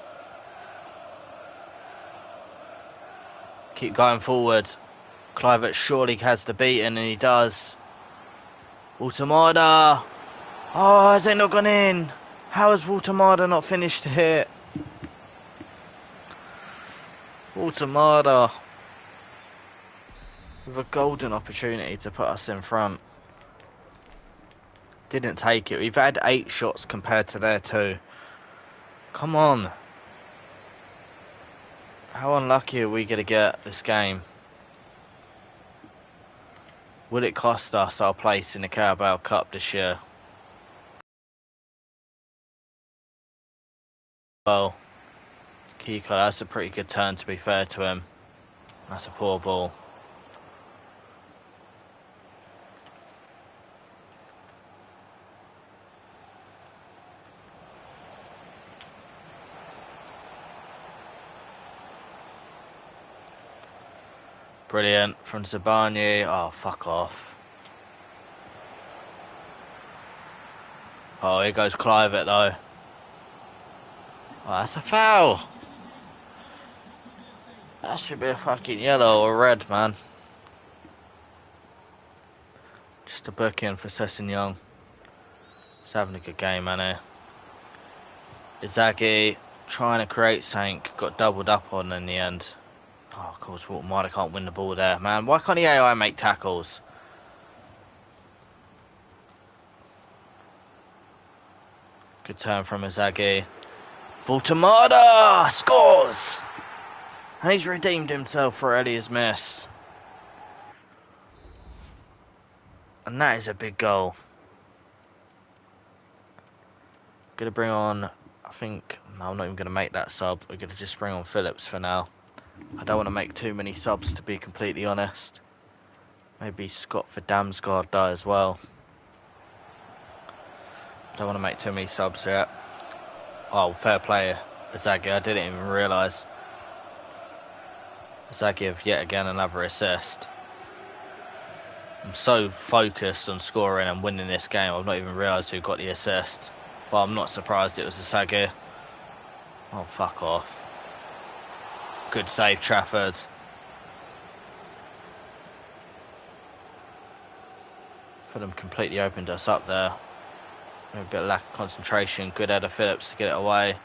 Keep going forward. Kluivert surely has the beaten, and he does. Waltemada. Oh, has it not gone in? How has Waltemada not finished the hit? Waltemada with a golden opportunity to put us in front. Didn't take it. We've had 8 shots compared to their 2. Come on. How unlucky are we going to get this game? Will it cost us our place in the Carabao Cup this year? Well, Kiko, that's a pretty good turn to be fair to him. That's a poor ball. Brilliant from Zabani. Oh, fuck off. Oh, here goes Kluivert though. Oh, that's a foul. That should be a fucking yellow or red, man. Just a booking for Sessignon. He's having a good game, man. Izagi trying to create something. Got doubled up on in the end. Oh, of course, Waltemada can't win the ball there, man. Why can't the AI make tackles? Good turn from Izagi. Waltemada scores! And he's redeemed himself for Elia's miss. And that is a big goal. Gonna bring on, I think, no, I'm not even gonna make that sub. We're gonna just bring on Phillips for now. I don't want to make too many subs, to be completely honest. Maybe Scott for Damsgaard die as well. Don't want to make too many subs yet. Oh, fair play, Izagi. I didn't even realise. Izagi have yet again another assist. I'm so focused on scoring and winning this game, I've not even realised who got the assist. But I'm not surprised it was Izagi. Oh, fuck off. Good save, Trafford. Fulham completely opened us up there. A bit of lack of concentration. Good header Phillips to get it away.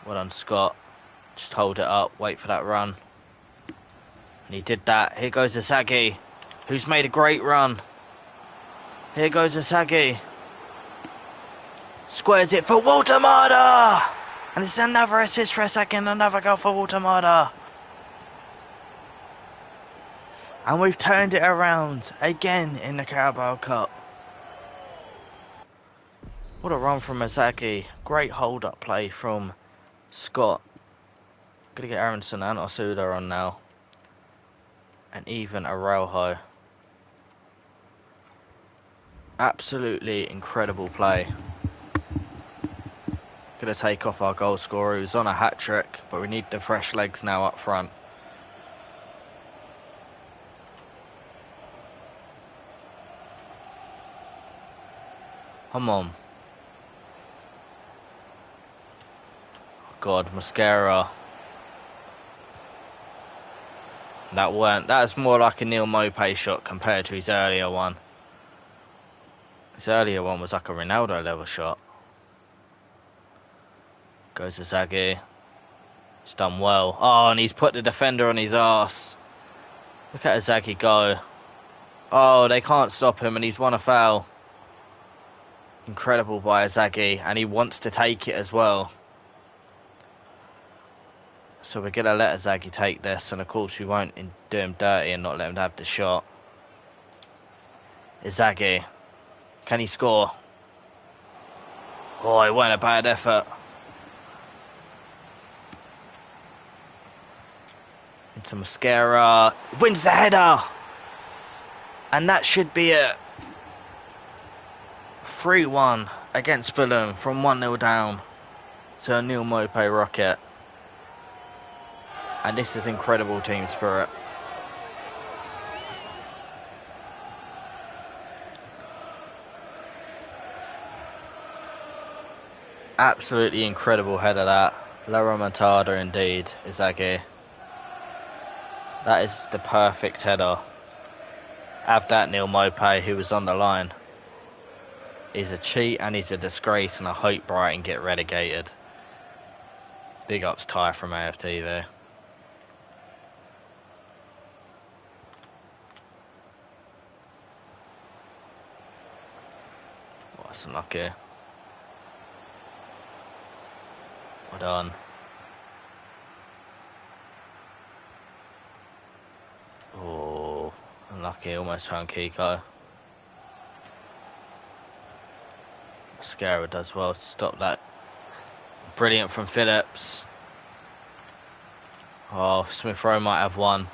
Well done, Scott. Just hold it up, wait for that run. And he did that. Here goes Izagi, who's made a great run. Here goes Izagi. Squares it for Waltemada! And it's another assist for a second, another goal for Waltemada. And we've turned it around again in the Carabao Cup. What a run from Izagi. Great hold-up play from Scott. Gonna get Aronson and Osuda on now. And even Araujo. Absolutely incredible play. Gonna take off our goal scorer who's on a hat-trick, but we need the fresh legs now up front. Come on. Oh God, Mosquera. That's more like a Neil Maupay shot compared to his earlier one. His earlier one was like a Ronaldo level shot. Goes to Izagi. He's done well. Oh, and he's put the defender on his arse. Look at Izagi go. Oh, they can't stop him, and he's won a foul. Incredible by Izagi, and he wants to take it as well. So we're going to let Izagi take this, and of course we won't do him dirty and not let him have the shot. Izagi. Can he score? Oh, it wasn't a bad effort. Into Mosquera. Wins the header! And that should be it. 3-1 against Fulham from 1-0 down to a Neil Maupay rocket. And this is incredible team spirit. Absolutely incredible header that. La remontada indeed, Izagi. That is the perfect header. Have that, Neil Maupay, who was on the line. He's a cheat and he's a disgrace, and I hope Brighton get relegated. Big ups Ty from AFT there. Oh, that's unlucky. Well done. Oh, unlucky. Almost found Kiko. Mascara does well to stop that. Brilliant from Phillips. Oh, Smith Rowe might have one.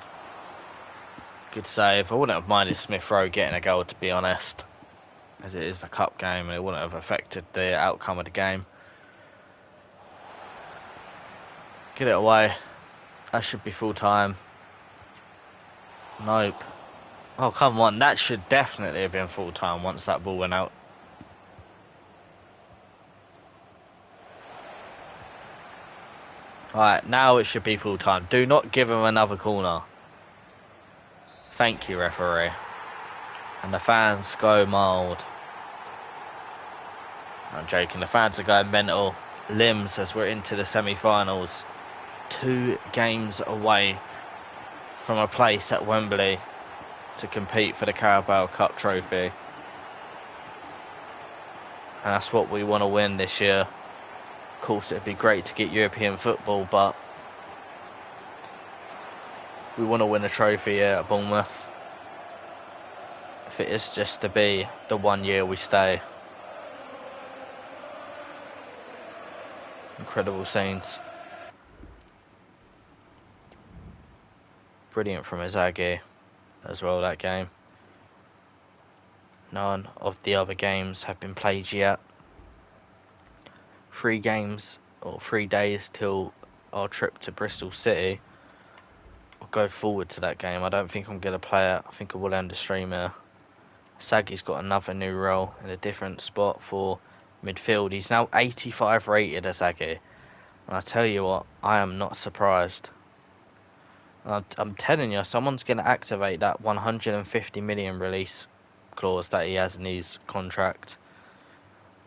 Good save. I wouldn't have minded Smith Rowe getting a goal, to be honest, as it is a cup game and it wouldn't have affected the outcome of the game. Get it away. That should be full time. Nope. Oh, come on. That should definitely have been full time once that ball went out. Right, now it should be full time. Do not give him another corner. Thank you, referee. And the fans go mild. I'm joking. The fans are going mental. Limbs as we're into the semi-finals. 2 games away from a place at Wembley to compete for the Carabao Cup trophy. And that's what we want to win this year. Of course, it'd be great to get European football, but we want to win a trophy here at Bournemouth. If it is just to be the 1 year we stay. Incredible scenes. Brilliant from Izagi as well, that game. None of the other games have been played yet. 3 games or 3 days till our trip to Bristol City. I'll go forward to that game. I don't think I'm going to play it. I think I will end the stream here. Sagi's got another new role in a different spot for midfield. He's now 85 rated, Izagi. And I tell you what, I am not surprised. I'm telling you, someone's going to activate that 150 million release clause that he has in his contract.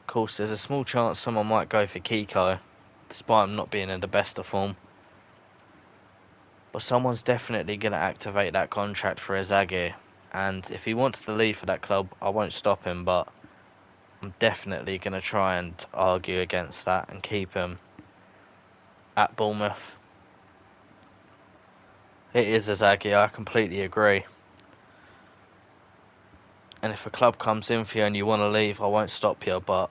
Of course, there's a small chance someone might go for Kiko, despite him not being in the best of form. But someone's definitely going to activate that contract for Izagi. And if he wants to leave for that club, I won't stop him, but I'm definitely going to try and argue against that and keep him at Bournemouth. It is Izagi, I completely agree. And if a club comes in for you and you want to leave, I won't stop you, but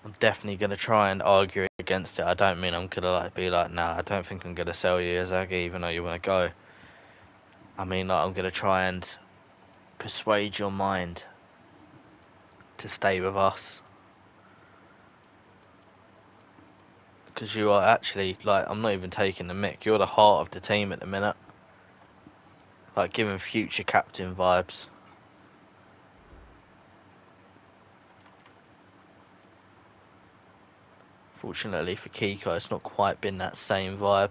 I'm definitely going to try and argue against it. I don't mean I'm going to be like, nah, I don't think I'm going to sell you, Izagi, even though you want to go. I mean, I'm going to try and persuade your mind to stay with us. Because you are actually, I'm not even taking the mick, you're the heart of the team at the minute. Giving future captain vibes. Fortunately for Kiko, it's not quite been that same vibe.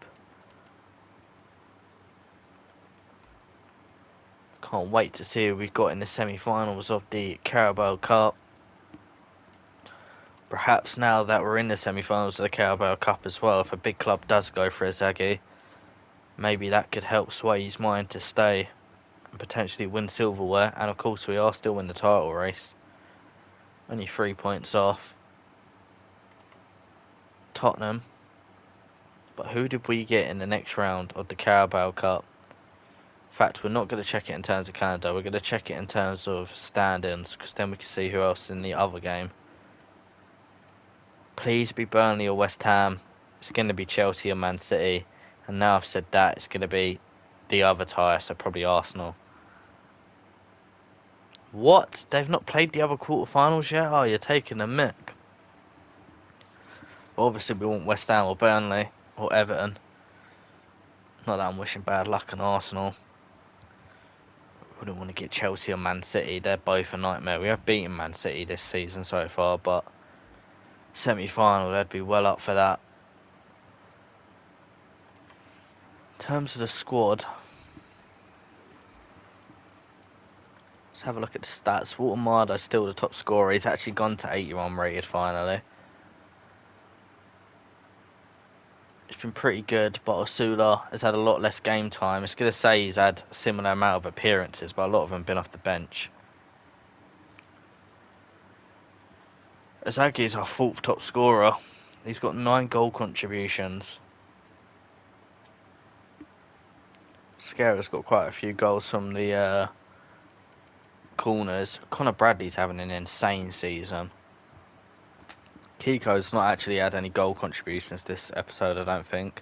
Can't wait to see who we've got in the semi-finals of the Carabao Cup. Perhaps now that we're in the semi-finals of the Carabao Cup as well, if a big club does go for Izagi, maybe that could help sway his mind to stay and potentially win silverware. And of course we are still in the title race. Only 3 points off Tottenham. But who did we get in the next round of the Carabao Cup? In fact, we're not going to check it in terms of calendar. We're going to check it in terms of standings, because then we can see who else is in the other game. Please be Burnley or West Ham. It's going to be Chelsea or Man City. And now I've said that, it's going to be the other tie, so probably Arsenal. What? They've not played the other quarterfinals yet? Oh, you're taking a mick. Obviously, we want West Ham or Burnley or Everton. Not that I'm wishing bad luck on Arsenal. Wouldn't want to get Chelsea or Man City. They're both a nightmare. We have beaten Man City this season so far, but semi-final, they'd be well up for that. In terms of the squad, let's have a look at the stats. Walter still the top scorer. He's actually gone to 81 rated finally. It's been pretty good, but Osula has had a lot less game time. It's going to say he's had a similar amount of appearances, but a lot of them have been off the bench. Azagi is our 4th top scorer. He's got 9 goal contributions. Scarra's got quite a few goals from the corners. Connor Bradley's having an insane season. Kiko's not actually had any goal contributions this episode, I don't think.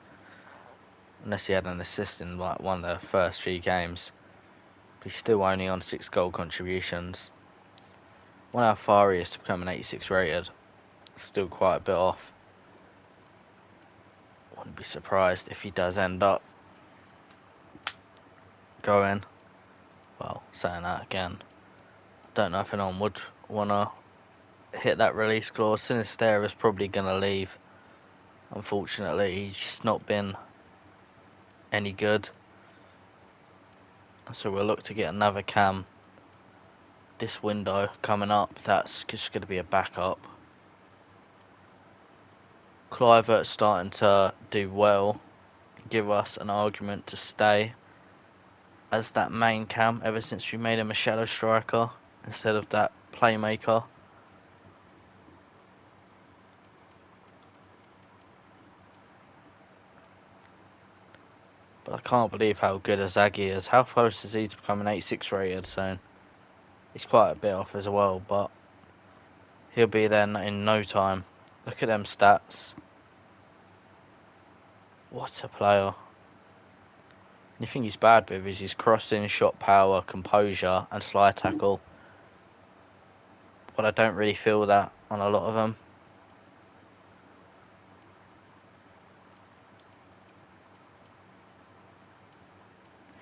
Unless he had an assist in like one of the first few games. But he's still only on 6 goal contributions. Wonder how far he is to become an 86 rated. Still quite a bit off. Wouldn't be surprised if he does end up going. Well, saying that again, I don't know if anyone would wanna hit that release clause. Sinistera's probably gonna leave. Unfortunately, he's just not been any good. So we'll look to get another cam this window coming up. That's just going to be a backup. Clivert's starting to do well, give us an argument to stay as that main cam ever since we made him a shadow striker instead of that playmaker. But I can't believe how good Azagi is. How close is he to becoming 86 rated soon? He's quite a bit off as well, but he'll be there in no time. Look at them stats. What a player. The thing he's bad with is his crossing, shot power, composure and slide tackle. But I don't really feel that on a lot of them.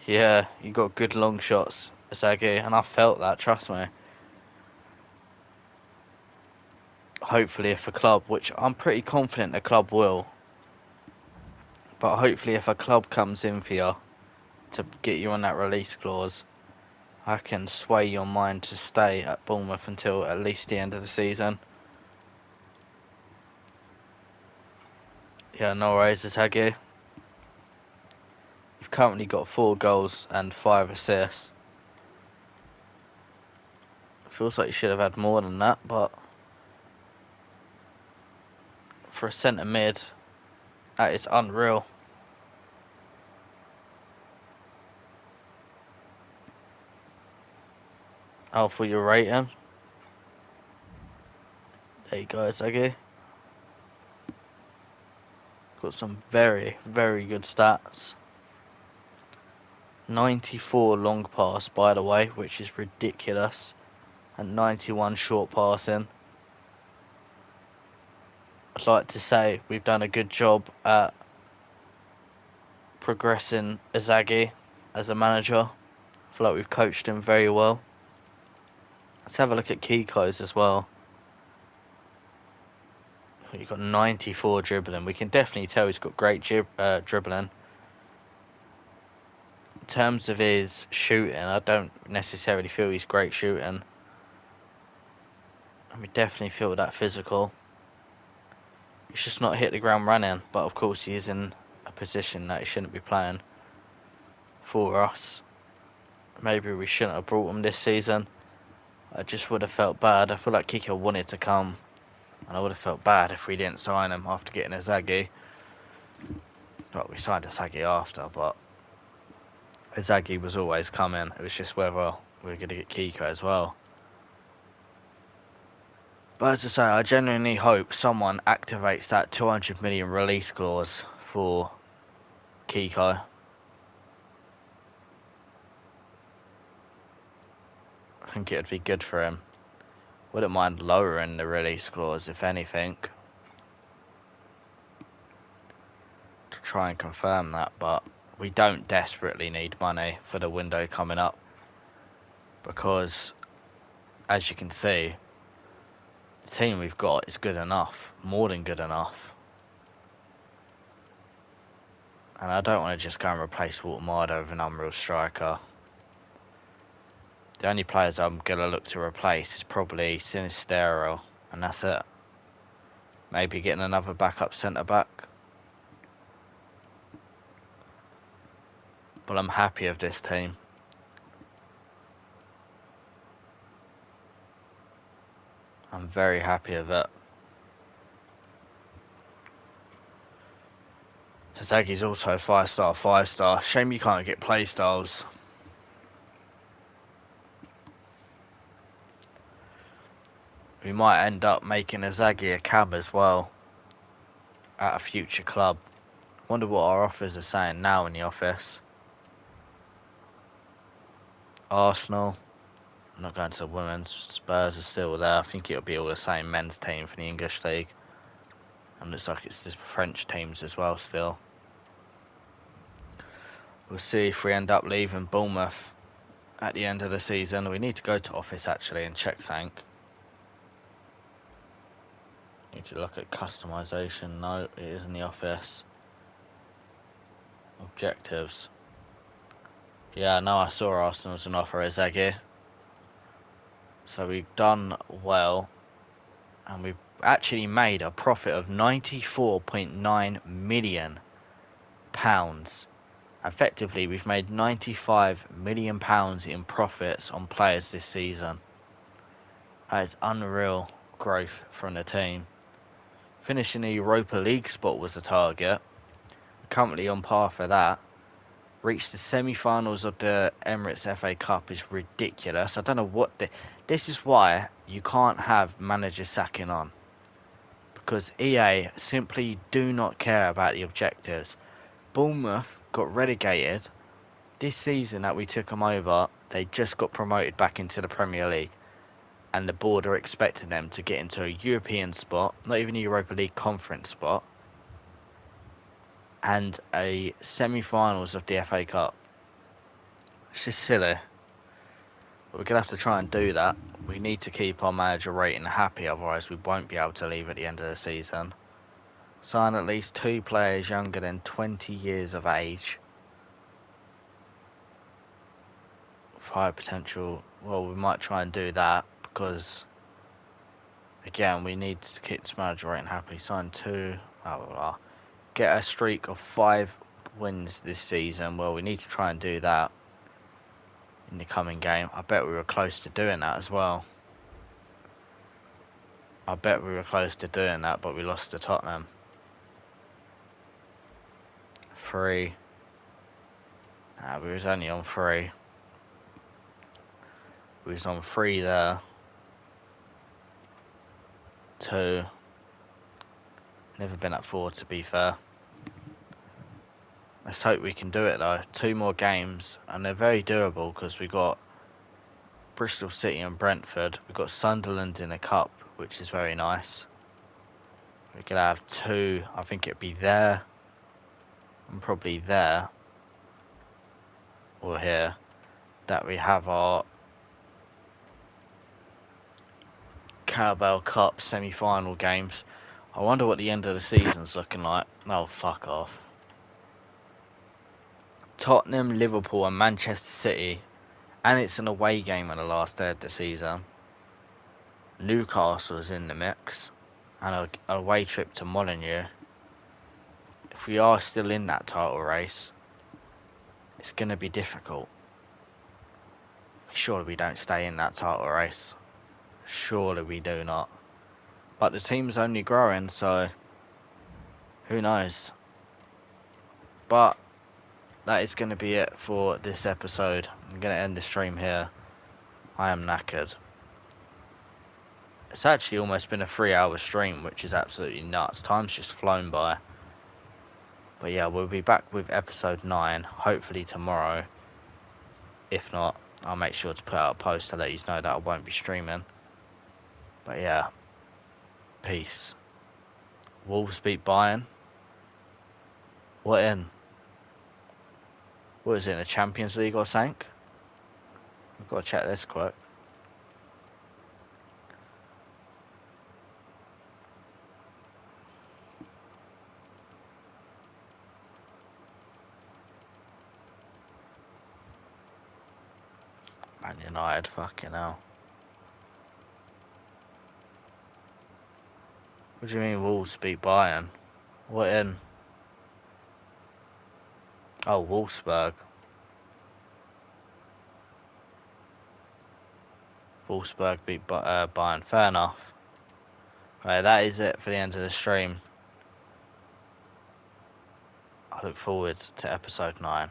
Yeah, you got good long shots, Asagi, and I felt that, trust me. Hopefully if a club, which I'm pretty confident the club will, but hopefully if a club comes in for you to get you on that release clause, I can sway your mind to stay at Bournemouth until at least the end of the season. Yeah, no worries, Asagi. You've currently got 4 goals and 5 assists. Feels like you should have had more than that, but for a centre mid, that is unreal. Oh, for your rating. There you go, Azagi. Got some very, very good stats. 94 long pass, by the way, which is ridiculous. And 91 short passing. I'd like to say we've done a good job at progressing Azagi as a manager. I feel like we've coached him very well. Let's have a look at Kiko's as well. You've got 94 dribbling. We can definitely tell he's got great dribbling. In terms of his shooting, I don't necessarily feel he's great shooting. And we definitely feel that physical. He's just not hit the ground running, but of course he is in a position that he shouldn't be playing for us. Maybe we shouldn't have brought him this season. I just would have felt bad. I feel like Kiko wanted to come, and I would have felt bad if we didn't sign him after getting Azagi. Well, we signed Azagi after, but Azagi was always coming. It was just whether we were going to get Kiko as well. But as I say, I genuinely hope someone activates that 200 million release clause for Kiko. I think it would be good for him. Wouldn't mind lowering the release clause, if anything, to try and confirm that, but we don't desperately need money for the window coming up, because, as you can see, the team we've got is good enough, more than good enough. And I don't want to just go and replace Watermardo with an unreal striker. The only players I'm going to look to replace is probably Sinistero, and that's it. Maybe getting another backup centre-back. But I'm happy with this team. I'm very happy with it. Zagi's also 5-star, 5-star. Shame you can't get play styles. We might end up making Zagi a cab as well at a future club. Wonder what our offers are saying now in the office. Arsenal. I'm not going to the women's. Spurs are still there. I think it'll be all the same men's team for the English League. And looks like it's the French teams as well still. We'll see if we end up leaving Bournemouth at the end of the season. We need to go to office actually and check something. Need to look at customization. No, it is in the office. Objectives. Yeah, no, I saw Arsenal's an offer as Zagi. So we've done well. And we've actually made a profit of £94.9 million. Effectively, we've made £95 million in profits on players this season. That is unreal growth from the team. Finishing the Europa League spot was the target. Currently on par for that. Reached the semi-finals of the Emirates FA Cup is ridiculous. I don't know what this is why you can't have manager sacking on. Because EA simply do not care about the objectives. Bournemouth got relegated. This season that we took them over, they just got promoted back into the Premier League. And the board are expecting them to get into a European spot, not even a Europa League conference spot, and a semi-finals of the FA Cup. It's just silly. But we're going to have to try and do that. We need to keep our manager rating happy, otherwise we won't be able to leave at the end of the season. Sign at least 2 players younger than 20 years of age. High potential. Well, we might try and do that, because again, we need to keep this manager rating happy. Sign 2. Get a streak of 5 wins this season. Well, we need to try and do that in the coming game. I bet we were close to doing that as well. But we lost to Tottenham. 3. We was only on 3. We was on 3 there. 2. Never been at 4, to be fair. Let's hope we can do it though. 2 more games, and they're very doable because we got Bristol City and Brentford. We've got Sunderland in the cup, which is very nice. We're gonna have 2. I think it'd be there, and probably there, or here, that we have our Caraboa Cup semi-final games. I wonder what the end of the season's looking like. Oh, fuck off. Tottenham, Liverpool and Manchester City, and it's an away game on the last day of the season. Newcastle is in the mix, and an away trip to Molineux. If we are still in that title race, it's going to be difficult. Surely we don't stay in that title race. Surely we do not. But the team's only growing, so who knows. But that is going to be it for this episode. I'm going to end the stream here. I am knackered. It's actually almost been a 3-hour stream, which is absolutely nuts. Time's just flown by. But yeah, we'll be back with episode 9, hopefully tomorrow. If not, I'll make sure to put out a post to let you know that I won't be streaming. But yeah, peace. Wolves beat Bayern. What in? What is it, in the Champions League or something? I've got to check this quick. Man United, fucking hell. What do you mean Wolves beat Bayern? What in? Oh, Wolfsburg. Wolfsburg beat Bayern. Fair enough. Right, that is it for the end of the stream. I look forward to episode 9.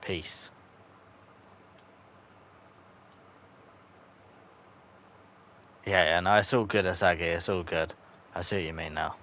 Peace. Yeah, no, it's all good, Asagi. It's all good. I see what you mean now.